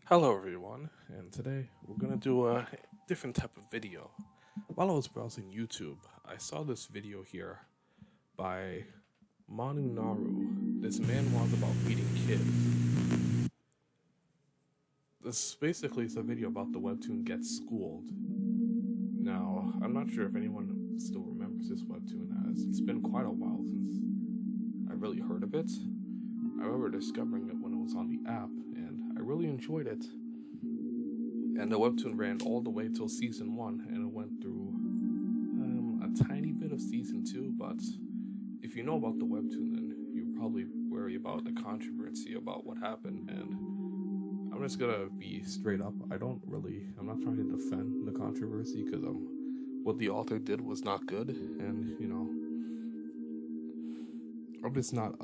Hello everyone, and today we're gonna do a different type of video. While I was browsing YouTube, I saw this video here by Manwha. This man was about beating kids. This basically is a video about the webtoon Get Schooled. Now, I'm not sure if anyone still remembers this webtoon, as it's been quite a while since I really heard of it. I remember discovering it when it was on the app, and I really enjoyed it. And the webtoon ran all the way till season 1, and it went through a tiny bit of season 2, but if you know about the webtoon, then you're probably worried about the controversy about what happened, and I'm just gonna be straight up. I'm not trying to defend the controversy, because what the author did was not good, and, I'm just not,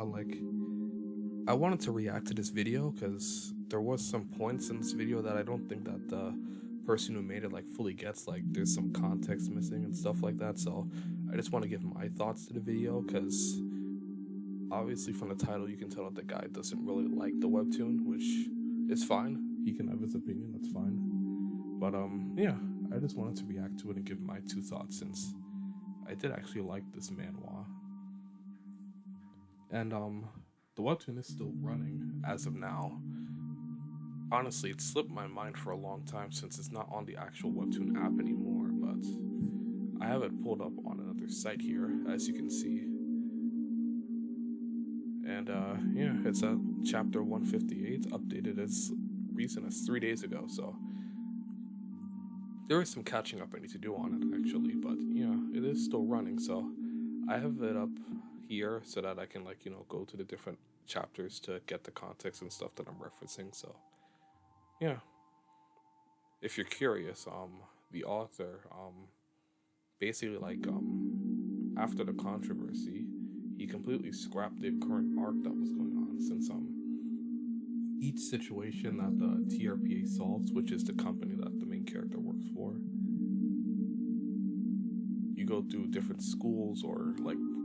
I wanted to react to this video because there was some points in this video that I don't think that the person who made it fully gets. There's some context missing and stuff like that, so I just want to give my thoughts to the video, because obviously from the title you can tell that the guy doesn't really like the webtoon, which is fine. He can have his opinion, that's fine. But yeah, I just wanted to react to it and give my 2 thoughts, since I did actually like this manhwa. And the webtoon is still running as of now. Honestly, it slipped my mind for a long time since it's not on the actual webtoon app anymore, but I have it pulled up on another site here, as you can see. And yeah, it's at chapter 158, updated as recent as 3 days ago, so there is some catching up I need to do on it actually, but yeah, it is still running, so I have it up here so that I can go to the different chapters to get the context and stuff that I'm referencing. So yeah, if you're curious, the author basically after the controversy, he completely scrapped the current arc that was going on, since each situation that the TRPA solves, which is the company that the main character works for, you go through different schools or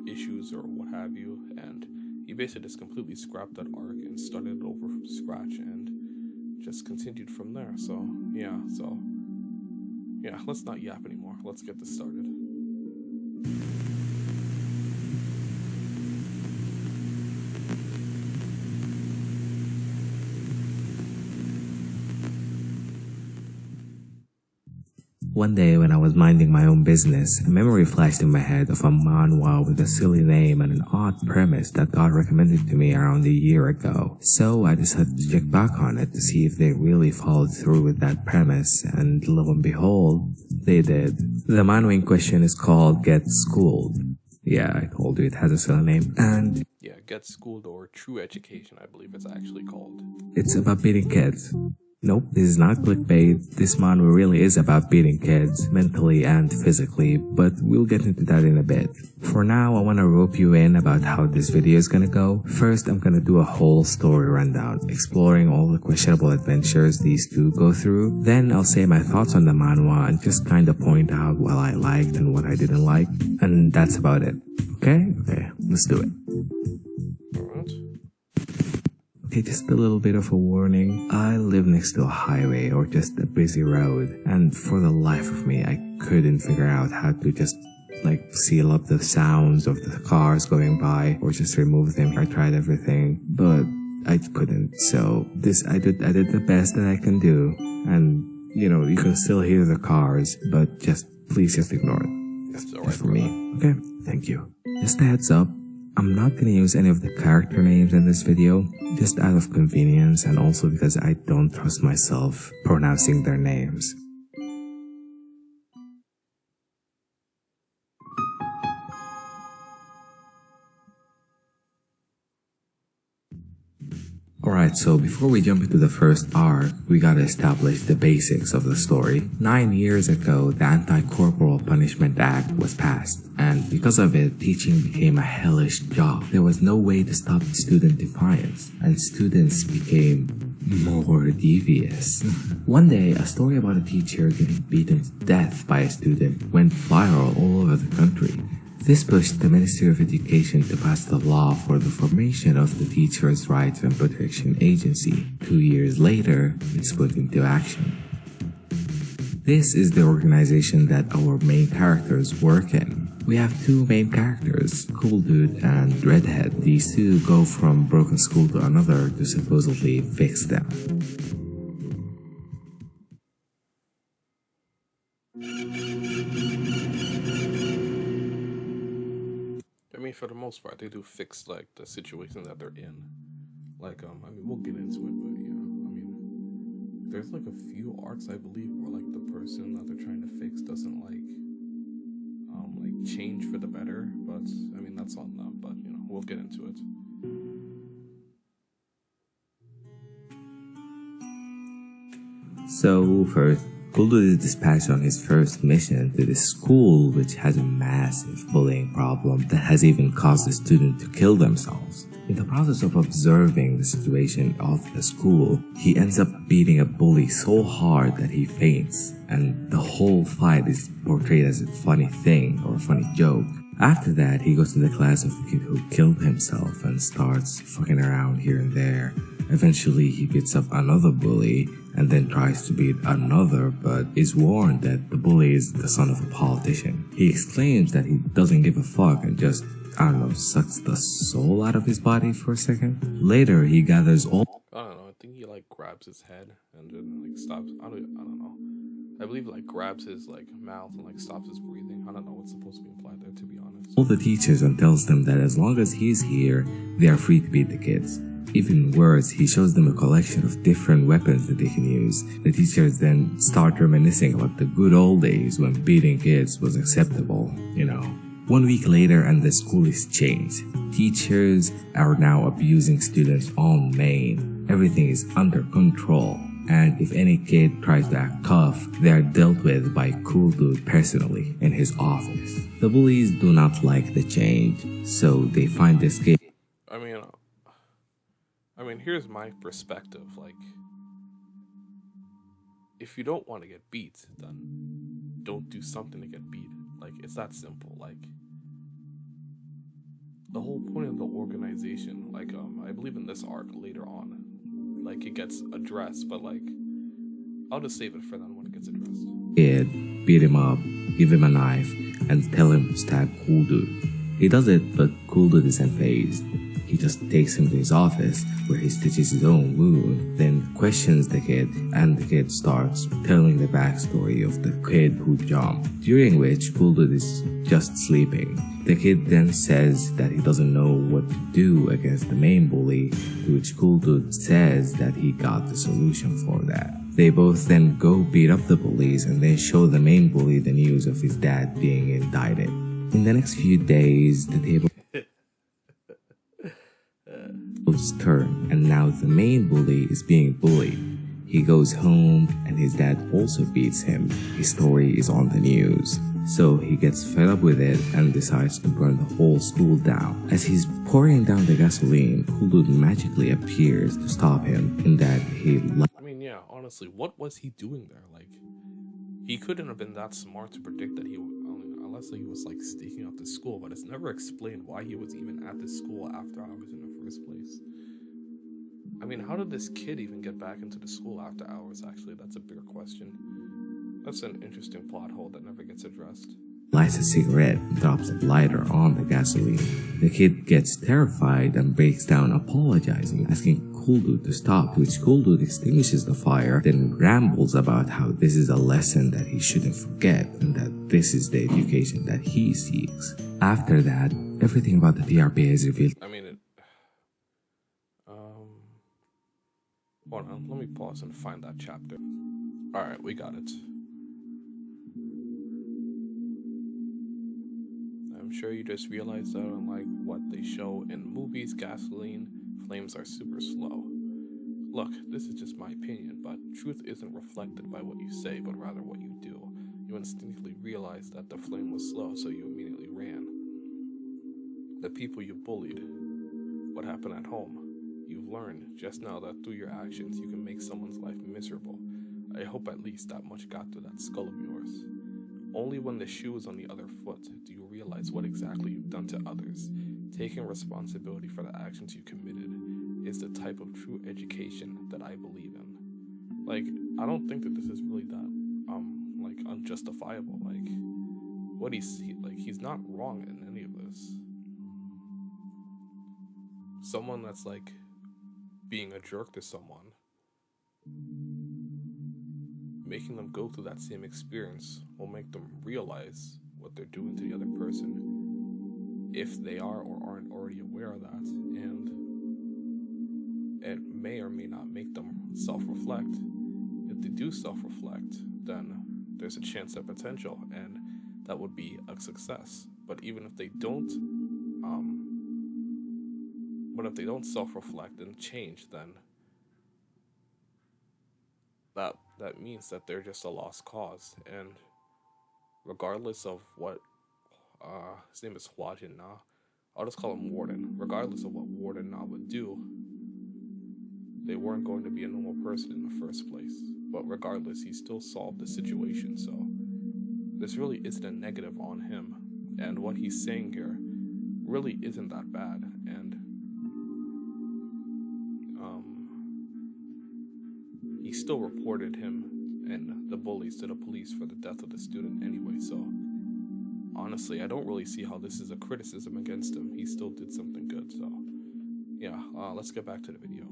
issues or what have you, and he basically just completely scrapped that arc and started it over from scratch and just continued from there. So yeah, let's not yap anymore. Let's get this started. One day when I was minding my own business, a memory flashed in my head of a manhwa with a silly name and an odd premise that got recommended to me around a year ago. So I decided to check back on it to see if they really followed through with that premise, and lo and behold, they did. The manhwa in question is called Get Schooled. Yeah, I told you it has a silly name. And yeah, Get Schooled, or True Education, I believe it's actually called. It's about beating kids. Nope, this is not clickbait. This manhwa really is about beating kids, mentally and physically, but we'll get into that in a bit. For now, I want to rope you in about how this video is gonna go. First, I'm gonna do a whole story rundown, exploring all the questionable adventures these two go through. Then I'll say my thoughts on the manhwa and just kinda point out what I liked and what I didn't like. And that's about it. Okay, let's do it. Okay, just a little bit of a warning. I live next to a highway or just a busy road, and for the life of me, I couldn't figure out how to just seal up the sounds of the cars going by or just remove them. I tried everything, but I couldn't. So I did the best that I can do, and you can still hear the cars, but please ignore it. Just for me. Okay, thank you. Just a heads up. I'm not gonna use any of the character names in this video, just out of convenience and also because I don't trust myself pronouncing their names. Alright, so before we jump into the first arc, we gotta establish the basics of the story. 9 years ago, the Anti-Corporal Punishment Act was passed, and because of it, teaching became a hellish job. There was no way to stop student defiance, and students became more devious. One day, a story about a teacher getting beaten to death by a student went viral all over the country. This pushed the Ministry of Education to pass the law for the formation of the Teachers' Rights and Protection Agency. 2 years later, it's put into action. This is the organization that our main characters work in. We have two main characters, Cool Dude and Redhead. These two go from broken school to another to supposedly fix them. I mean, for the most part, they do fix like the situation that they're in. Like, I mean, we'll get into it, but yeah, I mean, there's like a few arcs I believe where like the person that they're trying to fix doesn't like change for the better. But I mean, that's on them. But you know, we'll get into it. So first, Kuldu is dispatched on his first mission to this school which has a massive bullying problem that has even caused the student to kill themselves. In the process of observing the situation of the school, he ends up beating a bully so hard that he faints, and the whole fight is portrayed as a funny thing or a funny joke. After that, he goes to the class of the kid who killed himself and starts fucking around here and there. Eventually, he beats up another bully and then tries to beat another, but is warned that the bully is the son of a politician. He exclaims that he doesn't give a fuck and just, I don't know, sucks the soul out of his body for a second. Later, he gathers all... I don't know, I think he like grabs his head and then like stops. I don't know. I believe like grabs his like mouth and like stops his breathing. I don't know what's supposed to be implied there, to be honest. All the teachers and tells them that as long as he's here, they are free to beat the kids. Even worse, he shows them a collection of different weapons that they can use. The teachers then start reminiscing about the good old days when beating kids was acceptable, you know. 1 week later and the school is changed. Teachers are now abusing students en masse. Everything is under control. And if any kid tries to act tough, they are dealt with by Cool Dude personally in his office. The bullies do not like the change, so they find this kid. I mean, here's my perspective. Like, if you don't want to get beat, then don't do something to get beat. Like, it's that simple. Like, the whole point of the organization, like, I believe in this arc later on, like, it gets addressed, but, like, I'll just save it for then when it gets addressed. Kid, beat him up, give him a knife, and tell him to stab Cool Dude. He does it, but Cool Dude isn't fazed. He just takes him to his office, where he stitches his own wound, then questions the kid, and the kid starts telling the backstory of the kid who jumped, during which Cool Dude is just sleeping. The kid then says that he doesn't know what to do against the main bully, to which Cool Dude says that he got the solution for that. They both then go beat up the bullies and then show the main bully the news of his dad being indicted. In the next few days, the table turn, and now the main bully is being bullied. He goes home and his dad also beats him. His story is on the news. So he gets fed up with it and decides to burn the whole school down. As he's pouring down the gasoline, Cool Dude magically appears to stop him, in that he... I mean, yeah, honestly, what was he doing there? Like, he couldn't have been that smart to predict that he would, unless he was like sneaking out to school, but it's never explained why he was even at the school after hours in the first place. I mean, how did this kid even get back into the school after hours? Actually, that's a bigger question. That's an interesting plot hole that never gets addressed. Lights a cigarette and drops a lighter on the gasoline. The kid gets terrified and breaks down apologizing, asking Cool Dude to stop, to which Cool Dude extinguishes the fire, then rambles about how this is a lesson that he shouldn't forget and that this is the education that he seeks. After that, everything about the TRP is revealed. I mean, hold on, let me pause and find that chapter. Alright, we got it. I'm sure you just realized that unlike what they show in movies, gasoline flames are super slow. Look, this is just my opinion, but truth isn't reflected by what you say, but rather what you do. You instinctively realized that the flame was slow, so you immediately ran. The people you bullied. What happened at home? You've learned just now that through your actions you can make someone's life miserable. I hope at least that much got to that skull of yours. Only when the shoe is on the other foot do you realize what exactly you've done to others. Taking responsibility for the actions you committed is the type of true education that I believe in. Like, I don't think that this is really that, like, unjustifiable. Like, what he's not wrong in any of this. Someone that's, like, being a jerk to someone, making them go through that same experience will make them realize what they're doing to the other person, if they are or aren't already aware of that, and it may or may not make them self-reflect. If they do self-reflect, then there's a chance at potential, and that would be a success. But even if they don't, self-reflect and change, then that means that they're just a lost cause. And regardless of what, his name is Hwajin Na, I'll just call him Warden. Regardless of what Warden Na would do, they weren't going to be a normal person in the first place. But regardless, he still solved the situation, so this really isn't a negative on him. And what he's saying here really isn't that bad. And he still reported him and the bullies to the police for the death of the student anyway, so honestly, I don't really see how this is a criticism against him. He still did something good, so yeah, let's get back to the video.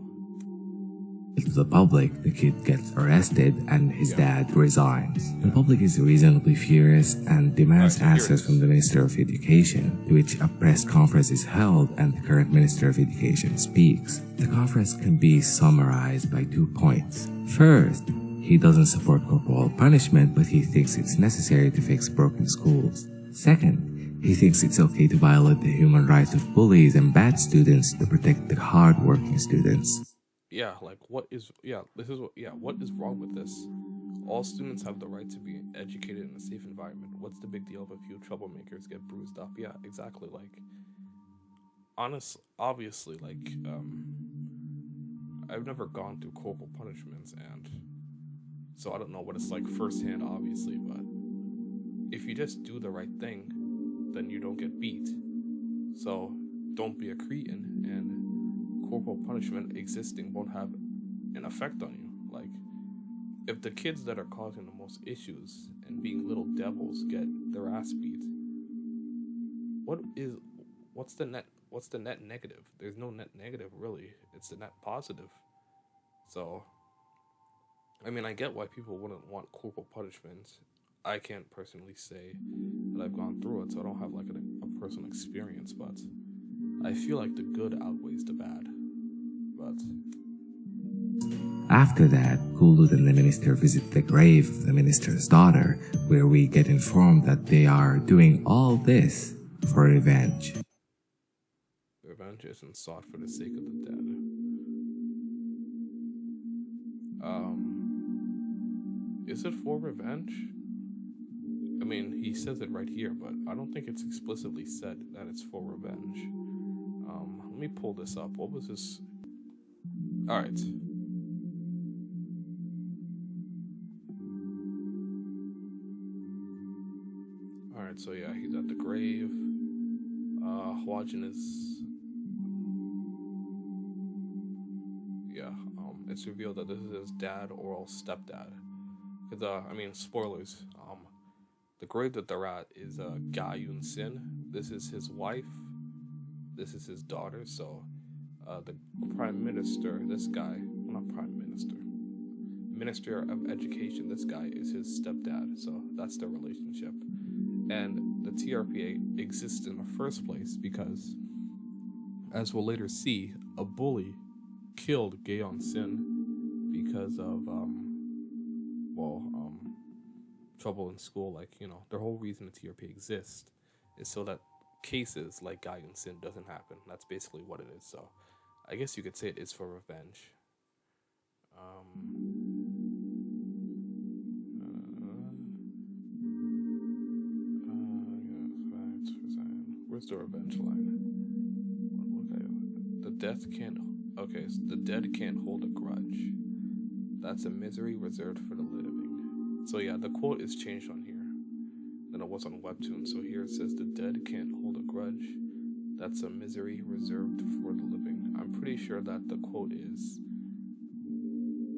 To the public, the kid gets arrested and his dad resigns. The public is reasonably furious and demands answers from the Minister of Education, to which a press conference is held and the current Minister of Education speaks. The conference can be summarized by 2 points. First, he doesn't support corporal punishment, but he thinks it's necessary to fix broken schools. Second, he thinks it's okay to violate the human rights of bullies and bad students to protect the hard-working students. Yeah, like, what is wrong with this? All students have the right to be educated in a safe environment. What's the big deal if a few troublemakers get bruised up? Yeah, exactly. Like, obviously, like, I've never gone through corporal punishments, and so I don't know what it's like firsthand, obviously, but if you just do the right thing, then you don't get beat. So don't be a cretin, and corporal punishment existing won't have an effect on you. Like, if the kids that are causing the most issues and being little devils get their ass beat, what's the net negative? There's no net negative, really. It's the net positive. So, I mean, I get why people wouldn't want corporal punishment. I can't personally say that I've gone through it, so I don't have like a personal experience, but I feel like the good outweighs the bad. But after that, Kulud and the minister visit the grave of the minister's daughter, where we get informed that they are doing all this for revenge. Revenge isn't sought for the sake of the dead. Is it for revenge? I mean, he says it right here, but I don't think it's explicitly said that it's for revenge. Let me pull this up. What was this? Alright. Alright, so yeah, he's at the grave. Hwajin is... Yeah, it's revealed that this is his dad or stepdad. Because, I mean, spoilers. The grave that they're at is Ga-Yun Sin. This is his wife. This is his daughter. So, the prime minister, this guy, well, not prime minister, minister of education, this guy is his stepdad. So, that's their relationship. And the TRPA exists in the first place because, as we'll later see, a bully killed Ga-Yun Sin because of, trouble in school. Like, you know, the whole reason the TRP exists is so that cases like Ga-Yun Sin doesn't happen. That's basically what it is. So I guess you could say it is for revenge. Where's the revenge line? Okay, the dead can't hold a grudge. That's a misery reserved for the living. So yeah, the quote is changed on here. than it was on Webtoon. So here it says the dead can't hold a grudge. That's a misery reserved for the living. I'm pretty sure that the quote is,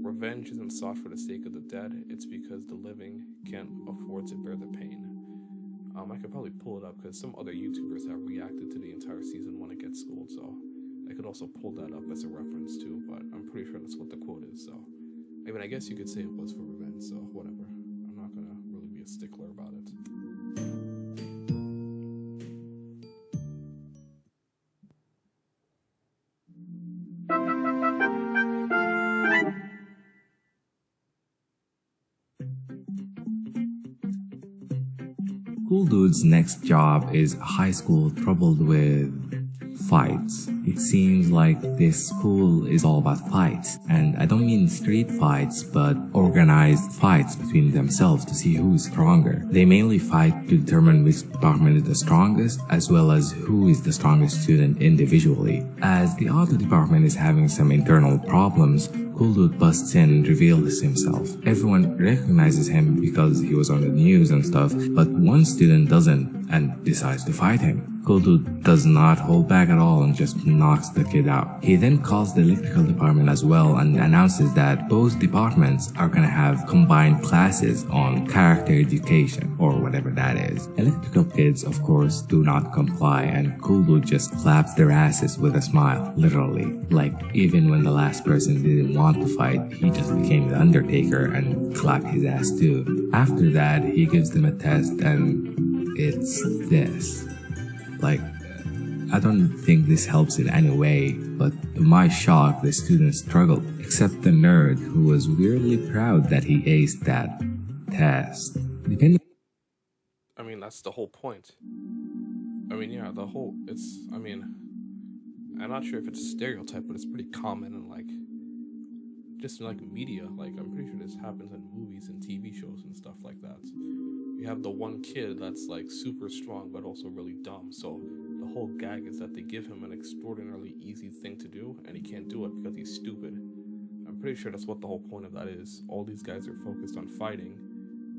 revenge isn't sought for the sake of the dead, it's because the living can't afford to bear the pain. I could probably pull it up because some other YouTubers have reacted to the entire season when it gets schooled, so I could also pull that up as a reference too, but I'm pretty sure that's what the quote is, so I mean, I guess you could say it was for revenge, so whatever. I'm not gonna really be a stickler about it. Cool Dude's next job is a high school troubled with fights. It seems like this school is all about fights, and I don't mean street fights, but organized fights between themselves to see who is stronger. They mainly fight to determine which department is the strongest, as well as who is the strongest student individually. As the auto department is having some internal problems, Cool Dude busts in and reveals himself. Everyone recognizes him because he was on the news and stuff, but one student doesn't and decides to fight him. Cool Dude does not hold back at all and just knocks the kid out. He then calls the electrical department as well and announces that both departments are gonna have combined classes on character education, or whatever that is. Electrical kids, of course, do not comply, and Cool Dude just claps their asses with a smile, literally. Like, even when the last person didn't want to fight, he just became the Undertaker and clapped his ass too. After that, he gives them a test, and it's this. Like, I don't think this helps in any way, but to my shock, the students struggled, except the nerd who was weirdly proud that he aced that test. I mean, that's the whole point. I mean, yeah, I'm not sure if it's a stereotype, but it's pretty common in, like, just in, like, media. Like, I'm pretty sure this happens in movies and TV shows and stuff like that. You have the one kid that's, like, super strong, but also really dumb, so the whole gag is that they give him an extraordinarily easy thing to do, and he can't do it because he's stupid. I'm pretty sure that's what the whole point of that is. All these guys are focused on fighting,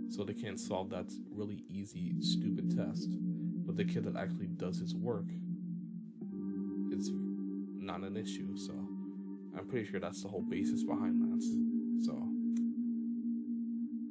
so they can't solve that really easy, stupid test. But the kid that actually does his work, it's not an issue, so I'm pretty sure that's the whole basis behind that, so.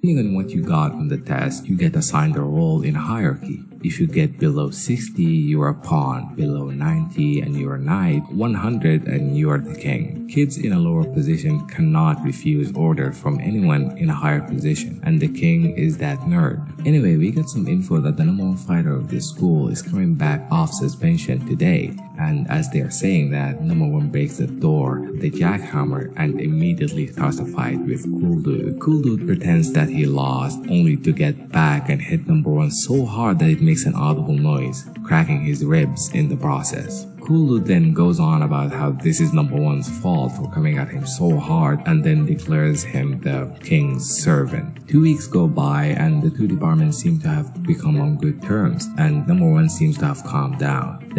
Depending on what you got on the test, you get assigned a role in a hierarchy. If you get below 60, you are a pawn, below 90 and you are a knight, 100 and you are the king. Kids in a lower position cannot refuse order from anyone in a higher position, and the king is that nerd. Anyway, we get some info that the number one fighter of this school is coming back off suspension today, and as they are saying that, number one breaks the door with a jackhammer and immediately starts a fight with Cool Dude. Cool Dude pretends that he lost, only to get back and hit number one so hard that it makes an audible noise, cracking his ribs in the process. Cool Dude then goes on about how this is number one's fault for coming at him so hard, and then declares him the king's servant. 2 weeks go by and the two departments seem to have become on good terms, and number one seems to have calmed down.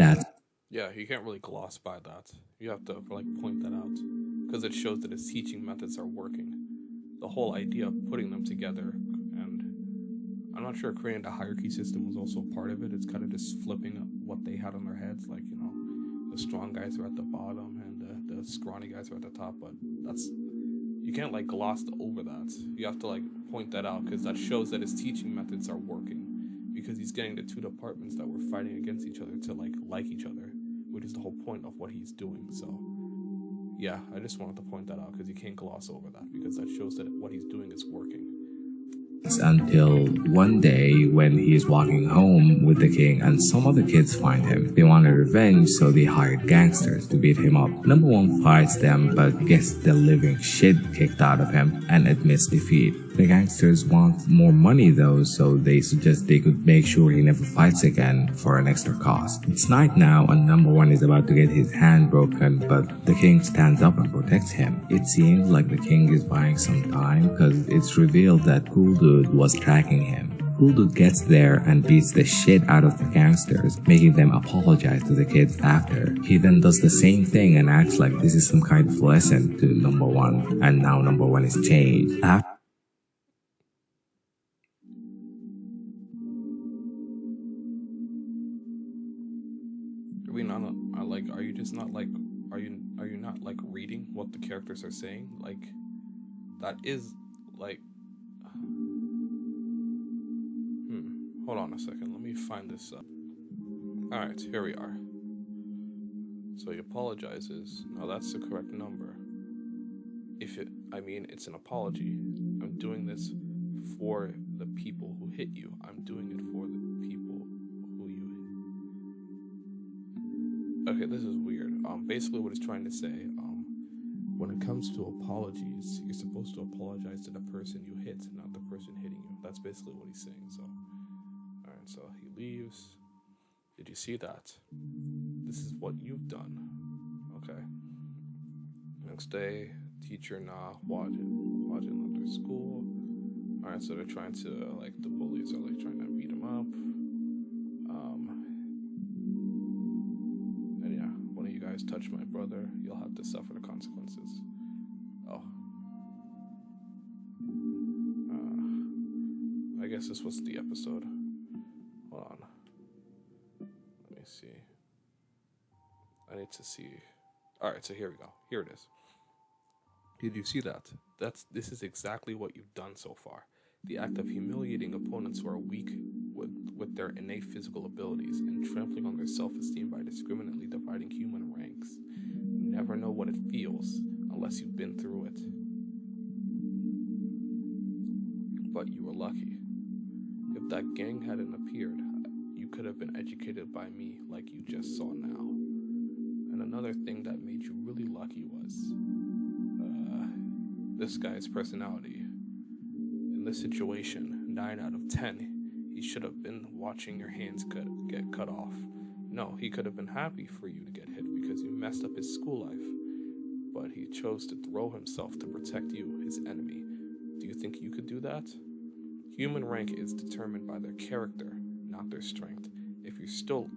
Yeah, you can't really gloss by that. You have to, like, point that out, because it shows that his teaching methods are working. The whole idea of putting them together, and I'm not sure creating a hierarchy system was also part of it. It's kind of just flipping what they had on their heads, like, you know, the strong guys are at the bottom and the scrawny guys are at the top, but you can't, like, gloss over that. You have to, like, point that out, because that shows that his teaching methods are working, because he's getting the two departments that were fighting against each other to, like each other, which is the whole point of what he's doing. So yeah, I just wanted to point that out, because you can't gloss over that, because that shows that what he's doing is working. Until one day when he is walking home with the king and some other kids find him. They wanted revenge, so they hired gangsters to beat him up. Number one fights them but gets the living shit kicked out of him and admits defeat. The gangsters want more money though, so they suggest they could make sure he never fights again for an extra cost. It's night now and number one is about to get his hand broken, but the king stands up and protects him. It seems like the king is buying some time, because it's revealed that Cool Dude was tracking him. Cool Dude gets there and beats the shit out of the gangsters, making them apologize to the kids after. He then does the same thing and acts like this is some kind of lesson to number one, and now number one is changed. just not like, are you not like reading what the characters are saying? Like, that is like, hold on a second, let me find this up. Alright, here we are. So he apologizes. Now that's the correct number. It's an apology. I'm doing this for the people who hit you. I'm doing it for the people who you hit. Okay, this is weird. Basically what he's trying to say, when it comes to apologies, you're supposed to apologize to the person you hit, not the person hitting you. That's basically what he's saying. So, alright, so he leaves. Did you see that? This is what you've done. Okay. Next day, teacher watching after school. Alright, so they're trying to, like, the bullies are, like, trying to beat him up. And yeah, one of you guys touch my brother, you'll have to suffer the consequences. Oh. I guess this was the episode. Hold on. Let me see. I need to see. Alright, so here we go. Here it is. Did you see that? This is exactly what you've done so far. The act of humiliating opponents who are weak with their innate physical abilities and trampling on their self-esteem by discriminately dividing human ranks. You never know what it feels unless you've been through it. But you were lucky. If that gang hadn't appeared, you could have been educated by me like you just saw now. And another thing that made you really lucky was this guy's personality. In this situation, 9 out of 10, he should have been watching your hands get cut off. No, he could have been happy for you to get hit because you messed up his school life. But he chose to throw himself to protect you, his enemy. Do you think you could do that? Human rank is determined by their character, not their strength. If you're still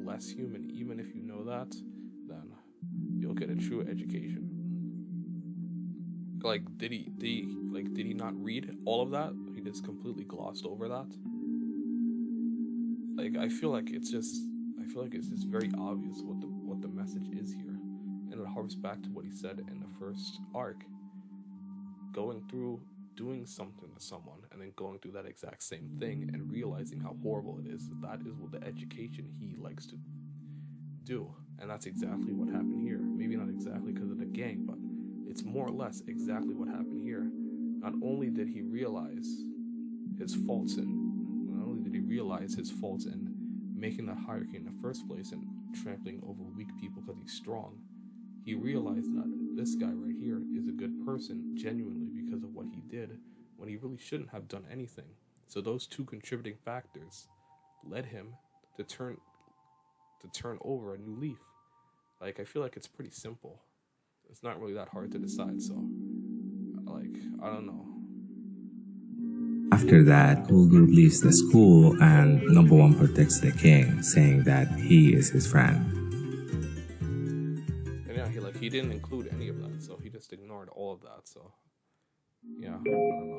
less human, even if you know that, then you'll get a true education. Like, did he not read all of that? He just completely glossed over that. Like, I feel like it's just very obvious what the message is here, and it harps back to what he said in the first arc. Going through doing something to someone and then going through that exact same thing and realizing how horrible it is. That is what the education he likes to do, and that's exactly what happened here. Maybe not exactly because of the gang, but it's more or less exactly what happened here. Not only did he realize his faults in making that hierarchy in the first place and trampling over weak people because he's strong, he realized that this guy right here is a good person genuinely because of what he did when he really shouldn't have done anything. So those two contributing factors led him to turn over a new leaf. Like, I feel like it's pretty simple. It's not really that hard to decide, so, like, I don't know. After that, whole group leaves the school and number one protects the king, saying that he is his friend. And yeah, he didn't include any of that, so he just ignored all of that, so yeah, I don't know.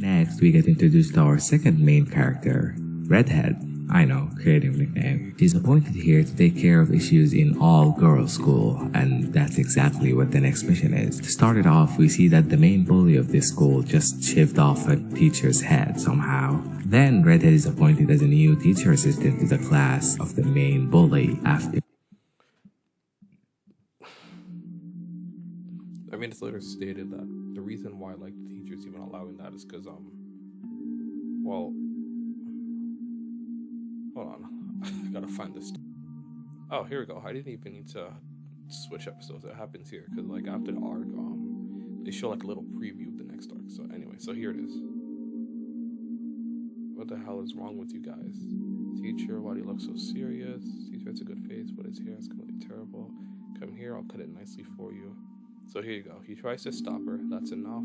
Next, we get introduced to our second main character, Redhead. I know, creative nickname. She's appointed here to take care of issues in all-girls school, and that's exactly what the next mission is. To start it off, we see that the main bully of this school just shaved off a teacher's head somehow. Then, Redhead is appointed as a new teacher assistant to the class of the main bully after... I mean, it's later stated that the reason why, like, the teachers even allowing that is because, well, hold on, I gotta find this. Oh, here we go. I didn't even need to switch episodes. It happens here, because, like, after the arc, they show, like, a little preview of the next arc. So, anyway, so here it is. What the hell is wrong with you guys? Teacher, why do you look so serious? Teacher, it's a good face, but his hair is completely terrible. Come here, I'll cut it nicely for you. So here you go. He tries to stop her. That's enough.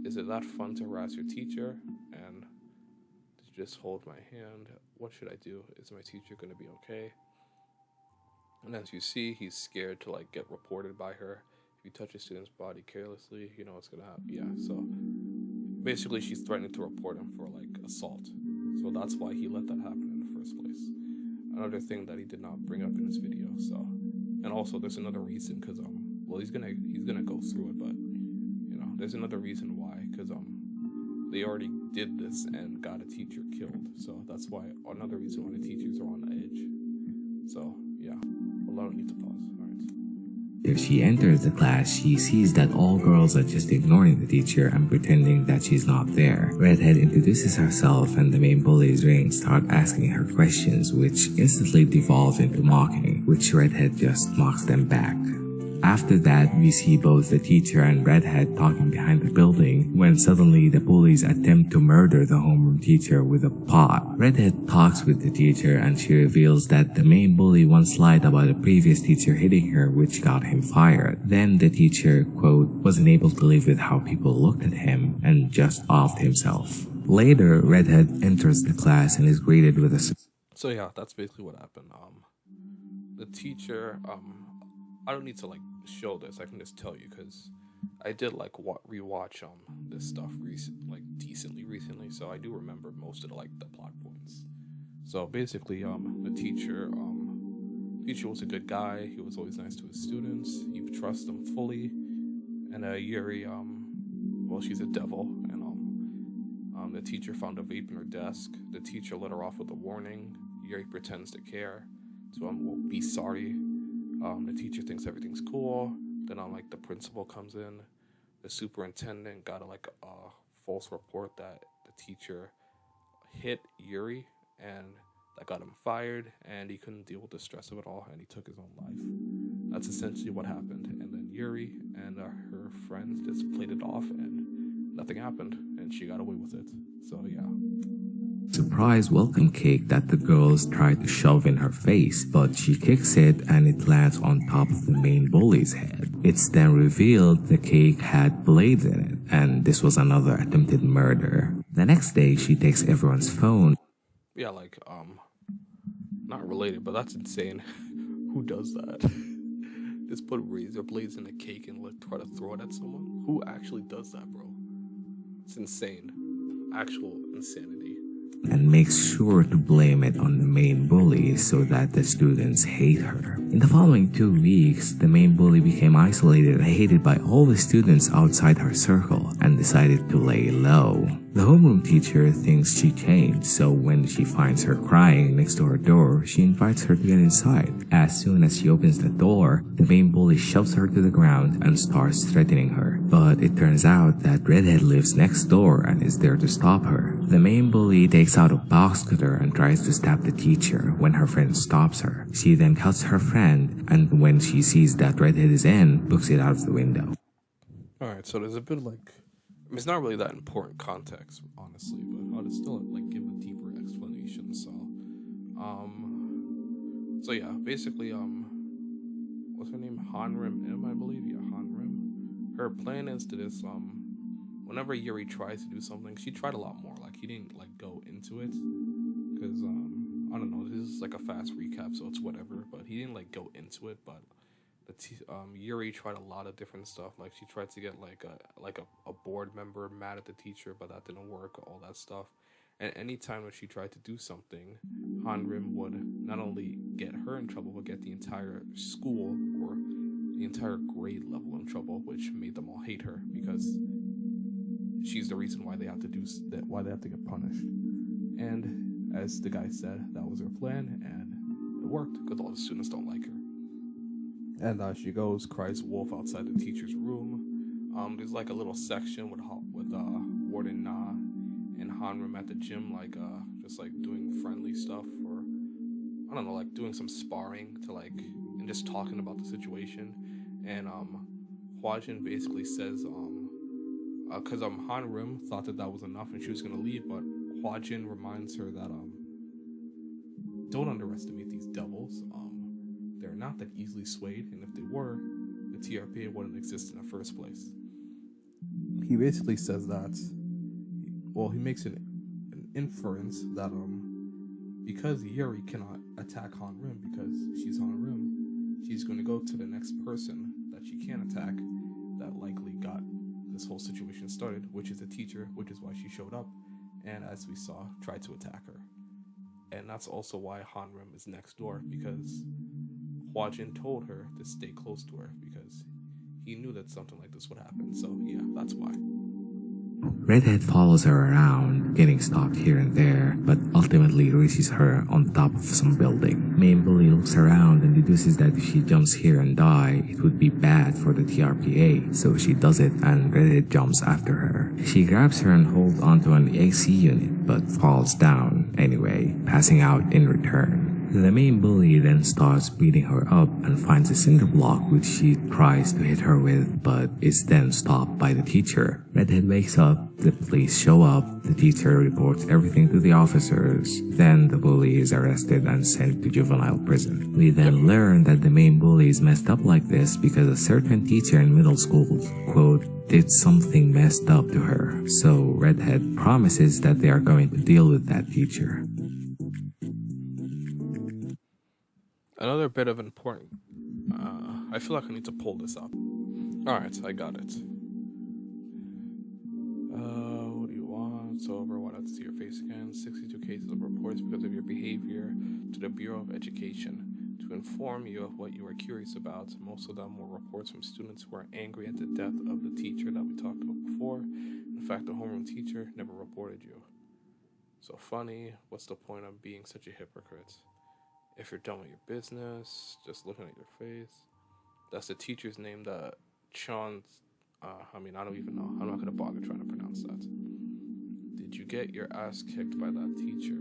Is it that fun to harass your teacher? And to just hold my hand? What should I do? Is my teacher going to be okay? And as you see, he's scared to like get reported by her. If you touch a student's body carelessly, you know what's gonna happen. Yeah, so basically she's threatening to report him for like assault. So that's why he let that happen in the first place. Another thing that he did not bring up in his video. So, and also there's another reason because well he's gonna go through it, but you know there's another reason why because they already did this and got a teacher killed. So that's why another reason why the teachers are on the edge. So yeah, allow me to pause. All right. As she enters the class, she sees that all girls are just ignoring the teacher and pretending that she's not there. Redhead introduces herself and the main bully's ring start asking her questions, which instantly devolves into mocking, which Redhead just mocks them back. After that, we see both the teacher and Redhead talking behind the building when suddenly the bullies attempt to murder the homeroom teacher with a pot. Redhead talks with the teacher and she reveals that the main bully once lied about a previous teacher hitting her, which got him fired. Then the teacher, quote, wasn't able to live with how people looked at him and just offed himself. Later, Redhead enters the class and is greeted with a... So yeah, that's basically what happened. The teacher, I don't need to like show this. I can just tell you because I did like rewatch this stuff decently recently, so I do remember most of the plot points. So basically, the teacher was a good guy. He was always nice to his students. You trust him fully. And Yuri, well, she's a devil, and the teacher found a vape in her desk. The teacher let her off with a warning. Yuri pretends to care, so will be sorry. The teacher thinks everything's cool. Then the principal comes in. The superintendent got a false report that the teacher hit Yuri, and that got him fired, and he couldn't deal with the stress of it all, and he took his own life. That's essentially what happened. And then Yuri and her friends just played it off, and nothing happened, and she got away with it. So yeah. Surprise welcome cake that the girls try to shove in her face, but she kicks it and it lands on top of the main bully's head. It's then revealed the cake had blades in it, and this was another attempted murder. The next day, she takes everyone's phone. Yeah, not related, but that's insane. Who does that? Just put razor blades in a cake and try to throw it at someone? Who actually does that, bro? It's insane. Actual insanity. And makes sure to blame it on the main bully so that the students hate her. In the following 2 weeks, the main bully became isolated and hated by all the students outside her circle and decided to lay low. The homeroom teacher thinks she changed, so when she finds her crying next to her door, she invites her to get inside. As soon as she opens the door, the main bully shoves her to the ground and starts threatening her. But it turns out that Redhead lives next door and is there to stop her. The main bully takes out a box cutter and tries to stab the teacher when her friend stops her. She then cuts her friend, and when she sees that Redhead is in, books it out of the window. Alright, so there's a bit it's not really that important context, honestly, but I'll just still give a deeper explanation. So yeah, basically, what's her name? Hanrim M, I believe. Yeah, Hanrim. Her plan is to this. Whenever Yuri tries to do something, she tried a lot more. He didn't go into it because I don't know. This is a fast recap, so it's whatever. But he didn't go into it. But Yuri tried a lot of different stuff. She tried to get a board member mad at the teacher, but that didn't work. All that stuff. And anytime that she tried to do something, Hanrim would not only get her in trouble, but get the entire school or the entire grade level in trouble, which made them all hate her because she's the reason why they have to do that, why they have to get punished. And as the guy said, that was her plan, and it worked because all the students don't like her. And she goes, cries wolf outside the teacher's room. There's a little section with Warden and Hanrim at the gym, just doing friendly stuff, or I don't know, doing some sparring to and just talking about the situation. And Hwajin basically says because Hanrim thought that was enough and she was gonna leave, but Hwajin reminds her that don't underestimate these devils. They're not that easily swayed, and if they were, the TRPA wouldn't exist in the first place. He basically says that, well, he makes an inference that because Yuri cannot attack Hanrim because she's Hanrim, she's going to go to the next person that she can attack that likely got this whole situation started, which is the teacher, which is why she showed up, and as we saw, tried to attack her. And that's also why Hanrim is next door, because Hwajin told her to stay close to her because he knew that something like this would happen. So yeah, that's why. Redhead follows her around, getting stopped here and there, but ultimately reaches her on top of some building. Main bully looks around and deduces that if she jumps here and die, it would be bad for the TRPA, so she does it and Redhead jumps after her. She grabs her and holds onto an AC unit, but falls down anyway, passing out in return. The main bully then starts beating her up and finds a cinder block which she tries to hit her with, but is then stopped by the teacher. Redhead wakes up, the police show up, the teacher reports everything to the officers, then the bully is arrested and sent to juvenile prison. We then learn that the main bully is messed up like this because a certain teacher in middle school, quote, did something messed up to her. So Redhead promises that they are going to deal with that teacher. Another bit of important. I feel like I need to pull this up. Alright, I got it. What do you want? So, over what? I have to see your face again. 62 cases of reports because of your behavior to the Bureau of Education to inform you of what you are curious about. Most of them were reports from students who are angry at the death of the teacher that we talked about before. In fact, the homeroom teacher never reported you. So funny. What's the point of being such a hypocrite? If you're done with your business, just looking at your face. That's the teacher's name that Sean's, I don't even know. I'm not going to bother trying to pronounce that. Did you get your ass kicked by that teacher?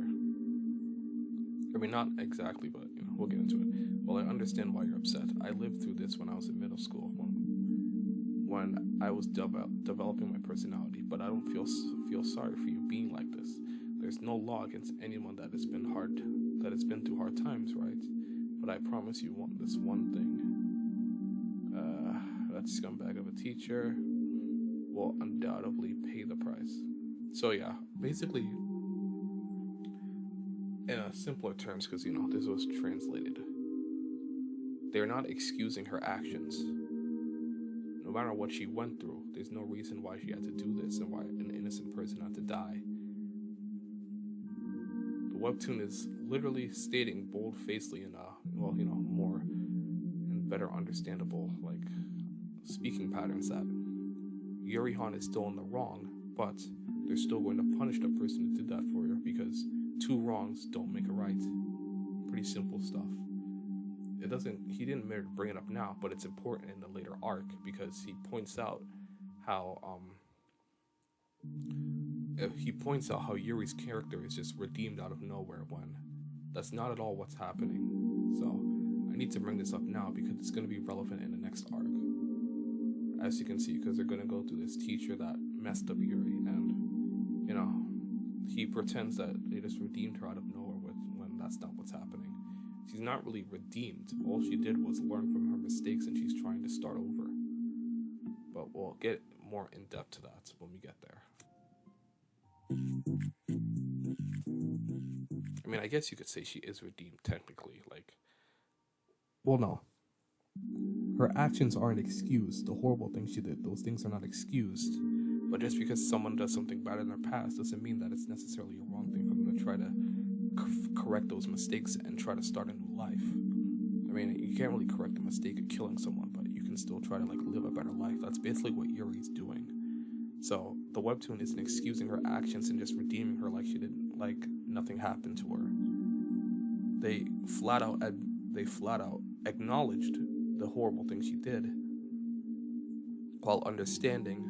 Not exactly, but we'll get into it. Well, I understand why you're upset. I lived through this when I was in middle school, when I was developing my personality, but I don't feel sorry for you being like this. There's no law against anyone that has been through hard times, right? But I promise you this one thing. That scumbag of a teacher will undoubtedly pay the price. So yeah, basically, in a simpler terms, because this was translated, they're not excusing her actions. No matter what she went through, there's no reason why she had to do this and why an innocent person had to die. Webtoon is literally stating bold-facedly in more and better understandable speaking patterns that Yuri-Han is still in the wrong, but they're still going to punish the person who did that for her because two wrongs don't make a right. Pretty simple stuff. He didn't merit to bring it up now, but it's important in the later arc because he points out how Yuri's character is just redeemed out of nowhere when that's not at all what's happening. So I need to bring this up now because it's going to be relevant in the next arc. As you can see, because they're going to go through this teacher that messed up Yuri, and he pretends that they just redeemed her out of nowhere when that's not what's happening. She's not really redeemed. All she did was learn from her mistakes and she's trying to start over. But we'll get more in depth to that when we get there. I guess you could say she is redeemed technically. No. Her actions aren't excused. The horrible things she did, those things are not excused. But just because someone does something bad in their past doesn't mean that it's necessarily a wrong thing for them to try to correct those mistakes and try to start a new life. You can't really correct the mistake of killing someone, but you can still try to live a better life. That's basically what Yuri's doing. So the webtoon isn't excusing her actions and just redeeming her like she didn't, nothing happened to her. They flat out acknowledged the horrible things she did, while understanding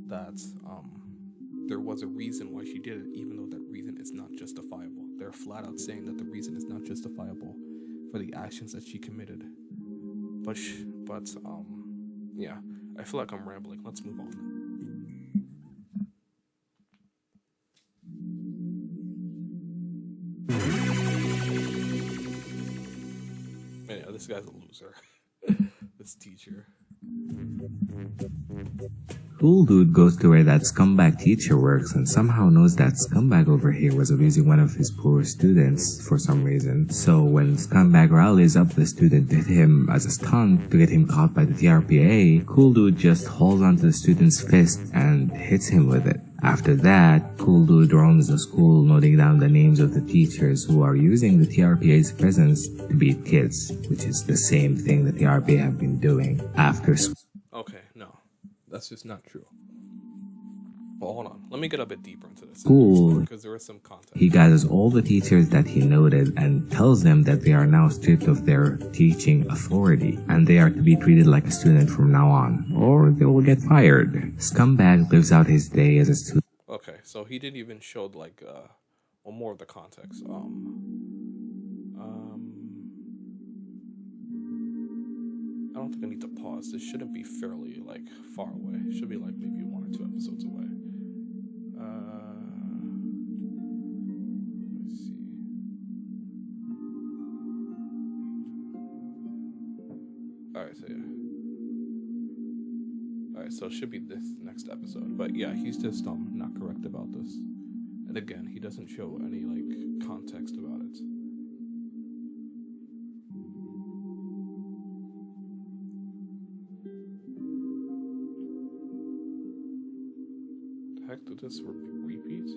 that there was a reason why she did it, even though that reason is not justifiable. They're flat out saying that the reason is not justifiable for the actions that she committed. But I feel like I'm rambling. Let's move on. Yeah, this guy's a loser. This teacher. Cool Dude goes to where that scumbag teacher works and somehow knows that scumbag over here was abusing one of his poor students for some reason. So when scumbag rallies up the student to hit him as a stunt to get him caught by the TRPA, Cool Dude just holds onto the student's fist and hits him with it. After that, Cool Dude roams the school noting down the names of the teachers who are using the TRPA's presence to beat kids, which is the same thing the TRPA have been doing after school. Okay, no. That's just not true. Well, hold on. Let me get a bit deeper into this. School, because there is some context. he gathers all the teachers that he noted and tells them that they are now stripped of their teaching authority and they are to be treated like a student from now on, or they will get fired. Scumbag lives out his day as a student. Okay, so he didn't even show like more of the context. I don't think I need to pause. This shouldn't be fairly like far away. It should be like maybe 1 or 2 episodes away. Let's see. Alright, so yeah. Alright, so it should be this next episode. But yeah, he's just not correct about this. And again, he doesn't show any like context about it. Heck, did this repeat?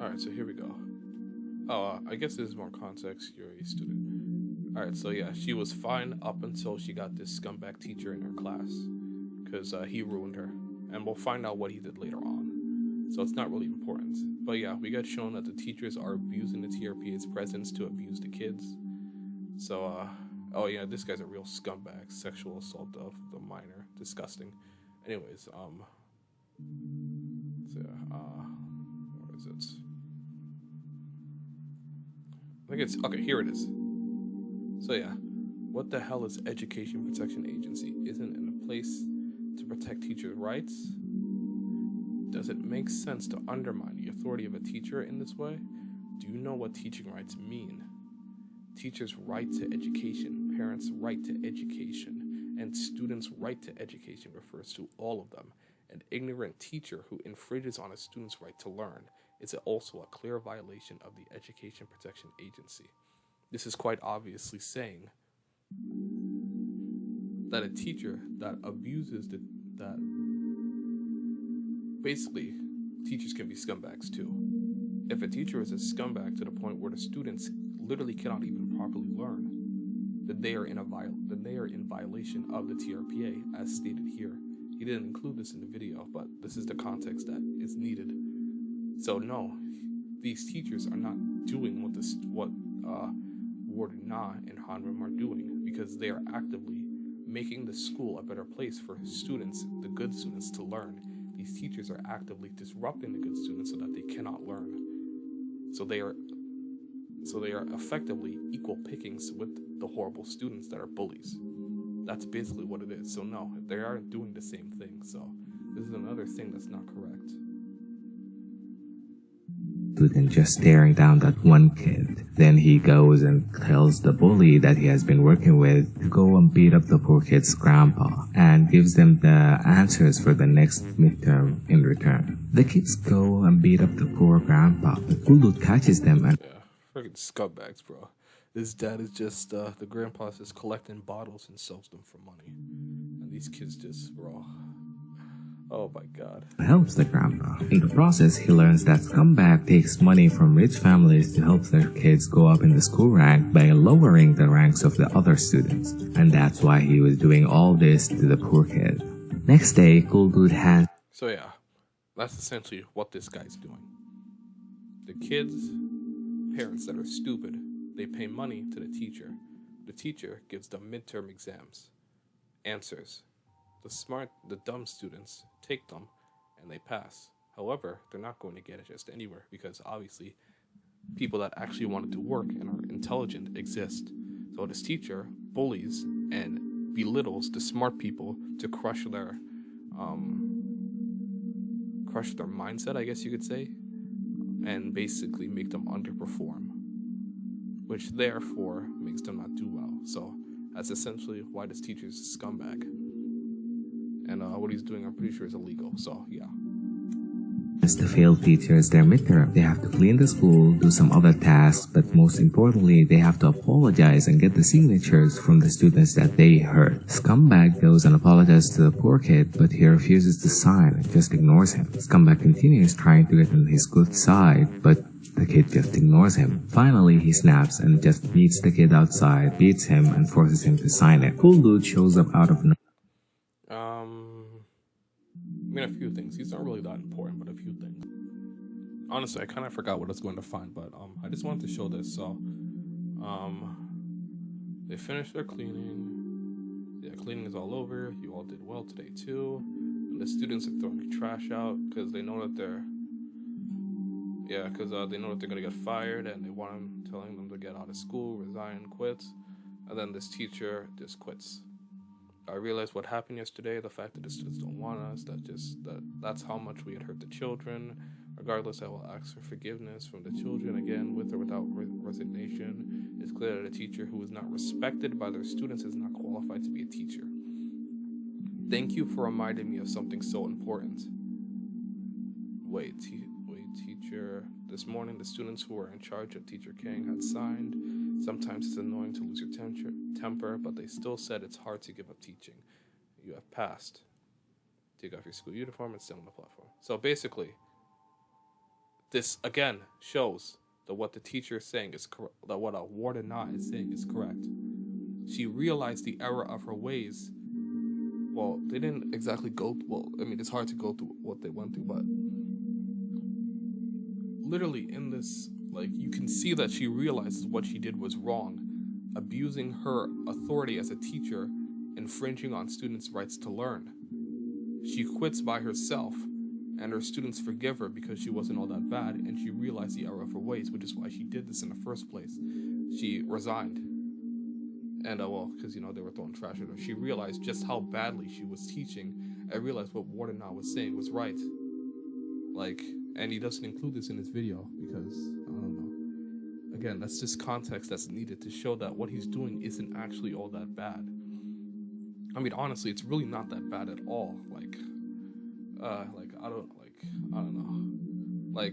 Alright, so here we go. Oh, I guess there's more context. You're a student. Alright, so yeah, she was fine up until she got this scumbag teacher in her class. Because he ruined her. And we'll find out what he did later on. So it's not really important. But yeah, we got shown that the teachers are abusing the TRPA's presence to abuse the kids. So, oh yeah, this guy's a real scumbag. Sexual assault of the minor. Disgusting. Anyways, so yeah, where is it? I think it's, okay, here it is. So yeah, what the hell is Education Protection Agency? Isn't it a place to protect teachers' rights? Does it make sense to undermine the authority of a teacher in this way? Do you know what teaching rights mean? Teachers' right to education, parents' right to education, and students' right to education refers to all of them. An ignorant teacher who infringes on a student's right to learn is also a clear violation of the Education Protection Agency. This is quite obviously saying that a teacher that abuses basically, teachers can be scumbags too. If a teacher is a scumbag to the point where the students literally cannot even properly learn, then they are in violation of the TRPA, as stated here. He didn't include this in the video, but this is the context that is needed. So no, these teachers are not doing what Warden Na and Hanrim are doing, because they are actively making the school a better place for students, the good students, to learn. These teachers are actively disrupting the good students so that they cannot learn. So they are effectively equal pickings with the horrible students that are bullies. That's basically what it is. So no, they aren't doing the same thing. So this is another thing that's not correct. Than just staring down that one kid. Then he goes and tells the bully that he has been working with to go and beat up the poor kid's grandpa and gives them the answers for the next midterm in return. The kids go and beat up the poor grandpa, but Cool Dude catches them and freaking scumbags, bro. His dad is just, the grandpa's just collecting bottles and sells them for money. And these kids just, bro. Oh my god. helps the grandpa. In the process, he learns that Scumbag takes money from rich families to help their kids go up in the school rank by lowering the ranks of the other students. And that's why he was doing all this to the poor kid. Next day, Cool Dude has... So yeah, that's essentially what this guy's doing. The kids' parents that are stupid, they pay money to the teacher. The teacher gives them midterm exams. Answers. The dumb students take them and they pass. However, they're not going to get it just anywhere because obviously people that actually wanted to work and are intelligent exist. So this teacher bullies and belittles the smart people to crush their mindset, I guess you could say, and basically make them underperform. which therefore makes them not do well. So that's essentially why this teacher's a scumbag. And what he's doing, I'm pretty sure, is illegal. So yeah. As the failed teachers, their midterm, they have to clean the school, do some other tasks, but most importantly, they have to apologize and get the signatures from the students that they hurt. Scumbag goes and apologizes to the poor kid, but he refuses to sign and just ignores him. Scumbag continues trying to get on his good side, but the kid just ignores him. Finally, he snaps and just beats the kid outside, beats him, and forces him to sign it. Cool dude shows up out of nowhere. I mean, a few things. He's not really that important, but a few things. Honestly, I kind of forgot what I was going to find, but I just wanted to show this. So, they finished their cleaning. Yeah, cleaning is all over. You all did well today too. And the students are throwing the trash out because they know that they're gonna get fired, and they want them telling them to get out of school, resign, quit, and then this teacher just quits. I realized what happened yesterday, the fact that the students don't want us, that's how much we had hurt the children. Regardless, I will ask for forgiveness from the children, again, with or without resignation. It's clear that a teacher who is not respected by their students is not qualified to be a teacher. Thank you for reminding me of something so important. Wait, teacher. This morning, the students who were in charge of Teacher Kang had signed. Sometimes it's annoying to lose your temper, but they still said it's hard to give up teaching. You have passed. Take off your school uniform and stand on the platform. So basically, this again shows that what the teacher is saying is correct. That what a warden is saying is correct. She realized the error of her ways. Well, they didn't exactly go. Well, I mean, it's hard to go through what they went through, but literally in this, like, you can see that she realizes what she did was wrong, abusing her authority as a teacher, infringing on students' rights to learn. She quits by herself, and her students forgive her because she wasn't all that bad, and she realized the error of her ways, which is why she did this in the first place. She resigned, and because they were throwing trash at her. She realized just how badly she was teaching, and realized what Warden was saying was right. And he doesn't include this in his video because, I don't know. Again, that's just context that's needed to show that what he's doing isn't actually all that bad. I mean, honestly, it's really not that bad at all. I don't know.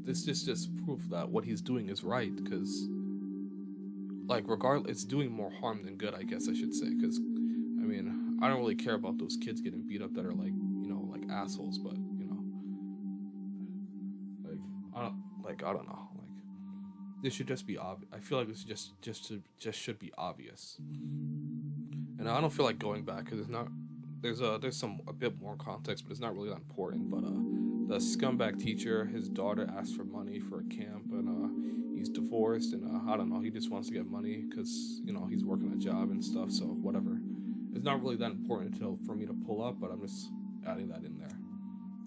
This is just proof that what he's doing is right, because, regardless, it's doing more harm than good, I guess I should say, because, I mean, I don't really care about those kids getting beat up that are, assholes, but, I don't know. This should just be obvious. I feel like this just should be obvious. And I don't feel like going back because there's a bit more context, but it's not really that important. But the scumbag teacher, his daughter asked for money for a camp, and he's divorced, and I don't know. He just wants to get money because he's working a job and stuff. So whatever. It's not really that important for me to pull up, but I'm just adding that in there.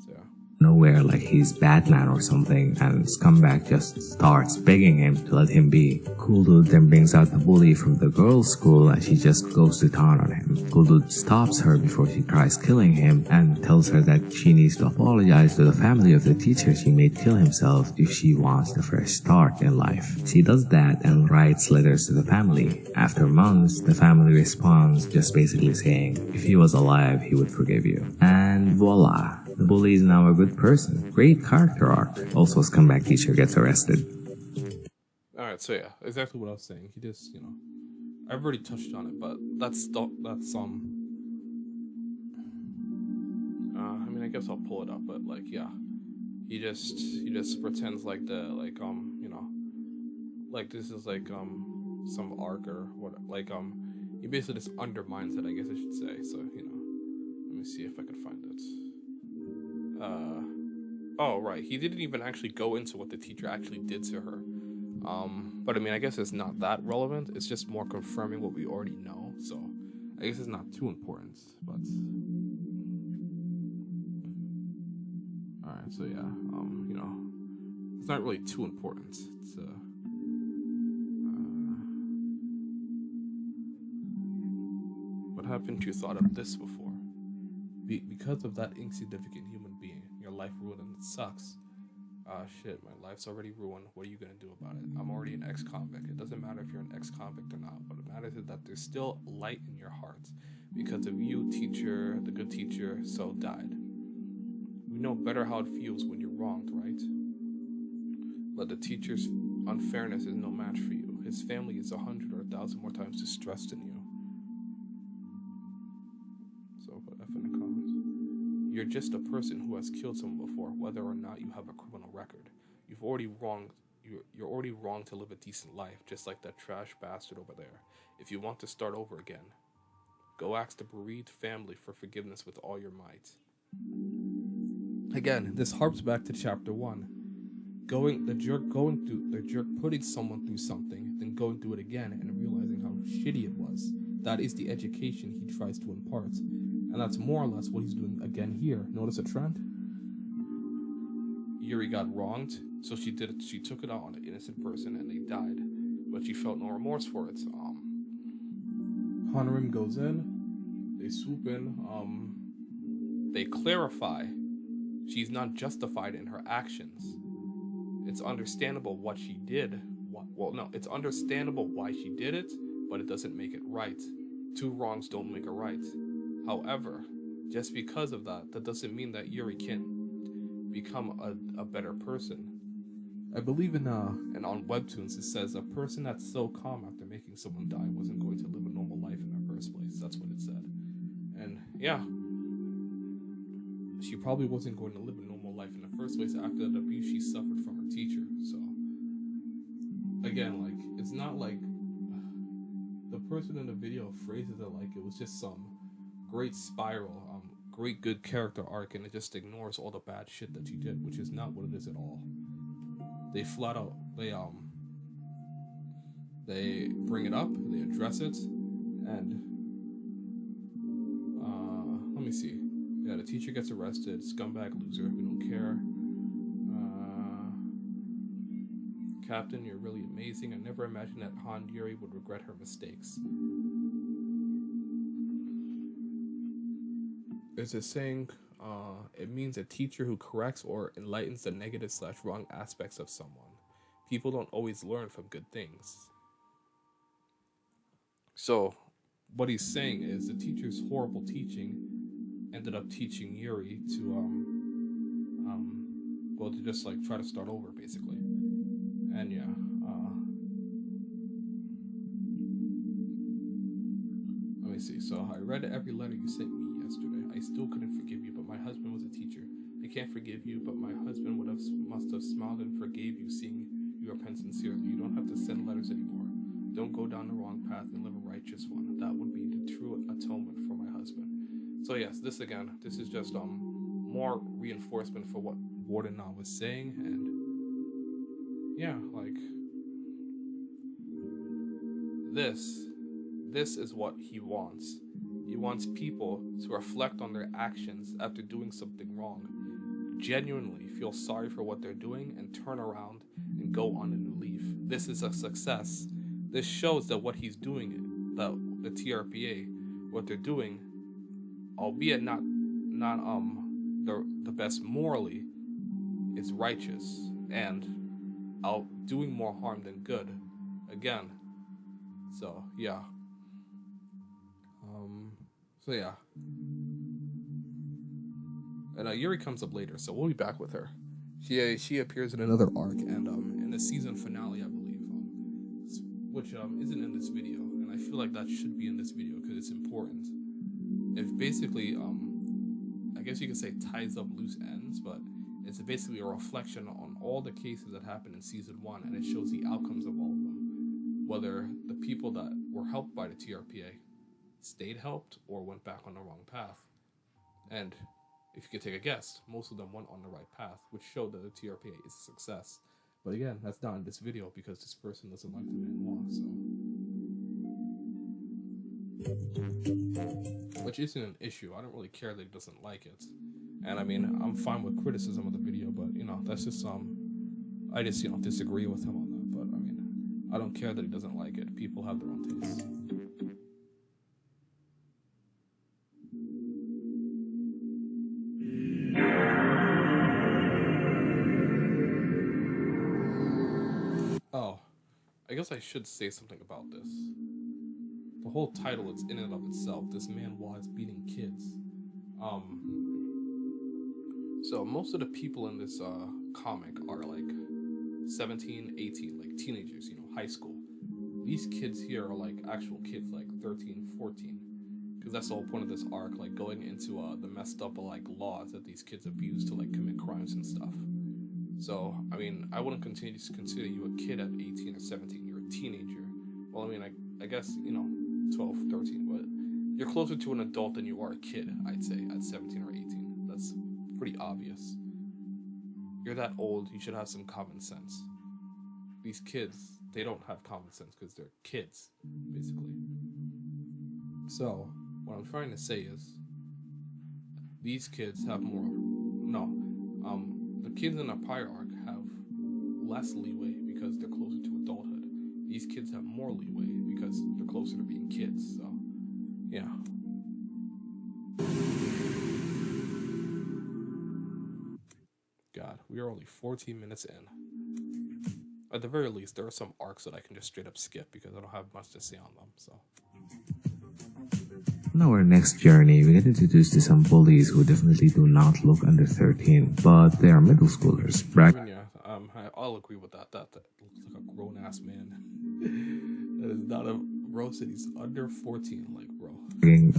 So yeah. Nowhere like he's Batman or something, and Scumbag just starts begging him to let him be. Cool Dude then brings out the bully from the girls' school and she just goes to town on him. Cool Dude stops her before she tries killing him and tells her that she needs to apologize to the family of the teacher she made kill himself if she wants a fresh start in life. She does that and writes letters to the family. After months, the family responds just basically saying, if he was alive, he would forgive you. And voila! The bully is now a good person. Great character arc. Also, Scumbag teacher gets arrested. Alright, so yeah, exactly what I was saying. He just, I've already touched on it, but I guess I'll pull it up, but he just pretends like this is some arc or what, he basically just undermines it, I guess I should say. So, let me see if I can find it. Right, he didn't even actually go into what the teacher actually did to her. But I mean, I guess it's not that relevant. It's just more confirming what we already know. So I guess it's not too important. But all right, so yeah, it's not really too important. It's what happened to you thought of this before? Because of that insignificant human being, your life ruined and it sucks. shit, my life's already ruined. What are you gonna do about it? I'm already an ex-convict. It doesn't matter if you're an ex-convict or not. What matters is that there's still light in your heart. Because of you, teacher, the good teacher, so died. We know better how it feels when you're wronged, right? But the teacher's unfairness is no match for you. His family is 100 or 1,000 more times distressed than you. So put F in the comments. You're just a person who has killed someone before, whether or not you have a criminal record. You're already wrong to live a decent life, just like that trash bastard over there. If you want to start over again, go ask the bereaved family for forgiveness with all your might. Again, this harps back to chapter 1. The jerk putting someone through something, then going through it again and realizing how shitty it was. That is the education he tries to impart. And that's more or less what he's doing again here. Notice a trend? Yuri got wronged, so she took it out on an innocent person and they died. But she felt no remorse for it. Honorim goes in, they swoop in, they clarify she's not justified in her actions. It's understandable what she did. It's understandable why she did it, but it doesn't make it right. Two wrongs don't make a right. However, just because of that doesn't mean that Yuri can't become a better person. I believe and on Webtoons it says a person that's so calm after making someone die wasn't going to live a normal life in the first place. That's what it said. And yeah, she probably wasn't going to live a normal life in the first place after the abuse she suffered from her teacher. So again, like, it's not like the person in the video phrases it like it was just some great spiral, great good character arc, and it just ignores all the bad shit that she did, which is not what it is at all. They flat out, they bring it up, they address it, and let me see. Yeah, the teacher gets arrested, scumbag loser, we don't care. Captain, you're really amazing. I never imagined that Han Yuri would regret her mistakes. There's a saying, it means a teacher who corrects or enlightens the negative/wrong aspects of someone. People don't always learn from good things. So, what he's saying is the teacher's horrible teaching ended up teaching Yuri to, to just like try to start over, basically. And yeah, let me see. So I read every letter you sent me yesterday. I still couldn't forgive you, but my husband was a teacher. I can't forgive you, but my husband must have smiled and forgave you, seeing you repent sincerely. You don't have to send letters anymore. Don't go down the wrong path and live a righteous one. That would be the true atonement for my husband. So yes, this is just more reinforcement for what Warden was saying, and yeah, like this is what he wants. He wants people to reflect on their actions after doing something wrong, genuinely feel sorry for what they're doing, and turn around and go on a new leaf. This is a success. This shows that what he's doing, that the TRPA, what they're doing, albeit not the best morally, is righteous and doing more harm than good. Again. So yeah. And Yuri comes up later, so we'll be back with her. She appears in another arc, and in the season finale, I believe, which isn't in this video, and I feel like that should be in this video because it's important. It basically I guess you could say ties up loose ends, but it's basically a reflection on all the cases that happened in season 1, and it shows the outcomes of all of them, whether the people that were helped by the TRPA stayed helped or went back on the wrong path. And if you could take a guess, most of them went on the right path, which showed that the TRPA is a success. But again, that's not in this video because this person doesn't like the Manwha, so. Which isn't an issue. I don't really care that he doesn't like it. And I mean, I'm fine with criticism of the video, but that's just I just disagree with him on that. But I mean, I don't care that he doesn't like it. People have their own tastes. guess I should say something about this. The whole title, it's in and of itself. This Manwha is beating kids. So most of the people in this comic are like 17, 18, like teenagers, high school. These kids here are like actual kids, like 13, 14. Because that's the whole point of this arc, like going into the messed up like laws that these kids abuse to like commit crimes and stuff. So, I mean, I wouldn't continue to consider you a kid at 18 or 17. You're a teenager. Well, I mean, I guess, 12, 13, but you're closer to an adult than you are a kid, I'd say, at 17 or 18. That's pretty obvious. You're that old, you should have some common sense. These kids, they don't have common sense because they're kids, basically. So, what I'm trying to say is, these kids have the kids in the prior arc have less leeway because they're closer to adulthood. These kids have more leeway because they're closer to being kids, so, yeah. God, we are only 14 minutes in. At the very least, there are some arcs that I can just straight up skip because I don't have much to say on them, so. On our next journey, we get introduced to some bullies who definitely do not look under 13, but they are middle schoolers. I'll agree with that. That looks like a grown-ass man. That is not a roasted. He's under 14, like, bro.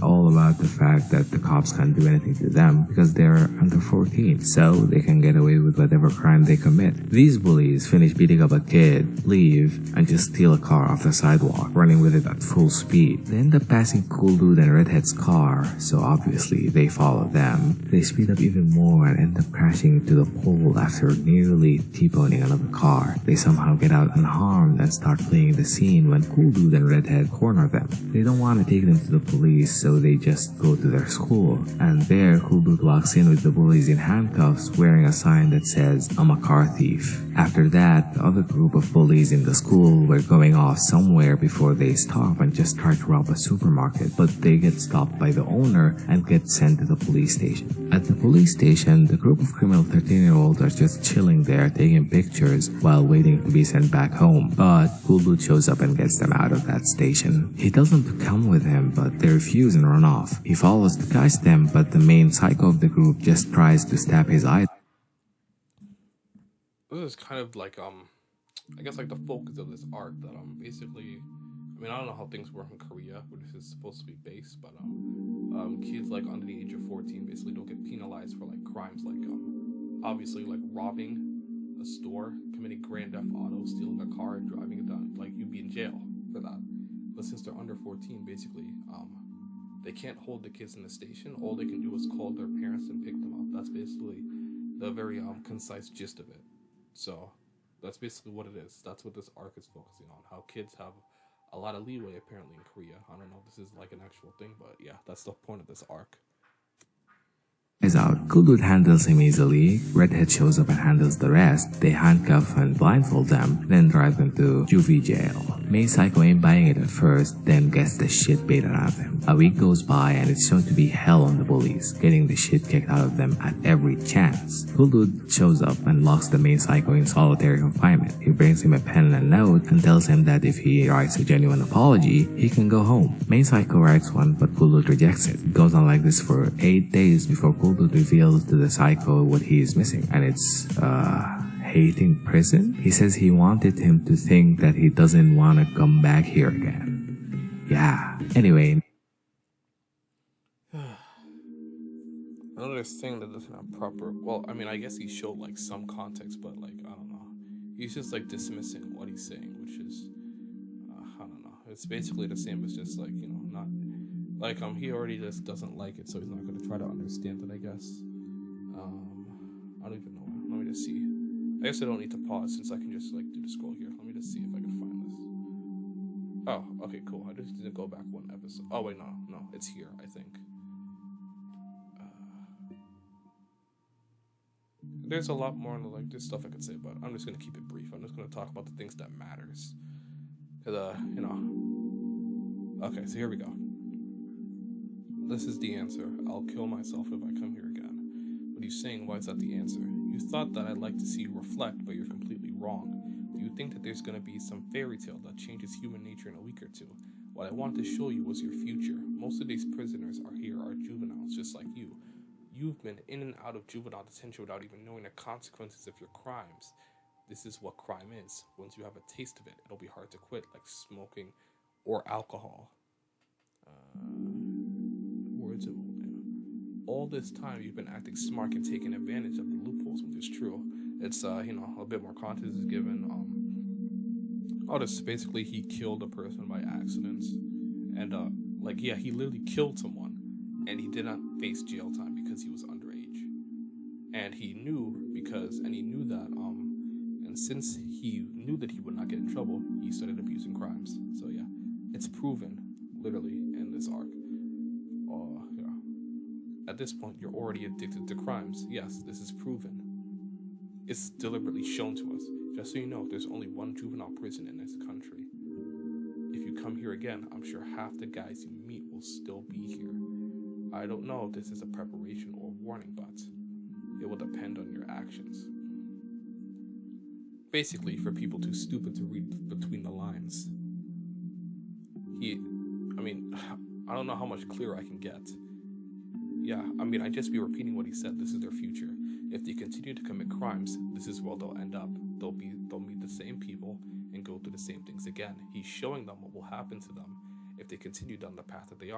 All about the fact that the cops can't do anything to them because they're under 14, so they can get away with whatever crime they commit. These bullies finish beating up a kid, leave, and just steal a car off the sidewalk, running with it at full speed. They end up passing Cool Dude and Redhead's car, so obviously they follow them. They speed up even more and end up crashing into the pole after nearly T-boning another car. They somehow get out unharmed and start fleeing the scene when Cool Dude and Redhead corner them. They don't want to take them to the police, so they just go to their school. And there, Cool Dude walks in with the bullies in handcuffs, wearing a sign that says, "I'm a car thief." After that, the other group of bullies in the school were going off somewhere before they stop and just try to rob a supermarket, but they get stopped by the owner and get sent to the police station. At the police station, the group of criminal 13-year-olds are just chilling there, taking pictures while waiting to be sent back home. But Cool Dude shows up and gets them out of that station. He tells them to come with him, but they refuse and run off. He follows to catch them, but the main psycho of the group just tries to stab his eye. This is kind of like, I guess like the focus of this arc that, basically, I mean, I don't know how things work in Korea, where this is supposed to be based, but, kids, like, under the age of 14 basically don't get penalized for, like, crimes like, obviously, like, robbing a store, committing grand theft auto, stealing a car, and driving it down. Like, you'd be in jail for that. But since they're under 14, basically, they can't hold the kids in the station. All they can do is call their parents and pick them up. That's basically the very concise gist of it. So that's basically what it is. That's what this arc is focusing on. How kids have a lot of leeway apparently in Korea. I don't know if this is like an actual thing, but yeah, that's the point of this arc. Is out. Cool Dude handles him easily. Redhead shows up and handles the rest. They handcuff and blindfold them, then drive them to juvie jail. Main Psycho ain't buying it at first, then gets the shit baited out of him. A week goes by and it's shown to be hell on the bullies, getting the shit kicked out of them at every chance. Cool Dude shows up and locks the Main Psycho in solitary confinement. He brings him a pen and a note and tells him that if he writes a genuine apology, he can go home. Main Psycho writes one, but Cool Dude rejects it. It goes on like this for 8 days before Cool Dude reveals to the Psycho what he is missing, and it's hating prison. He says he wanted him to think that he doesn't want to come back here again. Yeah. Anyway. Another thing that doesn't have proper, well, I mean, I guess he showed like some context, but like, I don't know. He's just like dismissing what he's saying, which is, I don't know. It's basically the same as just like, not, like, he already just doesn't like it, so he's not going to try to understand it, I guess. I don't even know. Let me just see. I guess I don't need to pause since I can just like do the scroll here. Let me just see if I can find this. Oh, okay, cool. I just didn't go back one episode. Oh wait, no, it's here, I think. There's a lot more like this stuff I could say, but I'm just gonna keep it brief. I'm just gonna talk about the things that matters. Cause Okay, so here we go. This is the answer. I'll kill myself if I come here again. What are you saying? Why is that the answer? You thought that I'd like to see you reflect, but you're completely wrong. You think that there's going to be some fairy tale that changes human nature in a week or two. What I wanted to show you was your future. Most of these prisoners are juveniles, just like you. You've been in and out of juvenile detention without even knowing the consequences of your crimes. This is what crime is. Once you have a taste of it, it'll be hard to quit, like smoking or alcohol. Words of all this time you've been acting smart and taking advantage of the loopholes, which is true. It's a bit more context is given. Basically he killed a person by accident, and he literally killed someone, and he did not face jail time because he was underage, and he knew that and since he knew that he would not get in trouble, he started abusing crimes. So yeah, it's proven literally in this arc. At this point, you're already addicted to crimes. Yes, this is proven. It's deliberately shown to us. Just so you know, there's only one juvenile prison in this country. If you come here again, I'm sure half the guys you meet will still be here. I don't know if this is a preparation or warning, but it will depend on your actions. Basically, for people too stupid to read between the lines. I don't know how much clearer I can get. Yeah, I'd just be repeating what he said. This is their future. If they continue to commit crimes, this is where they'll end up. They'll meet the same people and go through the same things again. He's showing them what will happen to them if they continue down the path that they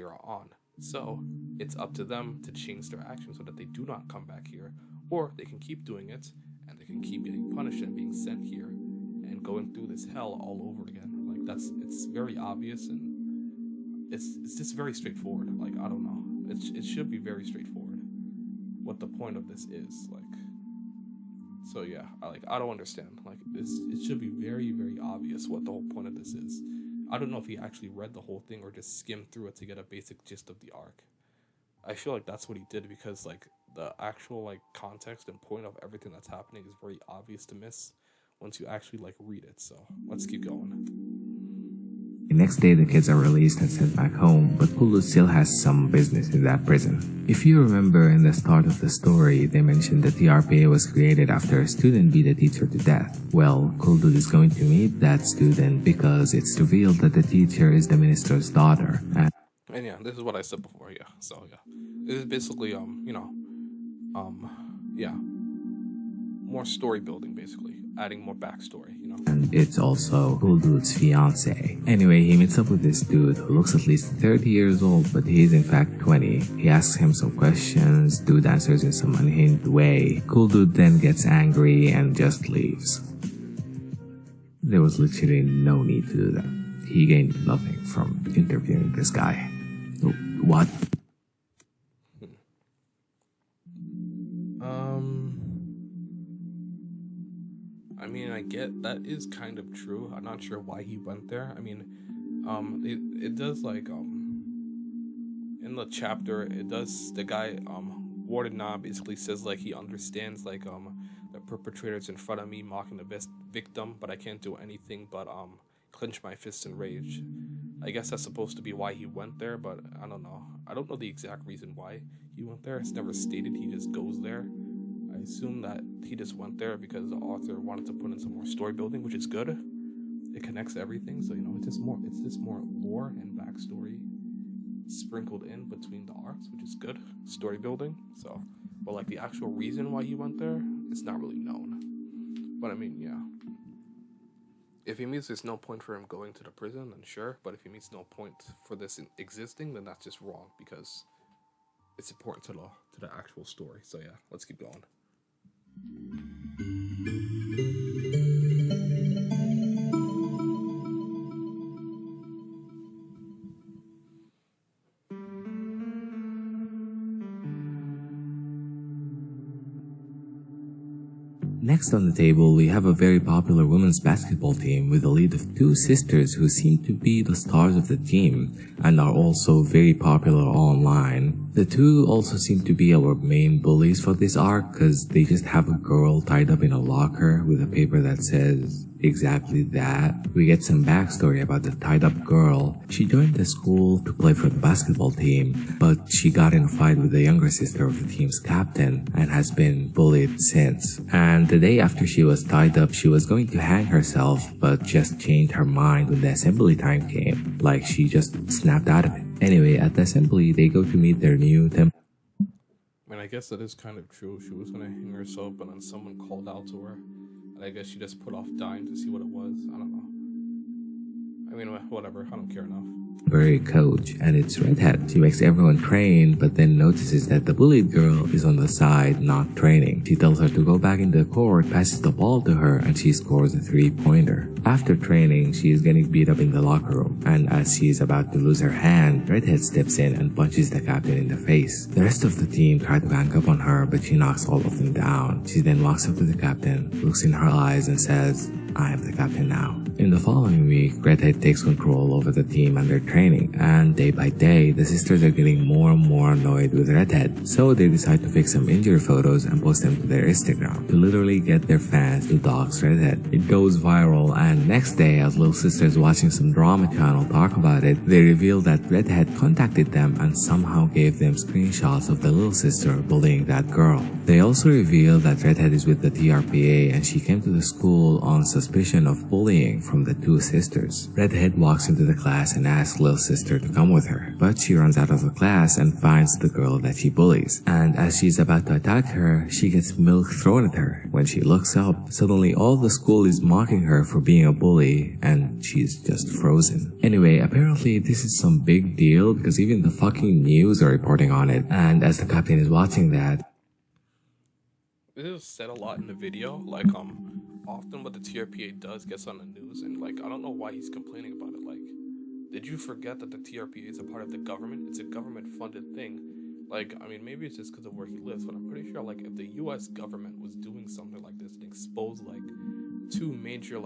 are on. So it's up to them to change their actions so that they do not come back here, or they can keep doing it and they can keep getting punished and being sent here and going through this hell all over again. It's very obvious, and it's just very straightforward. I don't know. It should be very straightforward what the point of this is. So yeah, I don't understand. It should be very, very obvious what the whole point of this is. I don't know if he actually read the whole thing or just skimmed through it to get a basic gist of the arc. I feel like that's what he did because the actual context and point of everything that's happening is very obvious to miss once you actually read it. So let's keep going. The next day, the kids are released and sent back home, but Kulu still has some business in that prison. If you remember in the start of the story, they mentioned that the RPA was created after a student beat a teacher to death. Well, Kulu is going to meet that student because it's revealed that the teacher is the minister's daughter. And yeah, this is what I said before, yeah. So yeah, this is basically, more story building, basically. Adding more backstory, And it's also Cool Dude's fiance. Anyway, he meets up with this dude who looks at least 30 years old, but he's in fact 20. He asks him some questions, dude answers in some unhinged way. Cool Dude then gets angry and just leaves. There was literally no need to do that. He gained nothing from interviewing this guy. What? I get that is kind of true. I'm not sure why he went there. It does in the chapter, the guy, Warden Na basically says he understands the perpetrators in front of me mocking the best victim, but I can't do anything but clench my fists in rage. I guess that's supposed to be why he went there, but I don't know. I don't know the exact reason why he went there. It's never stated. He just goes there. I assume that he just went there because the author wanted to put in some more story building, which is good. It connects everything, so it's just more lore and backstory sprinkled in between the arcs, which is good story building. So, but the actual reason why he went there, it's not really known. But yeah, if he means there's no point for him going to the prison, then sure. But if he means no point for this existing, then that's just wrong because it's important to the actual story. So yeah, let's keep going. Next on the table, we have a very popular women's basketball team with the lead of two sisters who seem to be the stars of the team and are also very popular online. The two also seem to be our main bullies for this arc because they just have a girl tied up in a locker with a paper that says exactly that. We get some backstory about the tied up girl. She joined the school to play for the basketball team, but she got in a fight with the younger sister of the team's captain and has been bullied since. And the day after she was tied up, she was going to hang herself, but just changed her mind when the assembly time came. Like she just snapped out of it. Anyway, at the assembly, they go to meet their new temp. I mean, I guess that is kind of true. She was gonna hang herself, but then someone called out to her. And I guess she just put off dying to see what it was. I don't know. I mean, whatever. I don't care enough. Temporary coach, and it's Redhead. She makes everyone train, but then notices that the bullied girl is on the side not training. She tells her to go back in the court, passes the ball to her, and she scores a 3-pointer. After training, she is getting beat up in the locker room, and as she is about to lose her hand, Redhead steps in and punches the captain in the face. The rest of the team try to gang up on her, but she knocks all of them down. She then walks up to the captain, looks in her eyes, and says, "I am the captain now." In the following week, Redhead takes control over the team and their training, and day by day, the sisters are getting more and more annoyed with Redhead, so they decide to fake some injury photos and post them to their Instagram to literally get their fans to dox Redhead. It goes viral, and next day, as little sisters watching some drama channel talk about it, they reveal that Redhead contacted them and somehow gave them screenshots of the little sister bullying that girl. They also reveal that Redhead is with the TRPA and she came to the school on suspicion of bullying from the two sisters. Redhead walks into the class and asks little sister to come with her, but she runs out of the class and finds the girl that she bullies. And as she's about to attack her, she gets milk thrown at her. When she looks up, suddenly all the school is mocking her for being a bully and she's just frozen. Anyway, apparently this is some big deal because even the fucking news are reporting on it, and as the captain is watching that, This is said a lot in the video, often what the TRPA does gets on the news, and I don't know why he's complaining about it. Did you forget that the TRPA is a part of the government? It's a government-funded thing. I mean, maybe it's just because of where he lives, but I'm pretty sure, if the U.S. government was doing something like this and exposed, two major,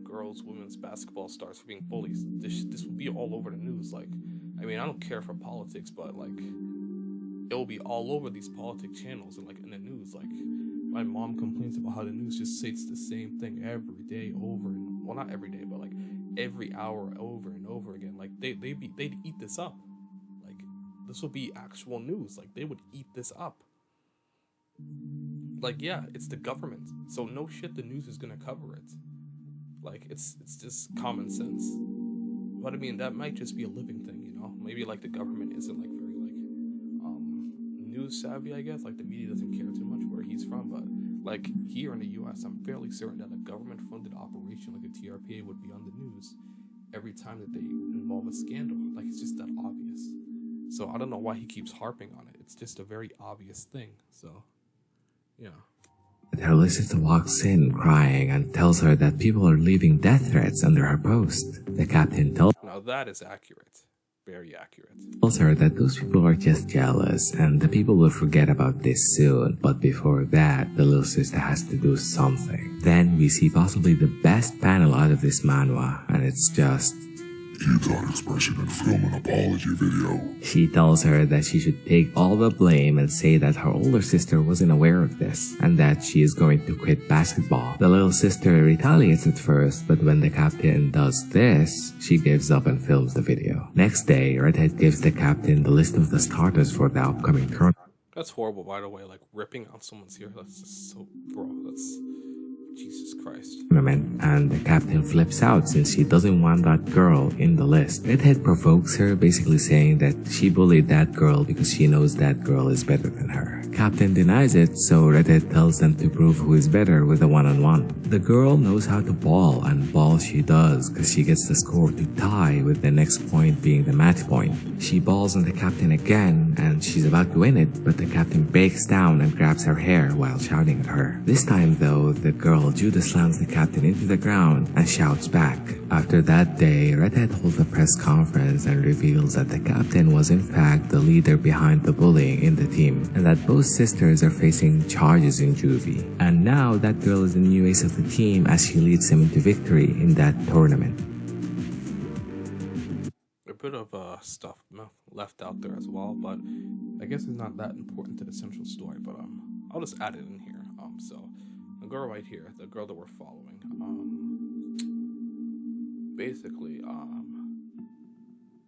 girls, women's basketball stars for being bullies, this would be all over the news. I mean, I don't care for politics, but, it will be all over these politic channels and, in the news, my mom complains about how the news just states the same thing every day over and, well, not every day, but, every hour over and over again. They'd eat this up. This will be actual news. They would eat this up. Yeah, it's the government, so no shit the news is gonna cover it. It's just common sense. But I mean, that might just be a living thing, you know? Maybe, the government isn't, very, news savvy, I guess. The media doesn't care too much where he's from, but, here in the U.S., I'm fairly certain that a government-funded operation like the TRPA would be on the news every time that they involve a scandal. It's just that obvious. So I don't know why he keeps harping on it. It's just a very obvious thing, so, yeah. her little sister walks in crying and tells her that people are leaving death threats under her post. The captain tells Now that is accurate. Very accurate. her that those people are just jealous and the people will forget about this soon. But before that, the little sister has to do something. Then we see possibly the best panel out of this manhwa, and it's just keep that expression and film an apology video. She tells her that she should take all the blame and say that her older sister wasn't aware of this and that she is going to quit basketball. The little sister retaliates at first, but when the captain does this, she gives up and films the video. Next day, Redhead gives the captain the list of the starters for the upcoming tournament. That's horrible, by the way, ripping out someone's ear. That's just so, bro, that's Jesus Christ. And the captain flips out since she doesn't want that girl in the list. Redhead provokes her, basically saying that she bullied that girl because she knows that girl is better than her. Captain denies it, so Redhead tells them to prove who is better with a one-on-one. The girl knows how to ball, and ball she does because she gets the score to tie, with the next point being the match point. She balls on the captain again, and she's about to win it, but the captain breaks down and grabs her hair while shouting at her. This time though, the girl Judah slams the captain into the ground and shouts back. After that day, Redhead holds a press conference and reveals that the captain was in fact the leader behind the bullying in the team, and that both sisters are facing charges in juvie. And now that girl is the new ace of the team as she leads them into victory in that tournament. A bit of stuff left out there as well, but I guess it's not that important to the central story, but I'll just add it in here. So the girl right here, the girl that we're following, basically,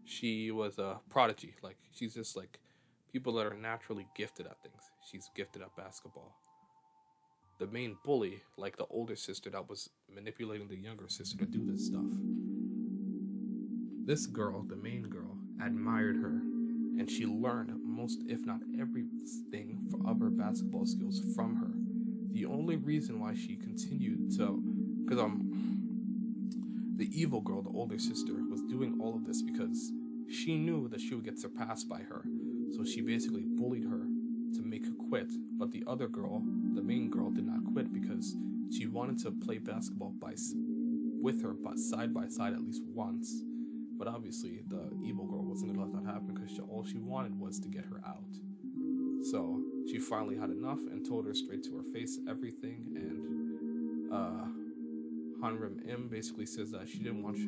she was a prodigy. Like, she's just like people that are naturally gifted at things. She's gifted at basketball. The main bully, like the older sister that was manipulating the younger sister to do this stuff. This girl, the main girl, admired her, and she learned most, if not everything, of her basketball skills from her. The only reason why she continued to, because the evil girl, the older sister, was doing all of this because she knew that she would get surpassed by her. So she basically bullied her to make her quit. But the other girl, the main girl, did not quit because she wanted to play basketball with her, but side by side at least once. But obviously, the evil girl wasn't going to let that happen because all she wanted was to get her out. So she finally had enough and told her straight to her face everything. And Hanrim Im basically says that she didn't want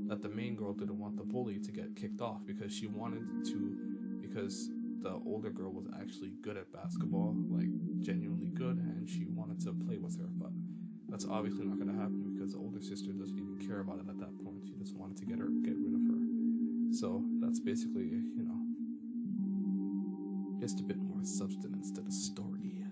that the main girl didn't want the bully to get kicked off because because the older girl was actually good at basketball, like genuinely good, and she wanted to play with her. But that's obviously not going to happen because the older sister doesn't even care about it at that point. She just wanted to get rid of her. So that's basically, just a bit more substance to the story.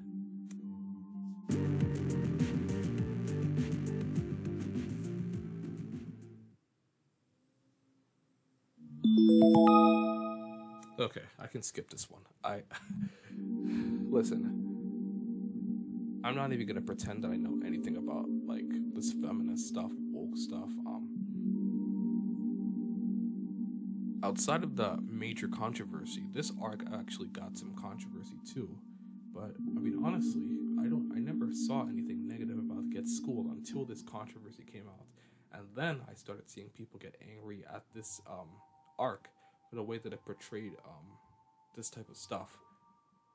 Okay, I can skip this one. Listen, I'm not even gonna pretend that I know anything about like this feminist stuff, woke stuff. Outside of the major controversy, this arc actually got some controversy too. But I mean, honestly, I never saw anything negative about Get Schooled until this controversy came out, and then I started seeing people get angry at this arc for the way that it portrayed this type of stuff.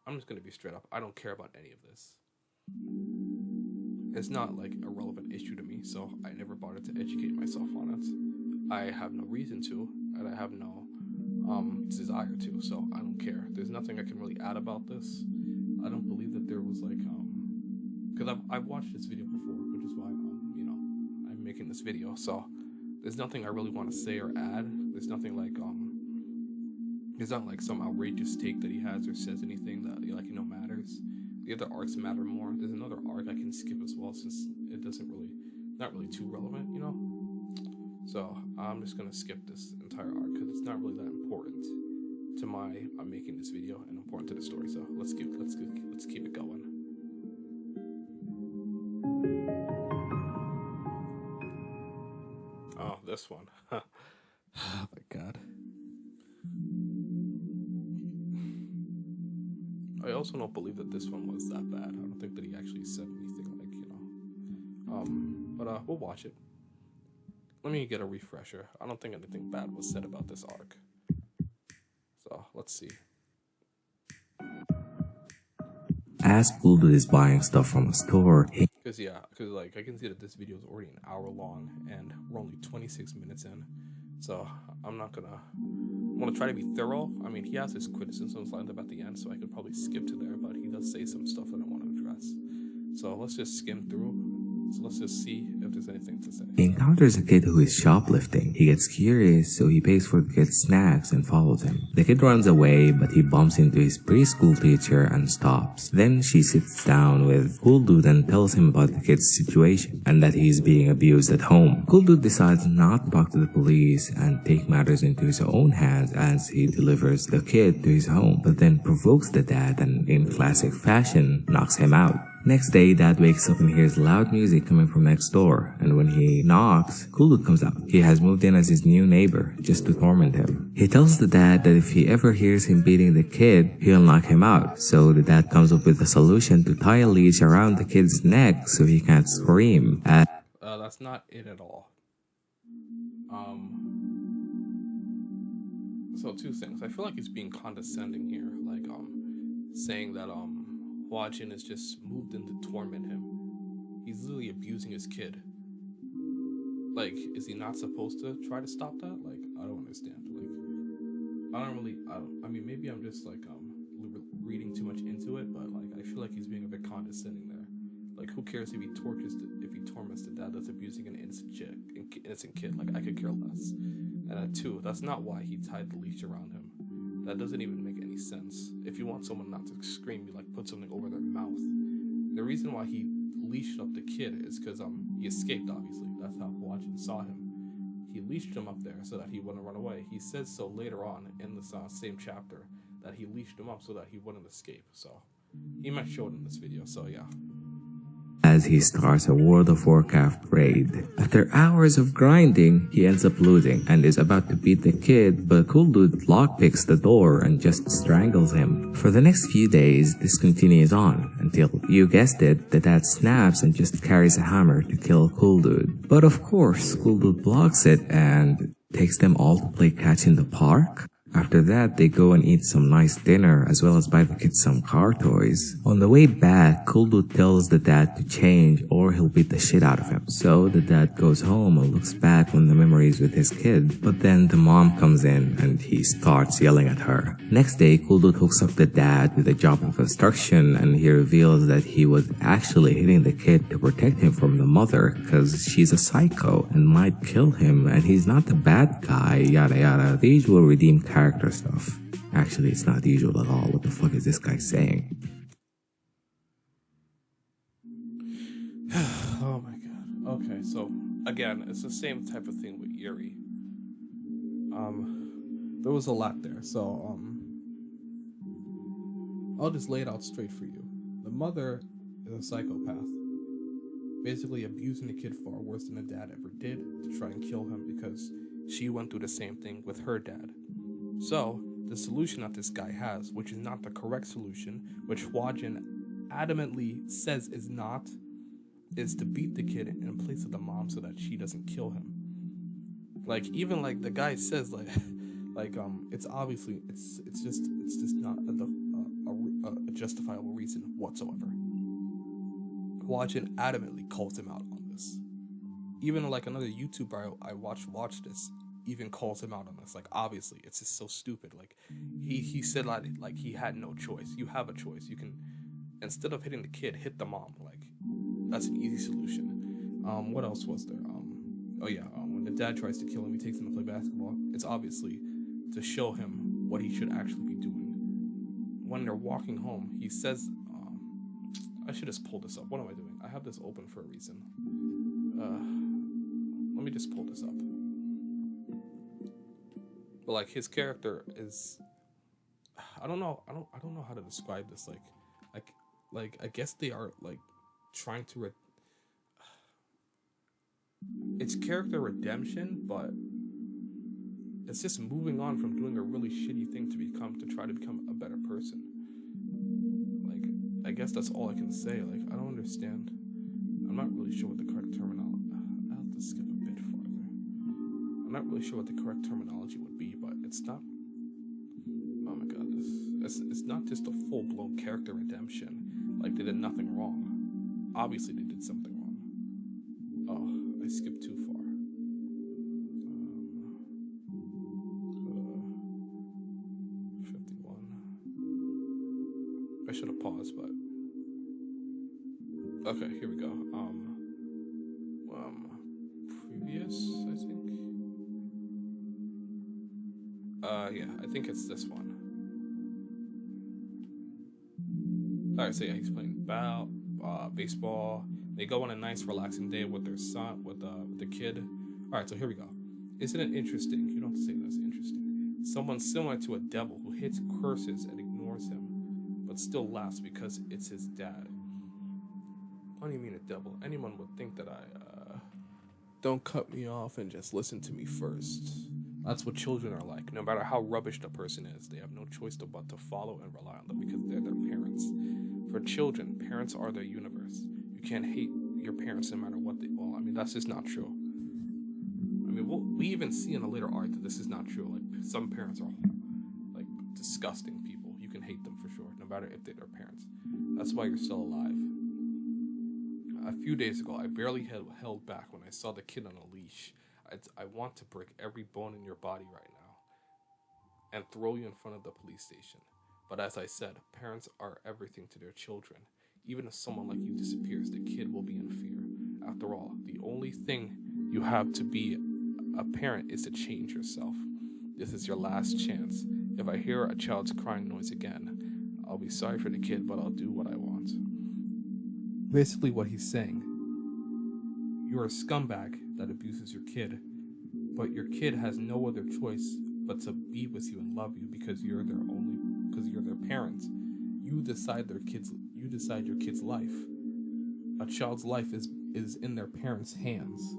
I'm just gonna be straight up. I don't care about any of this. It's not like a relevant issue to me, so I never bothered to educate myself on it. I have no reason to, and I have no desire to, so I don't care. There's nothing I can really add about this. I don't believe that there was like because I've watched this video before, which is why I'm making this video. So there's nothing I really want to say or add. There's nothing like it's not like some outrageous take that he has or says anything that matters. The other arcs matter more. There's another arc I can skip as well since it not really too relevant, So I'm just gonna skip this entire arc because it's not really that important to I'm making this video and important to the story. So let's keep it going. Oh, this one. Oh my god. I also don't believe that this one was that bad. I don't think that he actually said anything but we'll watch it. Let me get a refresher. I don't think anything bad was said about this arc. So, let's see. As Bulbul is buying stuff from a store, Because I can see that this video is already an hour long and we're only 26 minutes in. So, I'm gonna try to be thorough. I mean, he has his criticisms lined up at the end, so I could probably skip to there, but he does say some stuff that I want to address. So, let's just skim through. So let's just see if there's anything to say. he encounters a kid who is shoplifting. He gets curious, so he pays for the kid's snacks and follows him. The kid runs away, but he bumps into his preschool teacher and stops. Then she sits down with Cool Dude and tells him about the kid's situation and that he's being abused at home. Cool Dude decides not to talk to the police and take matters into his own hands as he delivers the kid to his home, but then provokes the dad and, in classic fashion, knocks him out. Next day, Dad wakes up and hears loud music coming from next door, and when he knocks, Cool Dude comes out. He has moved in as his new neighbor, just to torment him. He tells the dad that if he ever hears him beating the kid, he'll knock him out. So the dad comes up with a solution to tie a leash around the kid's neck so he can't scream. That's not it at all. So two things. I feel like he's being condescending here, like saying that Hwa Jin is just moved in to torment him. He's literally abusing his kid. Like, is he not supposed to try to stop that? Like, I don't understand. Like, I mean, maybe I'm just like reading too much into it, but like I feel like he's being a bit condescending there. Like, who cares if he torments the dad that's abusing an innocent kid? Like, I could care less. And two, that's not why he tied the leash around him. That doesn't even make any sense. If you want someone not to scream, you like put something over their mouth. The reason why he leashed up the kid is because he escaped. Obviously, that's how Watson saw him. He leashed him up there so that he wouldn't run away. He says so later on in this same chapter that he leashed him up so that he wouldn't escape. So he might show it in this video. So yeah. As he starts a World of Warcraft raid. After hours of grinding, he ends up losing and is about to beat the kid, but Cool Dude lockpicks the door and just strangles him. For the next few days, this continues on until, you guessed it, the dad snaps and just carries a hammer to kill Cool Dude. But of course, Cool Dude blocks it and takes them all to play catch in the park. After that, they go and eat some nice dinner as well as buy the kids some car toys. On the way back, Cool Dude tells the dad to change or he'll beat the shit out of him. So the dad goes home and looks back on the memories with his kid. But then the mom comes in and he starts yelling at her. Next day, Cool Dude hooks up the dad with a job in construction and he reveals that he was actually hitting the kid to protect him from the mother because she's a psycho and might kill him and he's not the bad guy, yada yada. The usual redeemed character stuff. Actually, it's not usual at all. What the fuck is this guy saying? Oh my god. Okay, so again, it's the same type of thing with Yuri. There was a lot there, so I'll just lay it out straight for you. The mother is a psychopath, basically abusing the kid far worse than the dad ever did to try and kill him because she went through the same thing with her dad. So, the solution that this guy has, which is not the correct solution, which Hwajin adamantly says is not, is to beat the kid in place of the mom so that she doesn't kill him. Like, even like the guy says, it's obviously, it's just not a justifiable reason whatsoever. Hwajin adamantly calls him out on this. Even like another YouTuber I watched this, even calls him out on this. Like, obviously, it's just so stupid. Like, he said like he had no choice. You have a choice. You can, instead of hitting the kid, hit the mom. Like, that's an easy solution. What else was there? When the dad tries to kill him, he takes him to play basketball. It's obviously to show him what he should actually be doing. When they're walking home, he says, I should just pull this up. What am I doing? I have this open for a reason. Let me just pull this up. But like his character is, I don't know how to describe this. Like I guess they are like trying to. It's character redemption, but it's just moving on from doing a really shitty thing to try to become a better person. Like, I guess that's all I can say. Like, I don't understand. I'm not really sure what the correct terminology. I'll have to skip a bit farther. I'm not really sure what the correct terminology would be, but it's not. Oh my god, it's not just a full-blown character redemption. Like, they did nothing wrong. Obviously, they did something wrong. Oh, I skipped too far. 51. I should have paused, but okay, here we go. Previous, I think. Yeah, I think it's this one. Alright, so yeah, he's playing baseball. They go on a nice, relaxing day with their son, with the kid. Alright, so here we go. Isn't it interesting? You don't have to say that's interesting. Someone similar to a devil who hits, curses, and ignores him, but still laughs because it's his dad. What do you mean a devil? Anyone would think that don't cut me off and just listen to me first. That's what children are like. No matter how rubbish the person is, they have no choice but to follow and rely on them because they're their parents. For children, parents are their universe. You can't hate your parents no matter what they... Well, I mean, that's just not true. I mean, we even see in the later art that this is not true. Like, some parents are, like, disgusting people. You can hate them for sure, no matter if they're their parents. That's why you're still alive. A few days ago, I barely held back when I saw the kid on a leash. I want to break every bone in your body right now. and throw you in front of the police station. But as I said, parents are everything to their children. Even if someone like you disappears, the kid will be in fear. After all, the only thing you have to be a parent is to change yourself. This is your last chance. If I hear a child's crying noise again, I'll be sorry for the kid, but I'll do what I want. Basically what he's saying, you're a scumbag that abuses your kid, but your kid has no other choice but to be with you and love you because you're their parent. You decide your kid's life. A child's life is in their parents' hands.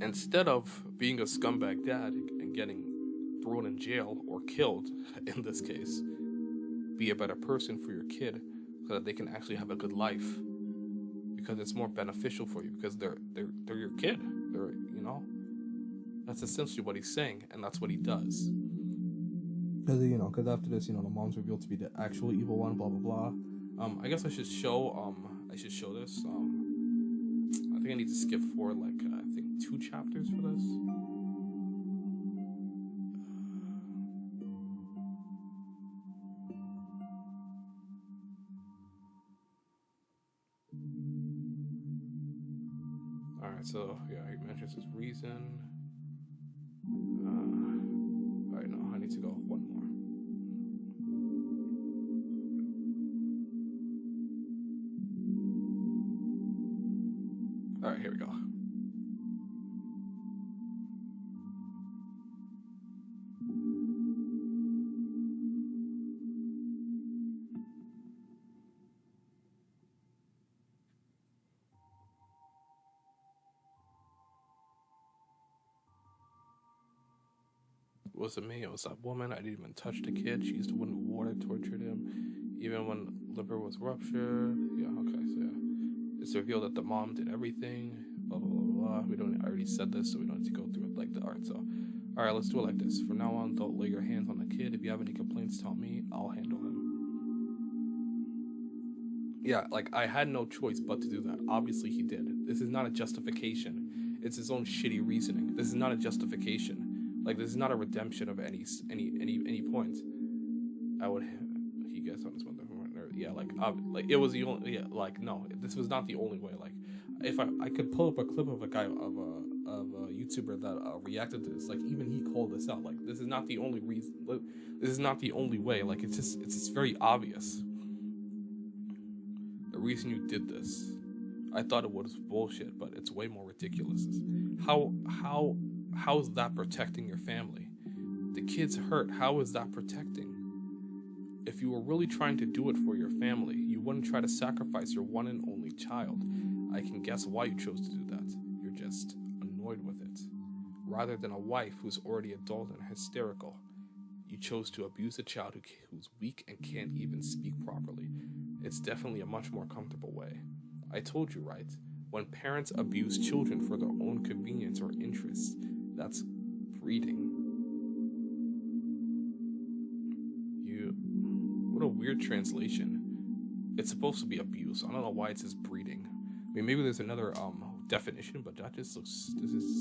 Instead of being a scumbag dad and getting thrown in jail or killed, in this case, be a better person for your kid so that they can actually have a good life. Because it's more beneficial for you because they're your kid. That's essentially what he's saying, and that's what he does. Because after this, the mom's revealed to be the actual evil one, blah blah blah. I guess I should show this. I think I need to skip forward I think 2 chapters for this. Alright, so yeah, he mentions his reason. Alright, no, I need to go one more. Alright, here we go. It wasn't me, it was that woman. I didn't even touch the kid. She's the one who water tortured him. Even when liver was ruptured. Yeah, okay, so yeah. It's revealed that the mom did everything. Blah, blah, blah, blah. I already said this, so we don't need to go through it like that. Alright, so. Alright, let's do it like this. From now on, don't lay your hands on the kid. If you have any complaints, tell me. I'll handle him. Yeah, I had no choice but to do that. Obviously, he did. This is not a justification. It's his own shitty reasoning. This is not a justification. This is not a redemption of any point. He gets on his mother. Yeah, it was the only. Yeah, no, this was not the only way. If I could pull up a clip of a guy of a YouTuber that reacted to this, even he called this out. This is not the only reason. This is not the only way. It's just very obvious. The reason you did this, I thought it was bullshit, but it's way more ridiculous. How is that protecting your family? The kid's hurt. How is that protecting? If you were really trying to do it for your family, you wouldn't try to sacrifice your one and only child. I can guess why you chose to do that. You're just annoyed with it. Rather than a wife who's already adult and hysterical, you chose to abuse a child who's weak and can't even speak properly. It's definitely a much more comfortable way. I told you, right? When parents abuse children for their own convenience or interests, that's breeding. What a weird translation. It's supposed to be abuse. I don't know why it says breeding. Maybe there's another definition, but that just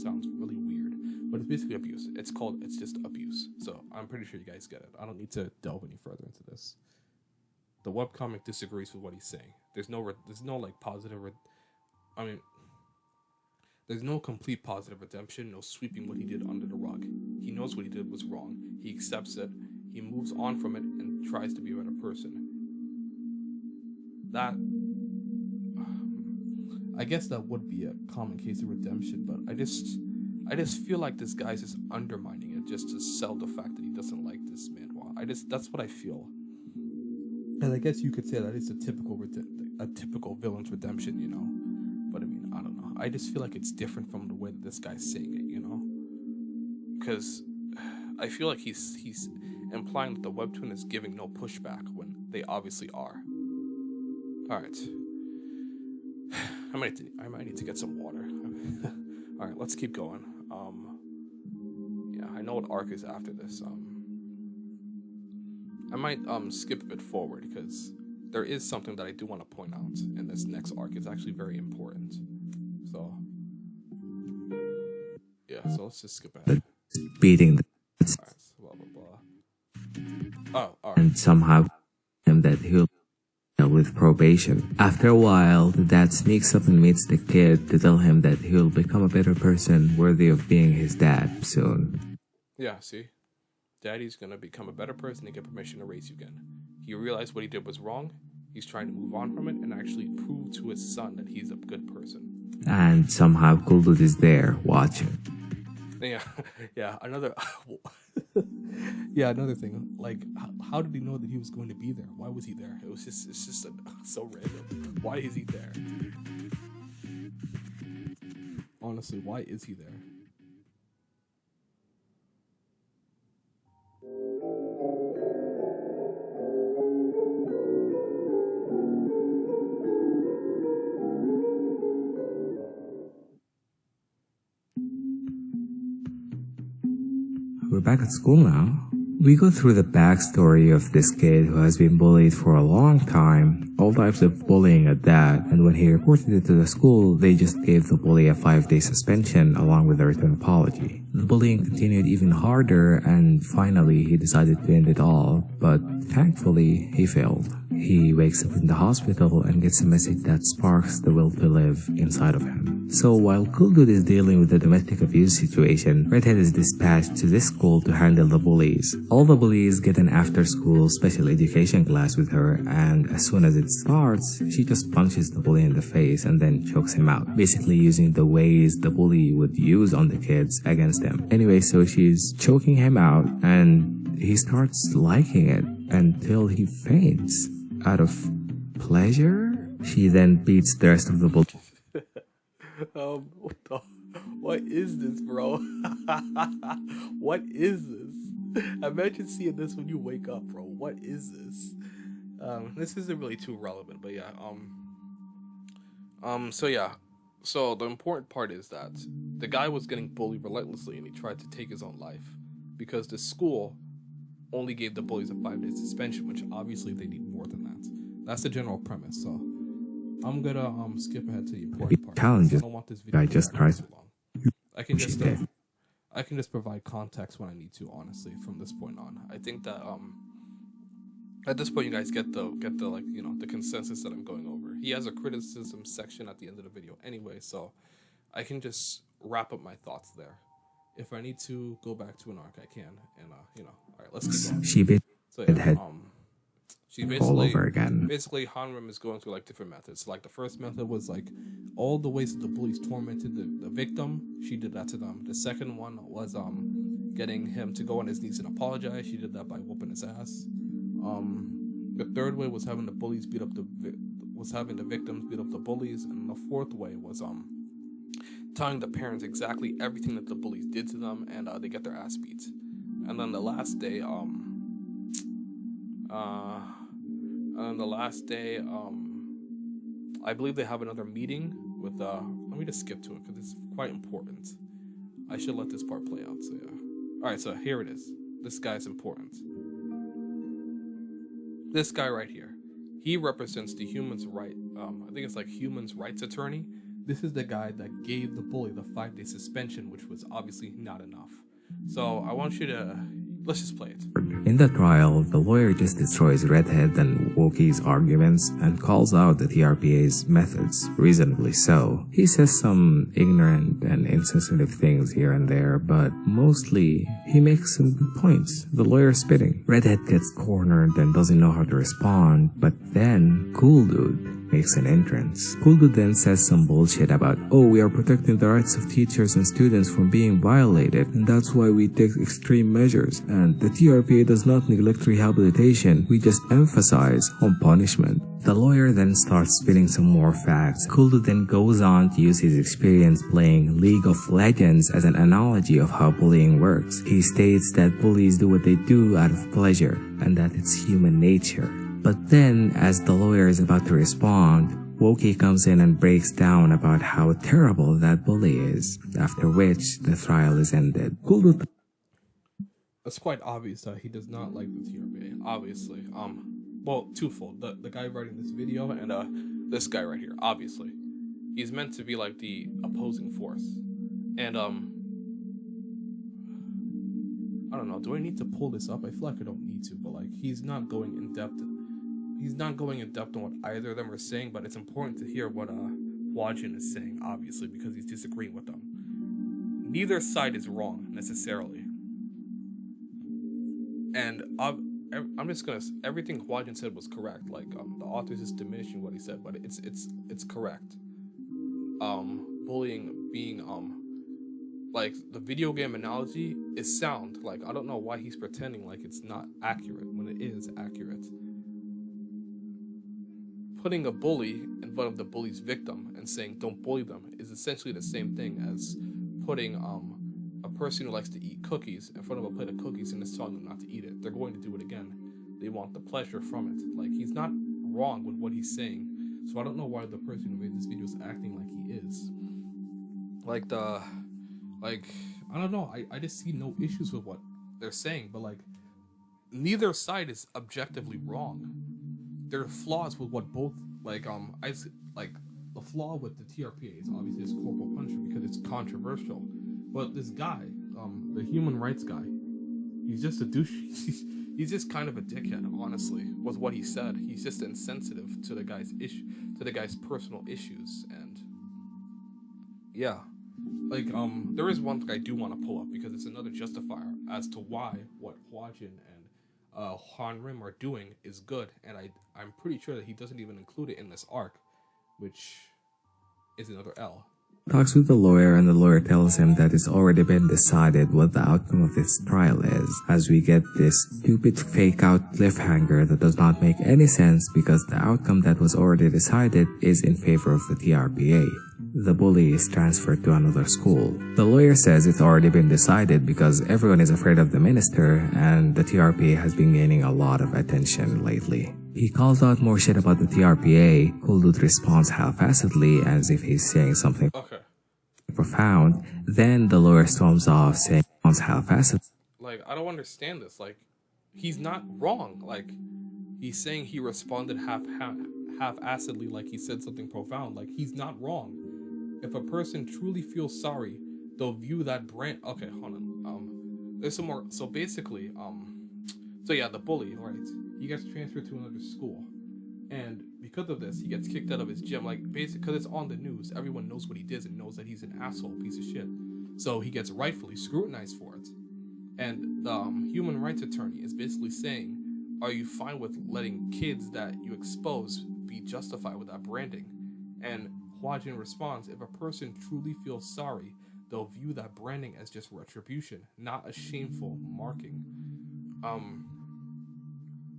sounds really weird. But it's basically abuse. It's just abuse. So I'm pretty sure you guys get it. I don't need to delve any further into this. The webcomic disagrees with what he's saying. There's no positive. There's no complete positive redemption, no sweeping what he did under the rug. He knows what he did was wrong. He accepts it. He moves on from it and tries to be a better person. I guess that would be a common case of redemption, but I just feel like this guy's just undermining it just to sell the fact that he doesn't like this Manwha. That's what I feel. And I guess you could say that it's a typical villain's redemption, But I don't know. I just feel like it's different from the way that this guy's saying it, Because I feel like he's implying that the webtoon is giving no pushback when they obviously are. Alright. I might need to get some water. Alright, let's keep going. Yeah, I know what arc is after this. I might skip a bit forward because there is something that I do want to point out in this next arc. It's actually very important. So yeah, so let's just skip ahead. Beating. Alright. Oh, alright. and somehow him that he'll with probation. After a while, the dad sneaks up and meets the kid to tell him that he'll become a better person worthy of being his dad soon. Yeah, see? Daddy's gonna become a better person and get permission to raise you again. He realized what he did was wrong. He's trying to move on from it and actually prove to his son that he's a good person. And somehow Cool Dude is there watching. Yeah, yeah, another... yeah, another thing. Like, how did he know that he was going to be there? Why was he there? It's just so random. Why is he there? Honestly, why is he there? We're back at school now. We go through the backstory of this kid who has been bullied for a long time, all types of bullying at that, and when he reported it to the school, they just gave the bully a 5-day suspension along with a written apology. The bullying continued even harder, and finally he decided to end it all, but thankfully he failed. He wakes up in the hospital and gets a message that sparks the will to live inside of him. So while Cool Dude is dealing with the domestic abuse situation, Redhead is dispatched to this school to handle the bullies. All the bullies get an after-school special education class with her, and as soon as it starts, she just punches the bully in the face and then chokes him out, basically using the ways the bully would use on the kids against him. Anyway, so she's choking him out, and he starts liking it until he faints. Out of pleasure, she then beats the rest of the bullies. What is this, bro? What is this? Imagine seeing this when you wake up, bro. What is this? This isn't really too relevant, but yeah. So the important part is that the guy was getting bullied relentlessly, and he tried to take his own life because the school only gave the bullies a 5-day suspension, which obviously they need more than that. That's the general premise. So I'm gonna skip ahead to the important part. Challenges. I don't want this video I just to tries. too long. I can just provide context when I need to. Honestly, from this point on, I think that at this point you guys get the like, you know, the consensus that I'm going over. He has a criticism section at the end of the video anyway, so I can just wrap up my thoughts there. If I need to go back to an arc, I can, and all right, let's keep going. She bit So head she all over again. basically Hanrim is going through like different methods. Like the first method was like all the ways that the bullies tormented the victim. She did that to them. The second one was getting him to go on his knees and apologize. She did that by whooping his ass. The third way was having the bullies beat up having the victims beat up the bullies, and the fourth way was telling the parents exactly everything that the bullies did to them, and they get their ass beat. And then the last day, I believe they have another meeting with let me just skip to it because it's quite important. I should let this part play out. So yeah. All right, so here it is. This guy's important. This guy right here, he represents the human's right. I think it's like human's rights attorney. This is the guy that gave the bully the 5-day suspension, which was obviously not enough. So I want you to, let's just play it. In the trial, the lawyer just destroys Redhead and Wokie's arguments and calls out the TRPA's methods, reasonably so. He says some ignorant and insensitive things here and there, but mostly he makes some good points. The lawyer's spitting. Redhead gets cornered and doesn't know how to respond, but then Cool Dude makes an entrance. Cool Dude then says some bullshit about, oh, we are protecting the rights of teachers and students from being violated, and that's why we take extreme measures, and the TRPA does not neglect rehabilitation, we just emphasize on punishment. The lawyer then starts spitting some more facts. Cool Dude then goes on to use his experience playing League of Legends as an analogy of how bullying works. He states that bullies do what they do out of pleasure, and that it's human nature. But then, as the lawyer is about to respond, Wokie comes in and breaks down about how terrible that bully is, after which the trial is ended. Cool Dude. It's quite obvious that he does not like the TRPA, obviously. Well, twofold. The guy writing this video and this guy right here, obviously. He's meant to be like the opposing force. And I don't don't know. Do I need to pull this up? I feel like I don't need to, but like he's not going in depth. He's not going in depth on what either of them are saying, but it's important to hear what Wajin is saying, obviously, because he's disagreeing with them. Neither side is wrong necessarily, and I'm just gonna. Everything Wajin said was correct. Like the author's just diminishing what he said, but it's correct. Bullying being like the video game analogy is sound. Like I don't know why he's pretending like it's not accurate when it is accurate. Putting a bully in front of the bully's victim and saying don't bully them is essentially the same thing as putting a person who likes to eat cookies in front of a plate of cookies and is telling them not to eat it. They're going to do it again. They want the pleasure from it. Like he's not wrong with what he's saying. So I don't know why the person who made this video is acting like he is. I don't know. I just see no issues with what they're saying, but like neither side is objectively wrong. There are flaws with what both the flaw with the TRPA is obviously this corporal punishment because it's controversial. But this guy, the human rights guy, he's just a douche. He's just kind of a dickhead, honestly, with what he said. He's just insensitive to the guy's personal issues, and yeah, like there is one thing I do want to pull up because it's another justifier as to why what Hwajin and Hanrim are doing is good, and I'm pretty sure that he doesn't even include it in this arc, which is another L. Talks with the lawyer, and the lawyer tells him that it's already been decided what the outcome of this trial is, as we get this stupid fake out cliffhanger that does not make any sense because the outcome that was already decided is in favor of the TRPA. The bully is transferred to another school. The lawyer says it's already been decided because everyone is afraid of the minister and the TRPA has been gaining a lot of attention lately. He calls out more shit about the TRPA. Kuldud responds half-assedly as if he's saying something profound. Then the lawyer storms off saying half-assedly. Like, I don't understand this. Like, he's not wrong. Like, he's saying he responded half-assedly like he said something profound. Like, he's not wrong. If a person truly feels sorry, they'll view that brand... Okay, hold on. There's some more... So basically, so yeah, the bully, right? He gets transferred to another school. And because of this, he gets kicked out of his gym. Like, basically, because it's on the news. Everyone knows what he did and knows that he's an asshole piece of shit. So he gets rightfully scrutinized for it. And the human rights attorney is basically saying, are you fine with letting kids that you expose be justified with that branding? And Hwajin responds, if a person truly feels sorry, they'll view that branding as just retribution, not a shameful marking.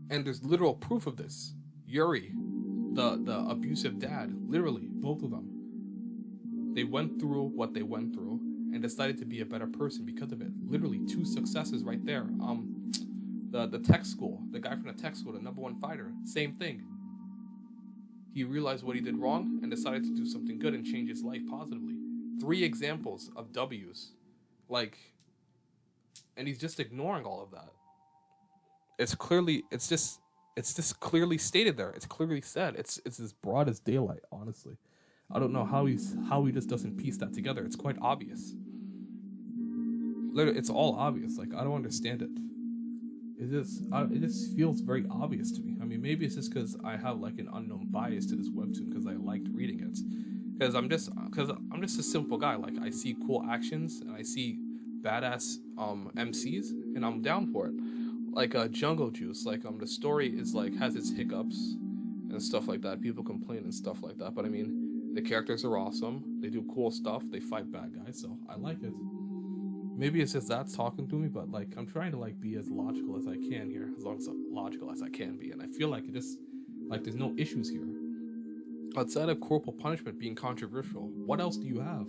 And there's literal proof of this. Yuri, the abusive dad, literally, both of them. They went through what they went through and decided to be a better person because of it. Literally, 2 successes right there. The tech school, the guy from the tech school, the #1 fighter, same thing. He realized what he did wrong and decided to do something good and change his life positively. 3 examples of W's. Like, and he's just ignoring all of that. It's just clearly stated there. It's clearly said. It's as broad as daylight, honestly. I don't know how he just doesn't piece that together. It's quite obvious. Literally, it's all obvious. Like, I don't understand it. It just feels very obvious to me. I mean, maybe it's just because I have like an unknown bias to this webtoon because I liked reading it. Because I'm just a simple guy. Like, I see cool actions and I see badass MCs and I'm down for it. Like Jungle Juice, like the story is like has its hiccups and stuff like that. People complain and stuff like that. But I mean, the characters are awesome. They do cool stuff. They fight bad guys, so I like it. Maybe it's just that's talking to me, but like I'm trying to like be as logical as I can here, as logical as I can be, and I feel like it just like there's no issues here. Outside of corporal punishment being controversial, what else do you have?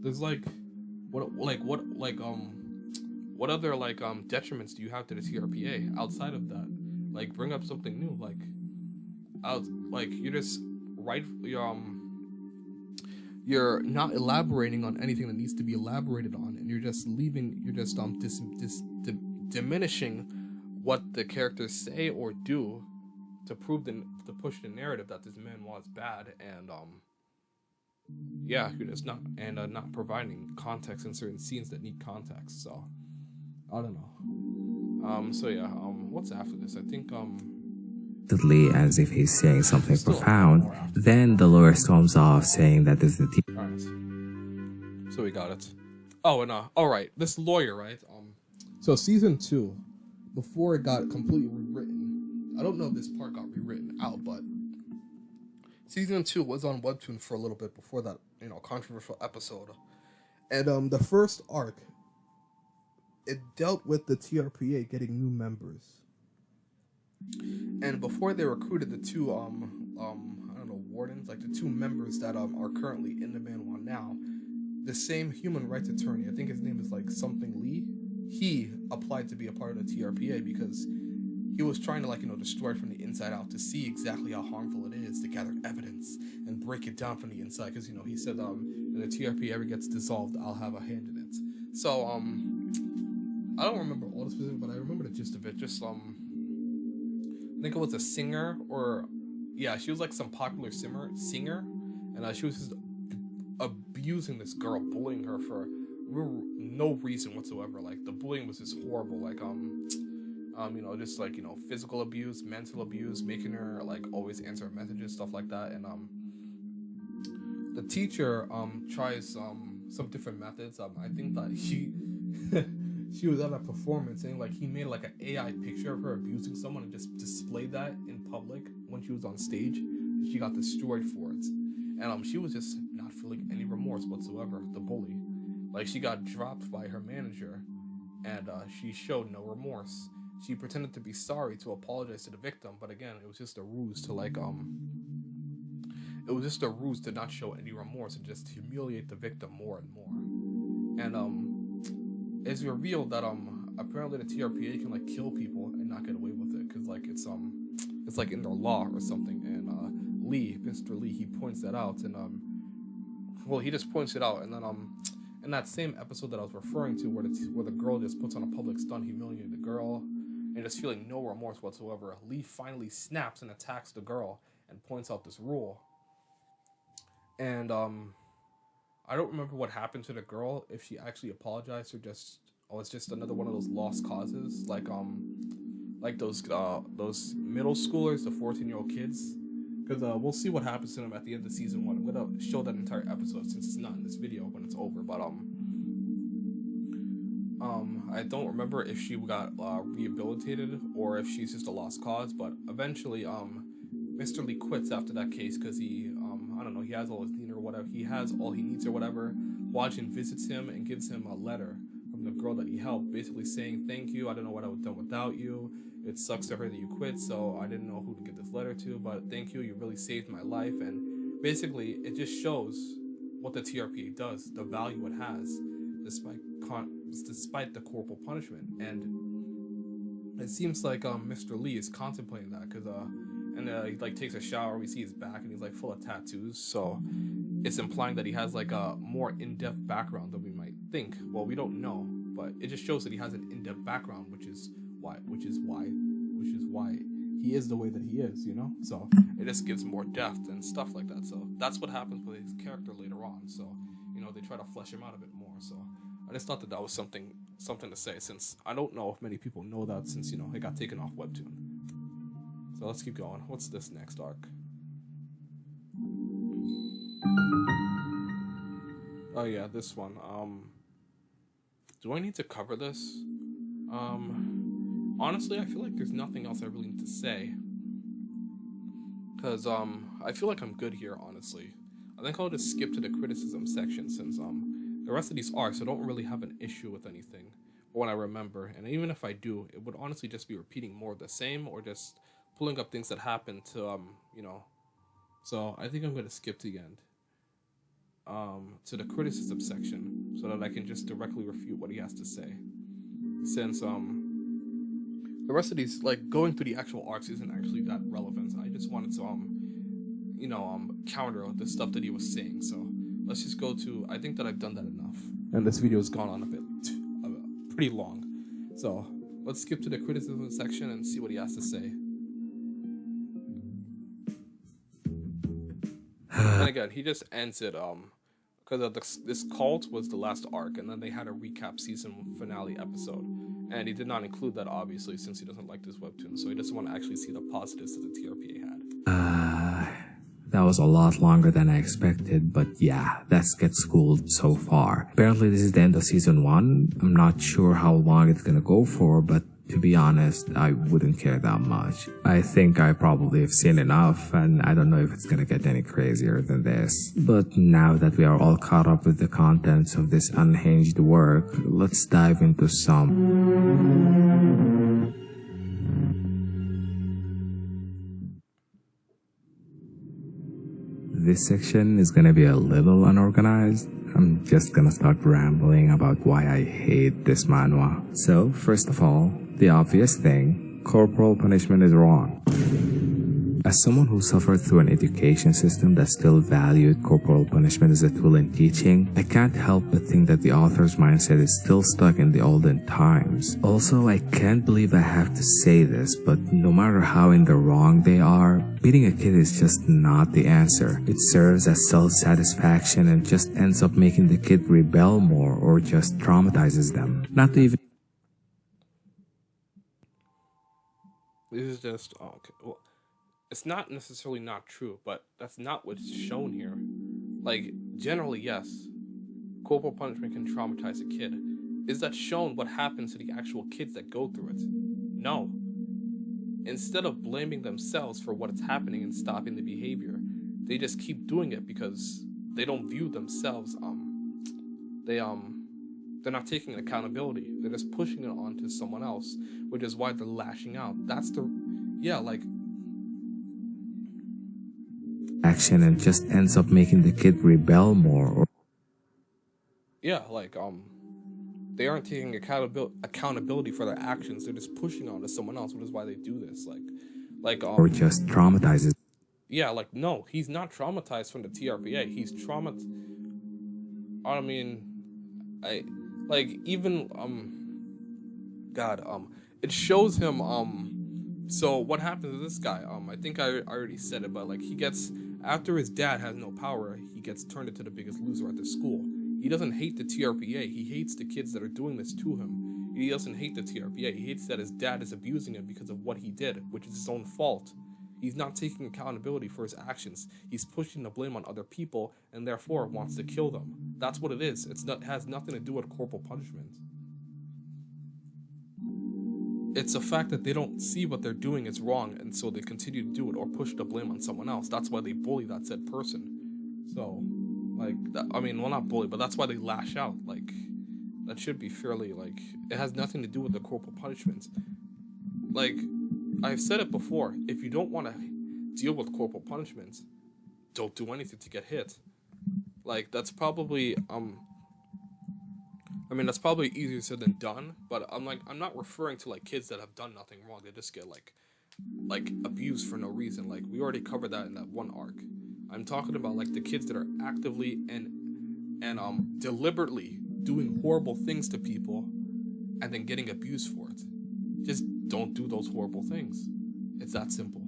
There's what other detriments do you have to the TRPA outside of that? Like, bring up something new. You're just you're not elaborating on anything that needs to be elaborated on, and you're just diminishing what the characters say or do to push the narrative that this manhwa is bad, and you're just not providing context in certain scenes that need context. So I don't know. So yeah, what's after this? I think, as if he's saying something still a lot profound. more after Then the lawyer storms off, saying that is the alright. So we got it. Oh, and, alright, this lawyer, right? So season 2, before it got completely rewritten, I don't know if this part got rewritten out, but season 2 was on Webtoon for a little bit before that, controversial episode. And, the first arc, it dealt with the TRPA getting new members. And before they recruited the two, I don't know, wardens, like the two members that are currently in the Manwha now, the same human rights attorney, I think his name is like something Lee, he applied to be a part of the TRPA because he was trying to destroy it from the inside out to see exactly how harmful it is, to gather evidence and break it down from the inside. Because he said when the TRPA ever gets dissolved, I'll have a hand in it. So I don't remember all the specifics, but I remember the gist of it. Just I think it was a singer, or yeah, she was like some popular singer, and she was just abusing this girl, bullying her for no reason whatsoever. Like the bullying was just horrible. Like just like physical abuse, mental abuse, making her like always answer messages, stuff like that. And the teacher tries some different methods. I think that she was at a performance and like he made like an AI picture of her abusing someone and just displayed that in public when she was on stage. She got destroyed for it, and she was just not feeling any remorse whatsoever. The bully, like she got dropped by her manager, and she showed no remorse. She pretended to be sorry, to apologize to the victim, but again, it was just a ruse to it was just a ruse to not show any remorse and just humiliate the victim more and more. And it's revealed that apparently the TRPA can like kill people and not get away with it because like it's like in their law or something. And Mr. Lee, he points that out, and he just points it out, and then in that same episode that I was referring to, where the girl just puts on a public stunt, humiliating the girl, and just feeling no remorse whatsoever, Lee finally snaps and attacks the girl and points out this rule. And I don't remember what happened to the girl, if she actually apologized or it's just another one of those lost causes, like those middle schoolers, the 14-year-old kids, because we'll see what happens to them at the end of season 1. I'm gonna show that entire episode since it's not in this video when it's over, but I don't remember if she got rehabilitated or if she's just a lost cause, but eventually Mr. Lee quits after that case because he I don't know, he has all his need or whatever, he has all he needs or whatever. Wajin visits him and gives him a letter from the girl that he helped, basically saying, thank you, I don't know what I would have done without you, it sucks to her that you quit, so I didn't know who to give this letter to, but thank you, you really saved my life. And basically it just shows what the TRPA does, the value it has, despite the corporal punishment. And it seems like Mr. Lee is contemplating that because he like takes a shower, we see his back and he's like full of tattoos, so it's implying that he has like a more in-depth background than we might think. Well, we don't know, but it just shows that he has an in-depth background, which is why he is the way that he is, so it just gives more depth and stuff like that. So that's what happens with his character later on, so they try to flesh him out a bit more. So I just thought that was something to say, since I don't know if many people know that, since it got taken off Webtoon. So let's keep going. What's this next arc? Oh yeah, this one. Do I need to cover this? Honestly, I feel like there's nothing else I really need to say, because I feel like I'm good here, honestly. I think I'll just skip to the criticism section, since the rest of these arcs I don't really have an issue with anything when I remember, and even if I do, it would honestly just be repeating more of the same or just pulling up things that happened to so I think I'm going to skip to the end, to the criticism section, so that I can just directly refute what he has to say, since the rest of these, like, going through the actual arcs isn't actually that relevant. I just wanted to counter the stuff that he was saying. So let's just go to, I think that I've done that enough, and this video has gone on a bit pretty long, so let's skip to the criticism section and see what he has to say. And again, he just ends it because this cult was the last arc, and then they had a recap season finale episode, And he did not include that, obviously, since he doesn't like this webtoon. So he doesn't want to actually see the positives that the TRPA had. That was a lot longer than I expected, but yeah, let's get schooled so far. Apparently this is the end of season 1. I'm not sure how long it's gonna go for, but to be honest, I wouldn't care that much. I think I probably have seen enough, and I don't know if it's gonna get any crazier than this. But now that we are all caught up with the contents of this unhinged work, let's dive into some... This section is gonna be a little unorganized. I'm just gonna start rambling about why I hate this manhwa. So, first of all, the obvious thing, corporal punishment is wrong. As someone who suffered through an education system that still valued corporal punishment as a tool in teaching, I can't help but think that the author's mindset is still stuck in the olden times. Also, I can't believe I have to say this, but no matter how in the wrong they are, beating a kid is just not the answer. It serves as self-satisfaction and just ends up making the kid rebel more or just traumatizes them. Not to even... This is just... Oh, okay. Well, it's not necessarily not true, but that's not what's shown here. Like, generally, yes, corporal punishment can traumatize a kid. Is that shown what happens to the actual kids that go through it? No. Instead of blaming themselves for what is happening and stopping the behavior, they just keep doing it because they don't view themselves, they're not taking accountability. They're just pushing it onto someone else, which is why they're lashing out. That's the, yeah, like, action and just ends up making the kid rebel more or... Yeah, like, they aren't taking accountability for their actions. They're just pushing onto someone else, which is why they do this. or just traumatizes. Yeah, like, no, he's not traumatized from the TRPA. He's it shows him, so what happens to this guy? I think I already said it, but, like, he gets, after his dad has no power, he gets turned into the biggest loser at the school. He doesn't hate the TRPA. He hates the kids that are doing this to him. He doesn't hate the TRPA. He hates that his dad is abusing him because of what he did, which is his own fault. He's not taking accountability for his actions. He's pushing the blame on other people and therefore wants to kill them. That's what it is. It has nothing to do with corporal punishment. It's a fact that they don't see what they're doing is wrong, and so they continue to do it or push the blame on someone else. That's why they bully that said person. So, like, well, not bully, but that's why they lash out. Like, that should be fairly, like, it has nothing to do with the corporal punishment. Like, I've said it before, if you don't want to deal with corporal punishment, don't do anything to get hit. Like, that's probably, that's probably easier said than done, but I'm not referring to, like, kids that have done nothing wrong. They just get, like abused for no reason. Like, we already covered that in that one arc. I'm talking about, like, the kids that are actively and deliberately doing horrible things to people and then getting abused for it. Just don't do those horrible things. It's that simple.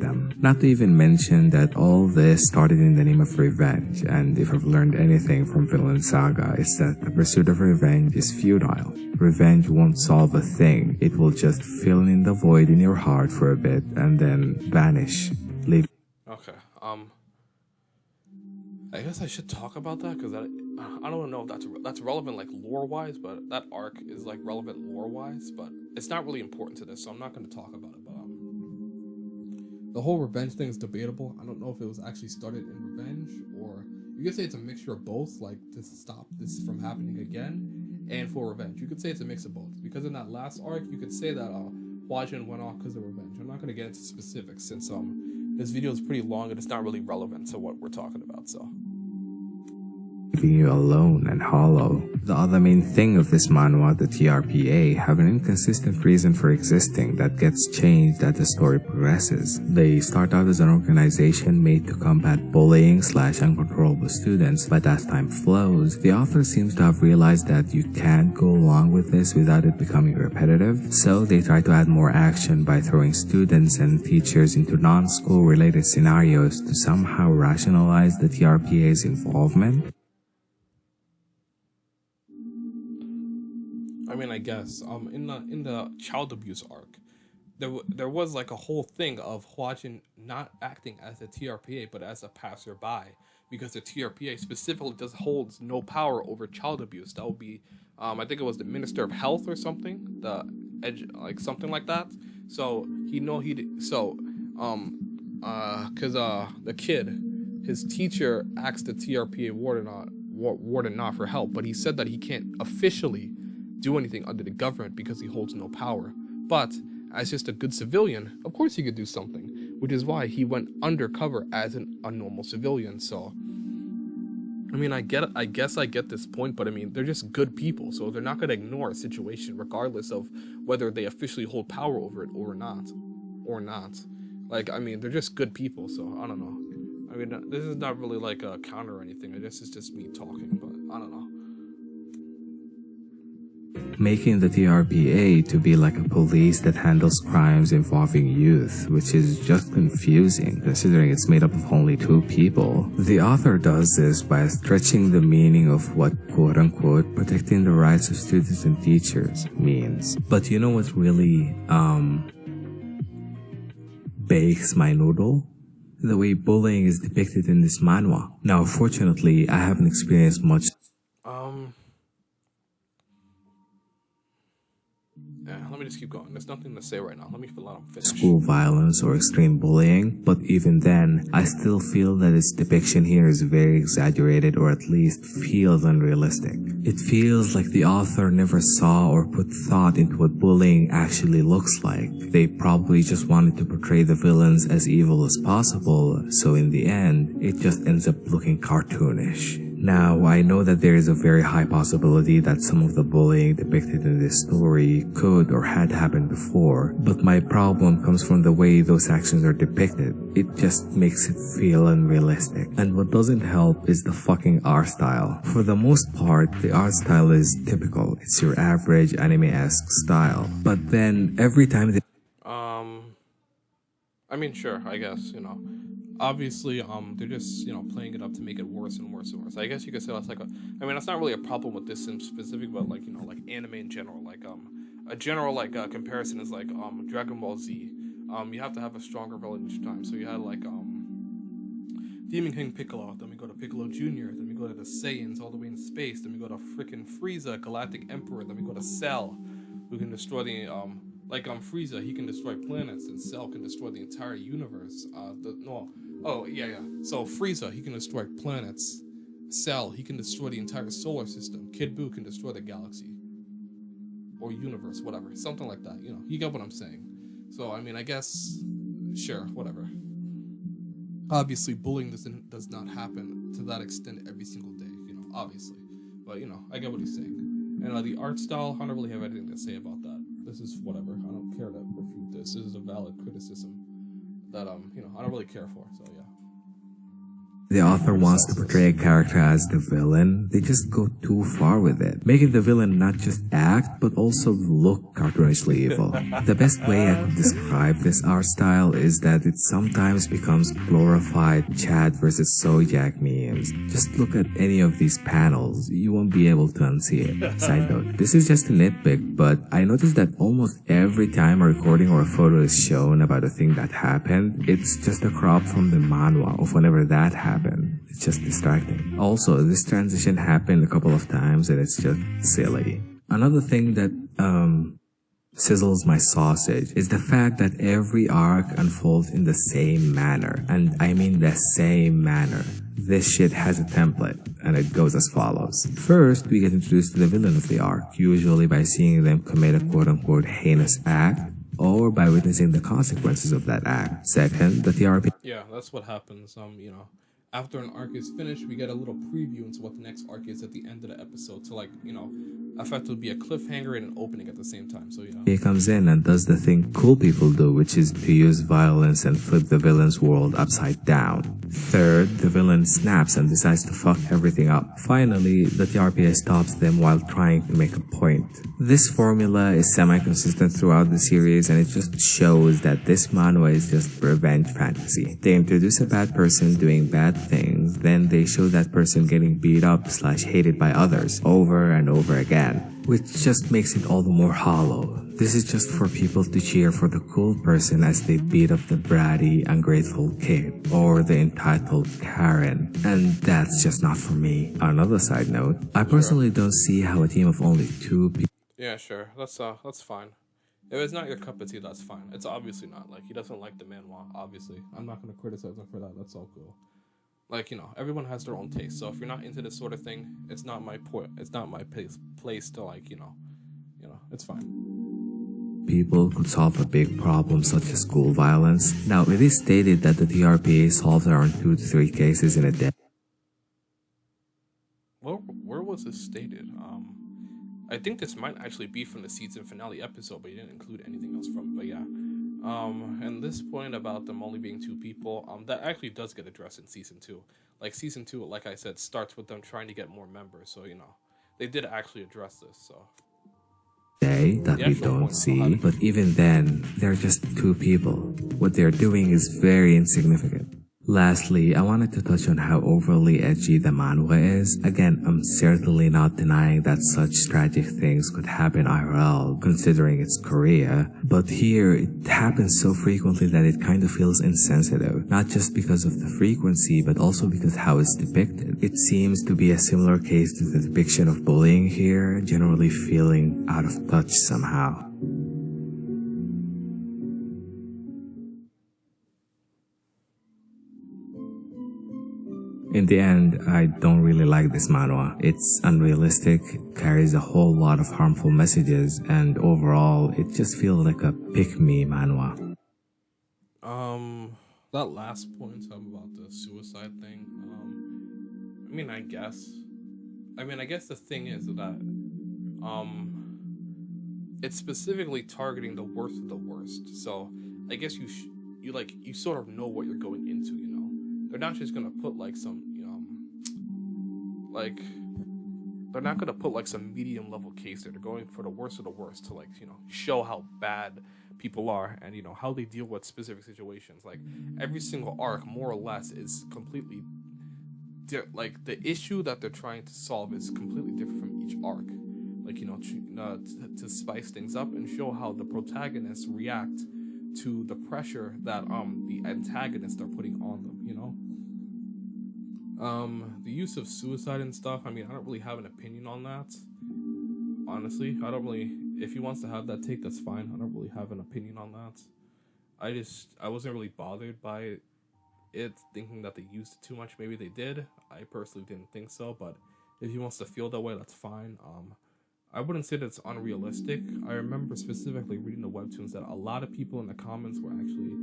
Them. Not to even mention that all this started in the name of revenge, and if I've learned anything from Vinland Saga, it's that the pursuit of revenge is futile. Revenge won't solve a thing. It will just fill in the void in your heart for a bit and then vanish. Leave. Okay, I guess I should talk about that because I don't know if that's relevant, like, lore-wise, but that arc is, like, relevant lore-wise, but it's not really important to this, so I'm not going to talk about it. But the whole revenge thing is debatable. I don't know if it was actually started in revenge, or you could say it's a mixture of both, like, to stop this from happening again, and for revenge. You could say it's a mix of both, because in that last arc, you could say that Hwajin went off because of revenge. I'm not going to get into specifics since this video is pretty long and it's not really relevant to what we're talking about, so. Leaving you alone and hollow. The other main thing of this manhwa, the TRPA, have an inconsistent reason for existing that gets changed as the story progresses. They start out as an organization made to combat bullying / uncontrollable students, but as time flows, the author seems to have realized that you can't go along with this without it becoming repetitive, so they try to add more action by throwing students and teachers into non-school related scenarios to somehow rationalize the TRPA's involvement. mean, I guess in the child abuse arc, there was like a whole thing of Hwajin not acting as a TRPA but as a passerby, because the TRPA specifically holds no power over child abuse. That would be, I think it was the Minister of Health or something, like something like that. So because the kid, his teacher asked the TRPA warden not for help, but he said that he can't officially do anything under the government because he holds no power. But as just a good civilian, of course he could do something, which is why he went undercover as a normal civilian. So, I mean, I guess I get this point, but I mean, they're just good people, so they're not going to ignore a situation regardless of whether they officially hold power over it or not. Like, I mean, they're just good people, so I don't know. I mean, this is not really like a counter or anything. I guess it's just me talking, but I don't know. Making the TRPA to be like a police that handles crimes involving youth, which is just confusing considering it's made up of only 2 people. The author does this by stretching the meaning of what quote-unquote protecting the rights of students and teachers means. But you know what really bakes my noodle? The way bullying is depicted in this manhwa. Now, fortunately, I haven't experienced much let me just keep going. There's nothing to say right now. Let me finish. School violence or extreme bullying, but even then, I still feel that its depiction here is very exaggerated, or at least feels unrealistic. It feels like the author never saw or put thought into what bullying actually looks like. They probably just wanted to portray the villains as evil as possible, so in the end, it just ends up looking cartoonish. Now, I know that there is a very high possibility that some of the bullying depicted in this story could or had happened before, but my problem comes from the way those actions are depicted. It just makes it feel unrealistic. And what doesn't help is the fucking art style. For the most part, the art style is typical. It's your average anime-esque style. But then, every time they I mean, sure, I guess, obviously, they're just, playing it up to make it worse and worse and worse. I guess you could say that's that's not really a problem with this in specific, but like anime in general. Like a general comparison is like Dragon Ball Z. You have to have a stronger villain each time. So you had like Demon King Piccolo, then we go to Piccolo Jr., then we go to the Saiyans all the way in space, then we go to freaking Frieza, Galactic Emperor, then we go to Cell, who can destroy the Frieza, he can destroy planets, and Cell can destroy the entire universe. So Frieza, he can destroy planets. Cell, he can destroy the entire solar system. Kid Buu can destroy the galaxy. Or universe, whatever. Something like that, you get what I'm saying. So, I mean, I guess, sure, whatever. Obviously, bullying does not happen to that extent every single day, obviously. But, I get what he's saying. And the art style, I don't really have anything to say about that. This is whatever. I don't care to refute this. This is a valid criticism that, I don't really care for, so yeah. The author wants to portray a character as the villain. They just go too far with it, making the villain not just act, but also look cartoonishly evil. The best way I could describe this art style is that it sometimes becomes glorified Chad versus Sojak memes. Just look at any of these panels, you won't be able to unsee it. Side note, this is just a nitpick, but I noticed that almost every time a recording or a photo is shown about a thing that happened, it's just a crop from the manhwa of whenever that happened. It's just distracting. Also, this transition happened a couple of times and it's just silly. Another thing that sizzles my sausage is the fact that every arc unfolds in the same manner. And I mean the same manner. This shit has a template, and it goes as follows. First, we get introduced to the villain of the arc, usually by seeing them commit a quote-unquote heinous act, or by witnessing the consequences of that act. Second, the TRP... Yeah, that's what happens, after an arc is finished, we get a little preview into what the next arc is at the end of the episode to effectively be a cliffhanger and an opening at the same time, so He comes in and does the thing cool people do, which is to use violence and flip the villain's world upside down. Third, the villain snaps and decides to fuck everything up. Finally, the TRPA stops them while trying to make a point. This formula is semi-consistent throughout the series, and it just shows that this manhwa is just revenge fantasy. They introduce a bad person doing bad things, then they show that person getting beat up / hated by others over and over again. which just makes it all the more hollow. This is just for people to cheer for the cool person as they beat up the bratty, ungrateful kid, or the entitled Karen, and that's just not for me. On another side note, I personally don't see how a team of only 2 people. Yeah, sure. That's fine. If it's not your cup of tea, that's fine. It's obviously not. Like, he doesn't like the Manwha, obviously. I'm not gonna criticize him for that. That's all cool. Like, everyone has their own taste. So if you're not into this sort of thing, it's not my point. It's not my place to, like, it's fine. People could solve a big problem such as school violence. Now, it is stated that the TRPA solves around 2 to 3 cases in a day. Well, where was this stated? I think this might actually be from the season finale episode, but you didn't include anything else from it. But yeah, and this point about them only being 2 people, that actually does get addressed in season 2. Like season 2, like I said, starts with them trying to get more members. So they did actually address this. So That we don't see, but even then, they're just 2 people. What they're doing is very insignificant. Lastly, I wanted to touch on how overly edgy the manhwa is. Again, I'm certainly not denying that such tragic things could happen IRL, considering it's Korea, but here it happens so frequently that it kind of feels insensitive, not just because of the frequency, but also because how it's depicted. It seems to be a similar case to the depiction of bullying here, generally feeling out of touch somehow. In the end, I don't really like this manhwa. It's unrealistic, carries a whole lot of harmful messages, and overall, it just feels like a pick-me manhwa. That last point about the suicide thing, I guess the thing is that, it's specifically targeting the worst of the worst. So I guess you sort of know what you're going into, They're not just gonna put like some, they're not gonna put like some medium level case there. They're going for the worst of the worst to show how bad people are and how they deal with specific situations. Like every single arc, more or less, is completely the issue that they're trying to solve is completely different from each arc. To spice things up and show how the protagonists react to the pressure that the antagonists are putting on them. The use of suicide and stuff, I don't really have an opinion on that. Honestly, I don't really. If he wants to have that take, that's fine. I don't really have an opinion on that. I wasn't really bothered by it, thinking that they used it too much. Maybe they did. I personally didn't think so, but if he wants to feel that way, that's fine. I wouldn't say that it's unrealistic. I remember specifically reading the webtoons that a lot of people in the comments were actually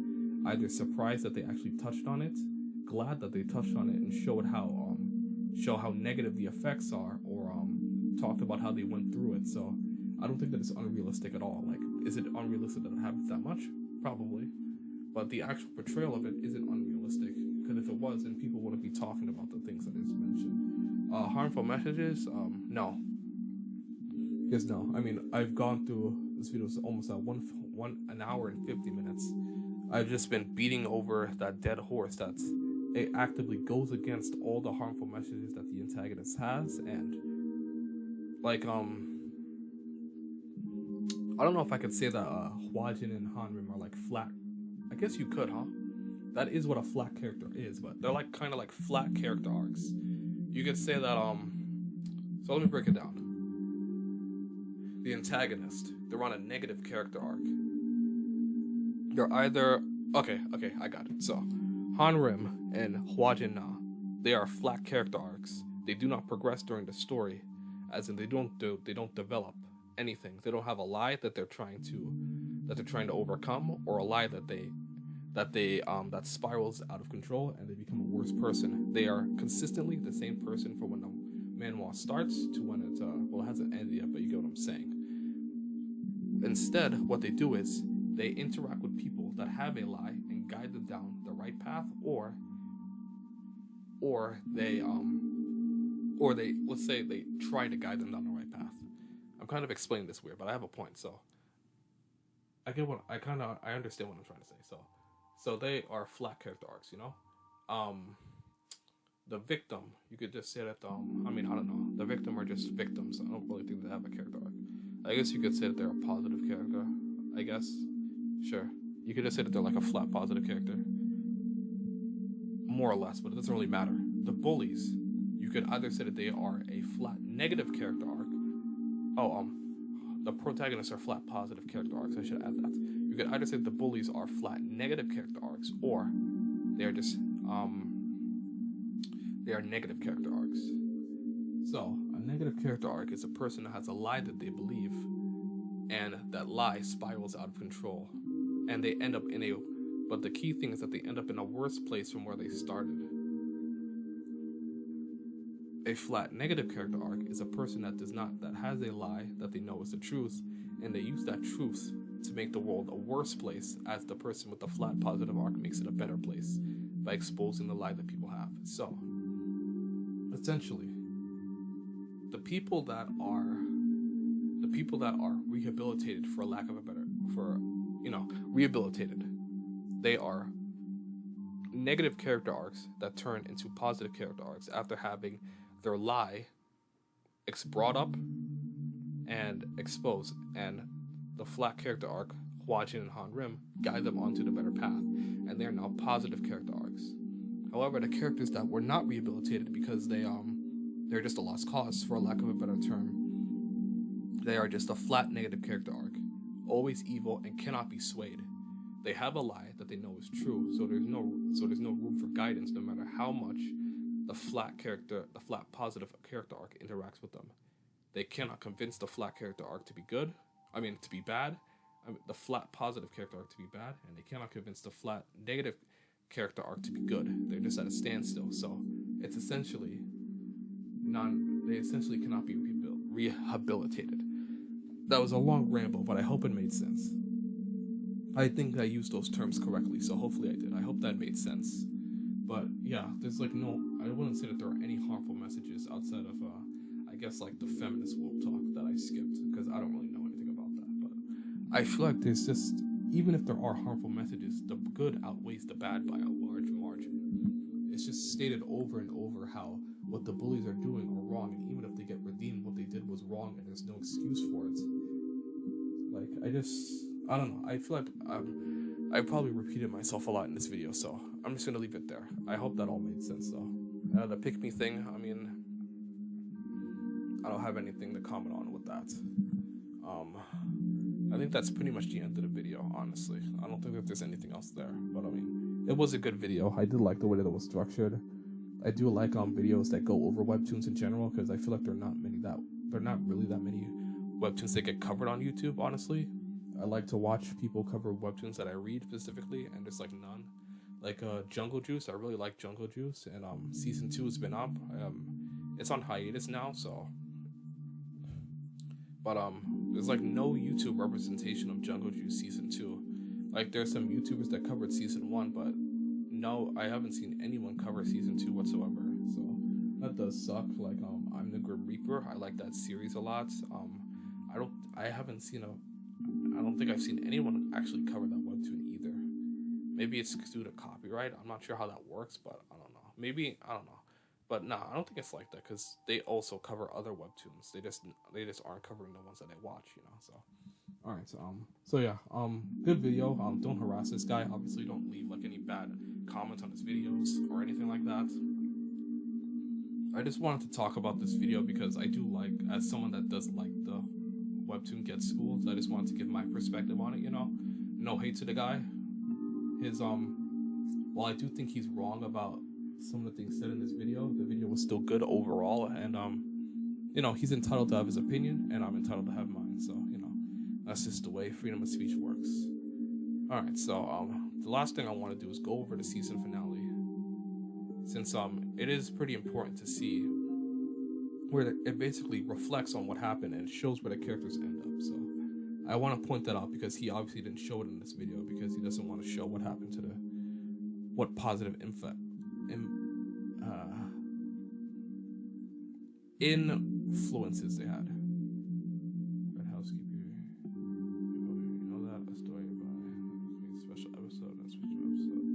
either surprised that they actually touched on it, glad that they touched on it, and showed how negative the effects are, or talked about how they went through it. So I don't think that it's unrealistic at all. Like, is it unrealistic that it happens that much? Probably, but the actual portrayal of it isn't unrealistic. Because if it was, then people wouldn't be talking about the things that I just mentioned. Harmful messages? No. Because no. I've gone through this video almost at an hour and 50 minutes. I've just been beating over that dead horse it actively goes against all the harmful messages that the antagonist has, and I don't know if I could say that Hwajin and Hanrim are like flat. I guess you could, huh? That is what a flat character is, but they're kind of like flat character arcs. You could say that so let me break it down. The antagonist, they're on a negative character arc. They're either okay, I got it. So Hanrim and Hwajin Na, they are flat character arcs. They do not progress during the story, as in they don't develop anything. They don't have a lie that they're trying to overcome, or a lie that spirals out of control and they become a worse person. They are consistently the same person from when the manhwa starts to when it hasn't ended yet, but you get what I'm saying. Instead, what they do is they interact with people that have a lie and guide them down the right path, or they let's say they try to guide them down the right path. I'm kind of explaining this weird, but I have a point. So I understand what I'm trying to say. So they are flat character arcs, The victim, you could just say that I don't know. The victim are just victims. I don't really think they have a character arc. I guess you could say that they're a positive character. I guess. Sure. You could just say that they're like a flat positive character. More or less, but it doesn't really matter. The bullies, you could either say that they are a flat negative character arc. The protagonists are flat positive character arcs. I should add that. You could either say that the bullies are flat negative character arcs, or they are just they are negative character arcs. So a negative character arc is a person that has a lie that they believe, and that lie spirals out of control, and they end up in a. But the key thing is that they end up in a worse place from where they started. A flat negative character arc is a person that has a lie that they know is the truth, and they use that truth to make the world a worse place, as the person with the flat positive arc makes it a better place by exposing the lie that people have. So, essentially, the people that are rehabilitated, for lack of a better, rehabilitated, they are negative character arcs that turn into positive character arcs after having their lie brought up and exposed, and the flat character arc, Hwa-Jin and Han-Rim, guide them onto the better path, and they're now positive character arcs. However, the characters that were not rehabilitated because they're just a lost cause, for lack of a better term, they are just a flat negative character arc, always evil and cannot be swayed. They have a lie that they know is true, so there's no room for guidance, no matter how much the flat positive character arc interacts with them. They cannot convince the flat character arc to be bad. The flat positive character arc to be bad, and they cannot convince the flat negative character arc to be good. They're just at a standstill. So it's essentially they essentially cannot be rehabilitated. That was a long ramble, but I hope it made sense. I think I used those terms correctly, so hopefully I did. I hope that made sense. But yeah, there's I wouldn't say that there are any harmful messages outside of, I guess, like the feminist woke talk that I skipped, because I don't really know anything about that. But I feel like there's just, even if there are harmful messages, the good outweighs the bad by a large margin. It's just stated over and over how what the bullies are doing are wrong, and even if they get redeemed, what they did was wrong, and there's no excuse for it. I don't know. I feel like I probably repeated myself a lot in this video, so I'm just gonna leave it there. I hope that all made sense, though. The pick me thing, I don't have anything to comment on with that. I think that's pretty much the end of the video, honestly. I don't think that there's anything else there, but it was a good video. I did like the way that it was structured. I do like videos that go over webtoons in general, because I feel like there are not really that many webtoons that get covered on YouTube, honestly. I like to watch people cover webtoons that I read specifically, and there's none. Jungle Juice, I really like Jungle Juice, and season 2 has been up. It's on hiatus now, so. But there's no YouTube representation of Jungle Juice season 2. There's some YouTubers that covered season 1, but no, I haven't seen anyone cover season 2 whatsoever. So that does suck. I'm the Grim Reaper. I like that series a lot. I don't think I've seen anyone actually cover that webtoon either. Maybe it's due to copyright. I'm not sure how that works, but I don't know. Maybe, I don't know. But no, I don't think it's like that, because they also cover other webtoons. They just aren't covering the ones that I watch, so. Alright, so yeah, good video. Don't harass this guy. Obviously, don't leave any bad comments on his videos or anything like that. I just wanted to talk about this video because I do as someone that does like the webtoon Get Schooled, I just wanted to give my perspective on it, No hate to the guy. While I do think he's wrong about some of the things said in this video, the video was still good overall, and he's entitled to have his opinion, and I'm entitled to have mine, so that's just the way freedom of speech works. Alright, so the last thing I want to do is go over the season finale, since it is pretty important to see where it basically reflects on what happened and shows where the characters end up. So I want to point that out, because he obviously didn't show it in this video, because he doesn't want to show what happened to what positive influences they had. Red Housekeeper, you know that, a story by special episode and special episode.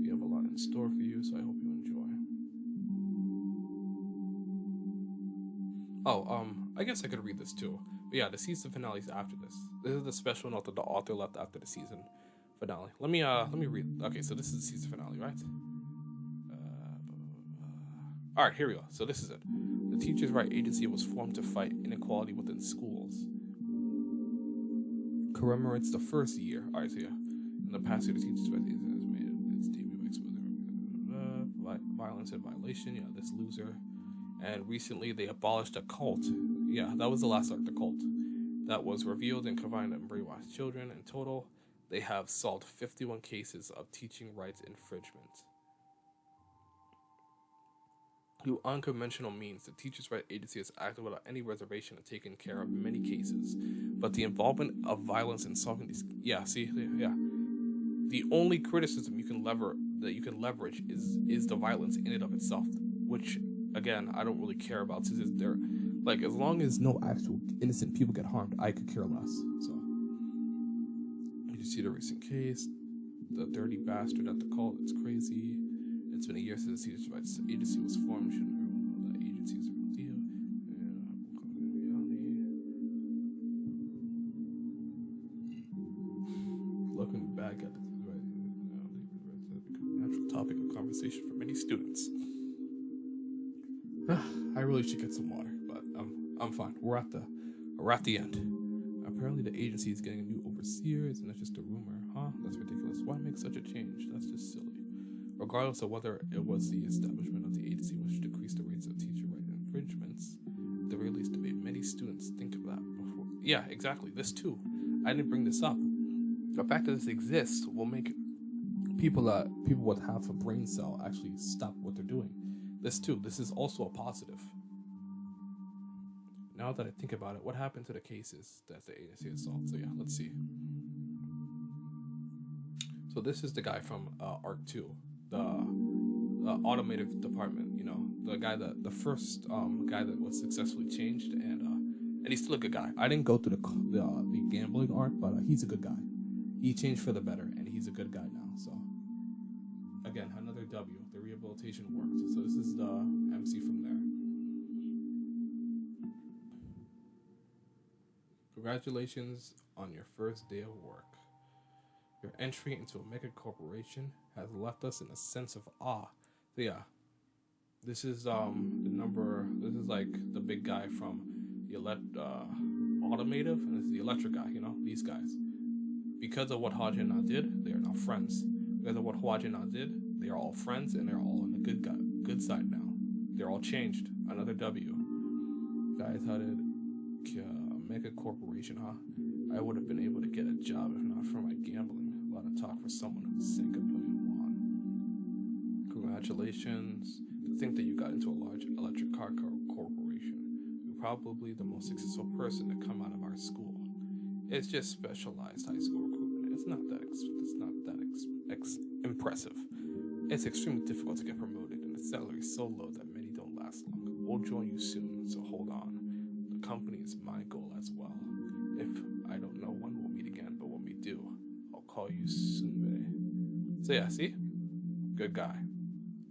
We have a lot in store for you, so I hope you enjoy. I guess I could read this too. But yeah, the season finale is after this. This is the special note that the author left after the season finale. Let me read. Okay, so this is the season finale, right? All right, here we go. So this is it. The Teachers' Right Agency was formed to fight inequality within schools. Commemorates the first year. All right, so yeah. In the past year, the Teachers' Right Agency has made its debut by exposing violence and violation. Yeah, this loser. And recently, they abolished a cult. Yeah, that was the last arc, the cult. That was revealed and confined and brainwashed children. In total, they have solved 51 cases of teaching rights infringement. Through unconventional means, the Teachers' Right Agency has acted without any reservation and taken care of many cases. But the involvement of violence in solving these... Yeah, see? Yeah. The only criticism you can leverage is the violence in and of itself, which, again, I don't really care about, since it's there. Like, as long as no actual innocent people get harmed, I could care less. So, you see the recent case, the dirty bastard at the cult. It's crazy. It's been a year since the Teachers' Rights Agency was formed. Shouldn't everyone know that agency is a real deal? Looking back at this, right? A natural topic of conversation for many students. I really should get some water, but I'm fine. We're at the end. Apparently, the agency is getting a new overseer. Isn't that just a rumor? Huh? That's ridiculous. Why make such a change? That's just silly. Regardless of whether it was the establishment of the agency which decreased the rates of teacher right infringements, the very least it made many students think of that before. Yeah, exactly. This too. I didn't bring this up. The fact that this exists will make people with half a brain cell actually stop what they're doing. This too. This is also a positive. Now that I think about it, what happened to the cases that the agency has solved? So yeah, let's see. So this is the guy from Arc 2. The automotive department, you know, the first guy that was successfully changed, and he's still a good guy. I didn't go through the gambling arc, but he's a good guy. He changed for the better, and he's a good guy now. So again, another W. The rehabilitation worked. So this is the MC from there. Congratulations on your first day of work. Your entry into a mega corporation has left us in a sense of awe. So yeah, this is the number. This is like the big guy from the automotive, and this is the electric guy. You know, these guys. Because of what Hodge and Na did, they are now friends. Because of what Hodge and Na did, they are all friends, and they're all on the good side now. They're all changed. Another W. Guys, how did mega corporation, huh? I would have been able to get a job if not for my gambling. A lot of talk for someone who sank $1 billion. Congratulations. To think that you got into a large electric car corporation. You're probably the most successful person to come out of our school. It's just specialized high school recruitment. It's not that impressive. It's extremely difficult to get promoted, and the salary is so low that many don't last long. We'll join you soon, so hold on. The company is my goal as well. If I don't know when we'll meet again, but when we do, I'll call you soon. So yeah, see? Good guy.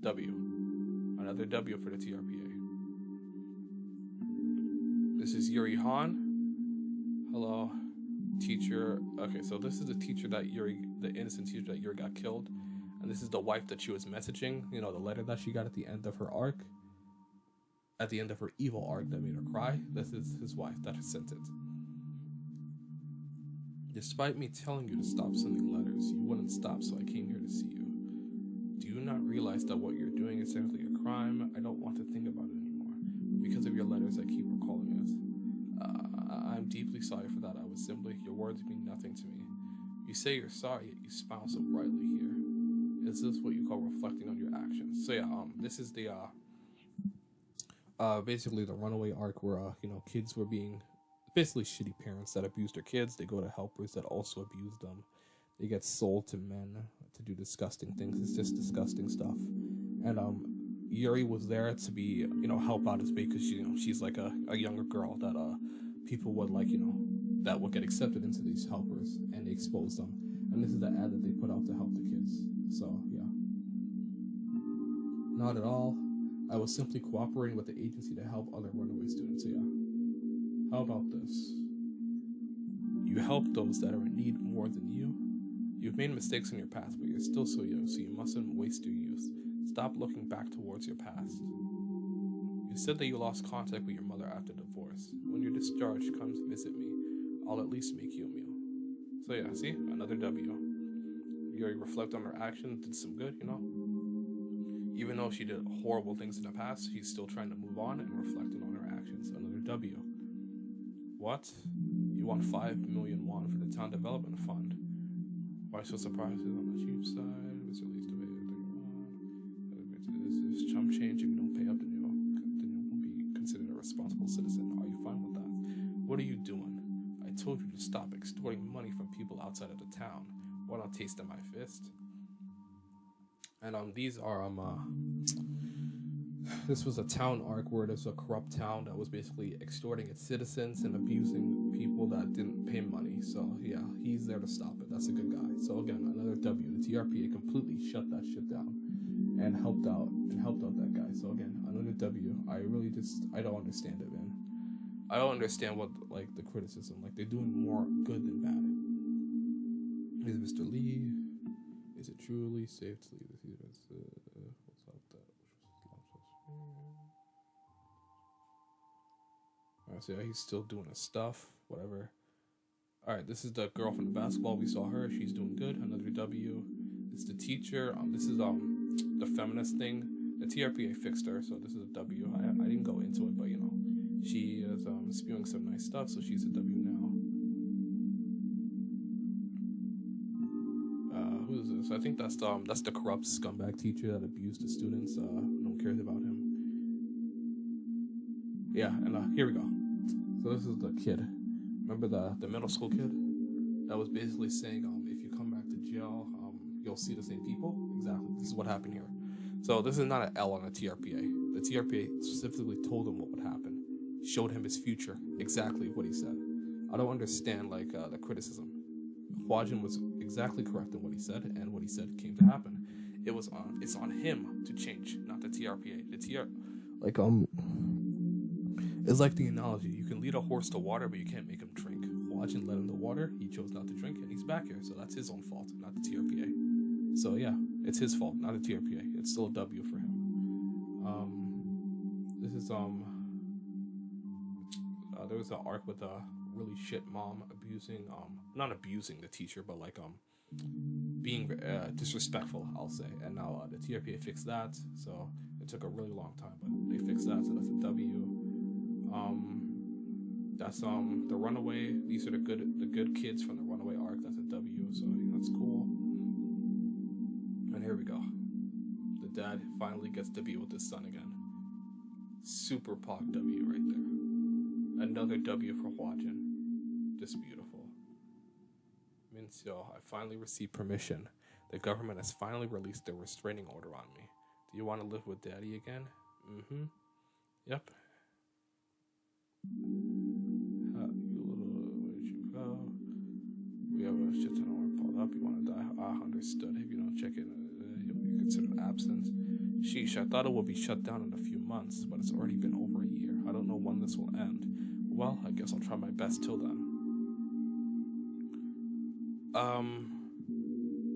W. Another W for the TRPA. This is Yuri Han. Hello, teacher. Okay, so this is the teacher that the innocent teacher that Yuri got killed. And this is the wife that she was messaging. You know, the letter that she got at the end of her arc. At the end of her evil arc that made her cry. This is his wife that sent it. Despite me telling you to stop sending letters, you wouldn't stop, so I came here to see you. Do you not realize that what you're doing is simply a crime? I don't want to think about it anymore. Because of your letters, I keep recalling it. I'm deeply sorry for that. I was simply, your words mean nothing to me. You say you're sorry, yet you smile so brightly here. Is this what you call reflecting on your actions? So yeah, this is the basically the runaway arc where kids were being basically shitty parents that abused their kids. They go to helpers that also abuse them. They get sold to men to do disgusting things. It's just disgusting stuff. And Yuri was there to be help out his baby, because she's like a younger girl that people would that would get accepted into these helpers, and they expose them. And this is the ad that they put out to help the kids. So yeah, not at all. I was simply cooperating with the agency to help other runaway students. So yeah. How about this? You help those that are in need more than you. You've made mistakes in your past, but you're still so young, so you mustn't waste your youth. Stop looking back towards your past. You said that you lost contact with your mother after divorce. When you're discharged, come visit me. I'll at least make you a meal. So yeah, see? Another W. You reflect on her actions, did some good, Even though she did horrible things in the past, she's still trying to move on and reflecting on her actions. Another W. What? You want 5 million won for the town development fund. Why so surprised? On the cheap side, it's released to pay this is chump change. If you don't pay up, then you won't be considered a responsible citizen. Are you fine with that? What are you doing? I told you to stop extorting money from people outside of the town. Why not taste of my fist? And these are this was a town arc where there's a corrupt town that was basically extorting its citizens and abusing people that didn't pay money. So yeah, he's there to stop it. That's a good guy. So again, another W. The TRPA completely shut that shit down and helped out that guy. So again, another W. I don't understand it, man. I don't understand what the criticism. They're doing more good than bad. Is Mr. Lee? Is it truly safe to leave the theater? What's up with that? Alright, so yeah, he's still doing his stuff. Whatever. Alright, this is the girl from the basketball. We saw her. She's doing good. Another W. This is the teacher. This is the feminist thing. The TRPA fixed her, so this is a W. I didn't go into it, but she is spewing some nice stuff, so she's a W now. Who's this? I think that's the corrupt scumbag teacher that abused the students. No one cares about him. Yeah, and here we go. So this is the kid. Remember the middle school kid that was basically saying if you come back to jail, you'll see the same people. Exactly. This is what happened here. So this is not an L on the TRPA. The TRPA specifically told him what would happen, showed him his future, exactly what he said. I don't understand the criticism. Hwajin was exactly correct in what he said, and what he said came to happen. It's on him to change, not the TRPA. It's like the analogy: you can lead a horse to water, but you can't make him drink. Hwajin led him to water. He chose not to drink, and he's back here. So that's his own fault, not the TRPA. So yeah, it's his fault, not the TRPA. It's still a W for him. This is there was an arc with a really shit mom not abusing the teacher, but being disrespectful, I'll say. And now the TRPA fixed that, so it took a really long time, but they fixed that, so that's a W. That's the runaway. These are the good kids from the runaway arc. That's a W, so that's cool. And here we go. The dad finally gets to be with his son again. Super Pog W right there. Another W for Hwajin. Just beautiful. Minseo, I finally received permission. The government has finally released their restraining order on me. Do you want to live with Daddy again? Mm-hmm. Yep. Where'd you go? We have a shit ton of pulled up. You want to die? Understood. If you don't check it, you'll be considered absent. Sheesh, I thought it would be shut down in a few months, but it's already been over a year. I don't know when this will end. Well, I guess I'll try my best till then.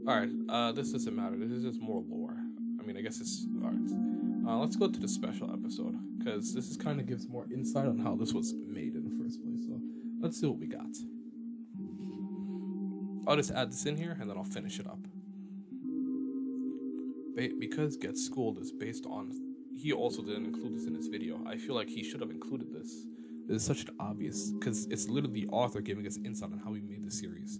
Alright, this doesn't matter. This is just more lore. I guess it's... Alright. Let's go to the special episode, because this kind of gives more insight on how this was made in the first place. So, let's see what we got. I'll just add this in here, and then I'll finish it up. Because Get Schooled is based on... He also didn't include this in his video. I feel like he should have included this. This is such an obvious... Because it's literally the author giving us insight on how he made the series.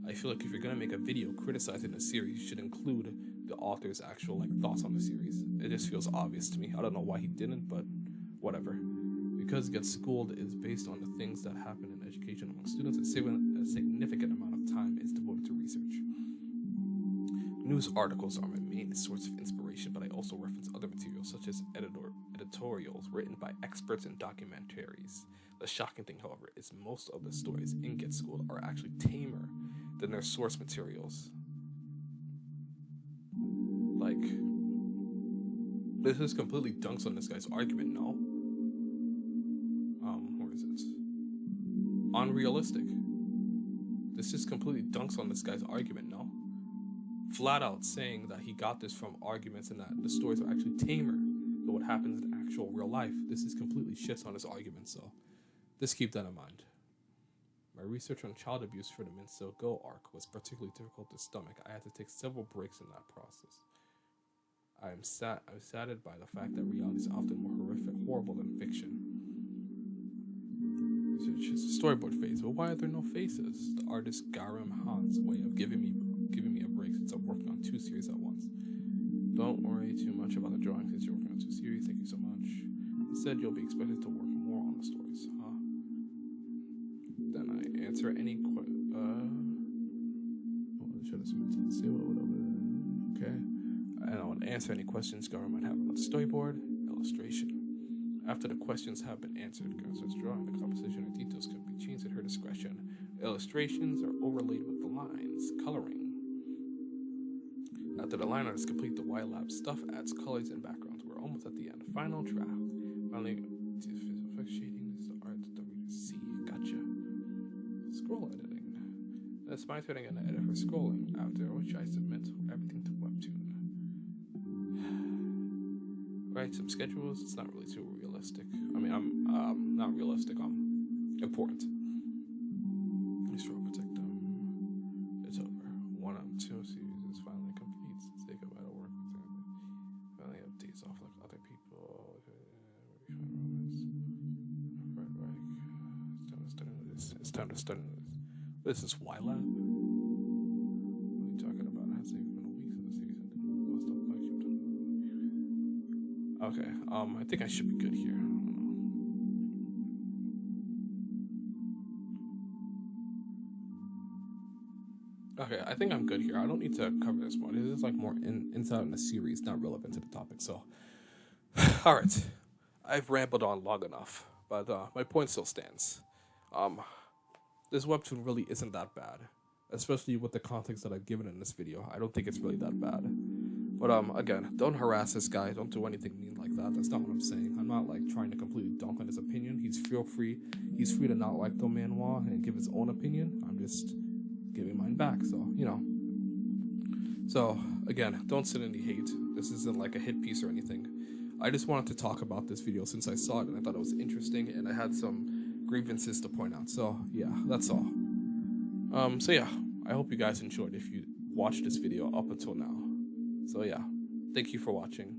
I feel like if you're going to make a video criticizing the series, you should include the author's actual thoughts on the series. It just feels obvious to me. I don't know why he didn't, but whatever. Because Get Schooled is based on the things that happen in education among students, a significant amount of time is devoted to research. News articles are my main source of inspiration, but I also reference other materials such as editorials written by experts in documentaries. The shocking thing, however, is most of the stories in Get Schooled are actually tamer than their source materials. This is completely dunks on this guy's argument, no? Where is it? unrealistic. This just completely dunks on this guy's argument, no? Flat out saying that he got this from arguments and that the stories are actually tamer than what happens in actual real life. This is completely shits on his argument, so just keep that in mind. My research on child abuse for the Minso Go arc was particularly difficult to stomach. I had to take several breaks in that process. I am saddened by the fact that reality is often more horrible than fiction. Research is a storyboard phase, but why are there no faces? The artist Garam Han's way of giving me a break since I'm working on 2 series at once. Don't worry too much about the drawing since you're working on 2 series. Thank you so much. Instead, you'll be expected to work more on the stories. Then I answer any okay. And I would answer any questions Garam might have about the storyboard, illustration. After the questions have been answered, Garam starts drawing. The composition or details can be changed at her discretion. Illustrations are overlaid with the lines, coloring. After the line art is complete, the Y-Lab stuff adds colors and backgrounds. We're almost at the end. Final draft. Finally, effect shading is the art that the reader see. Gotcha. Scroll editing. That's my turning an edit for scrolling, after which I submit everything to Webtoon. Write some schedules. It's not really too realistic. I mean, I'm not realistic. I'm important. Let's try to protect them. It's over. 1 of 2 series is finally complete. Say goodbye to work. Finally have days off like other people. It's time to start this. This is Y-Lab. What are you talking about? It hasn't even been a week since the season. Okay, I think I should be good here. Okay, I think I'm good here. I don't need to cover this more. This is like more inside in the series, not relevant to the topic. So, all right, I've rambled on long enough, but my point still stands. This webtoon really isn't that bad, especially with the context that I've given in this video. I don't think it's really that bad. But again, don't harass this guy. Don't do anything mean like that. That's not what I'm saying. I'm not like trying to completely dunk on his opinion. He's free to not like the Manwha and give his own opinion. I'm just giving mine back. So, you know. So, again, don't send any hate. This isn't like a hit piece or anything. I just wanted to talk about this video since I saw it and I thought it was interesting and I had some grievances to point out. So, yeah, that's all. So yeah, I hope you guys enjoyed if you watched this video up until now. So yeah, thank you for watching.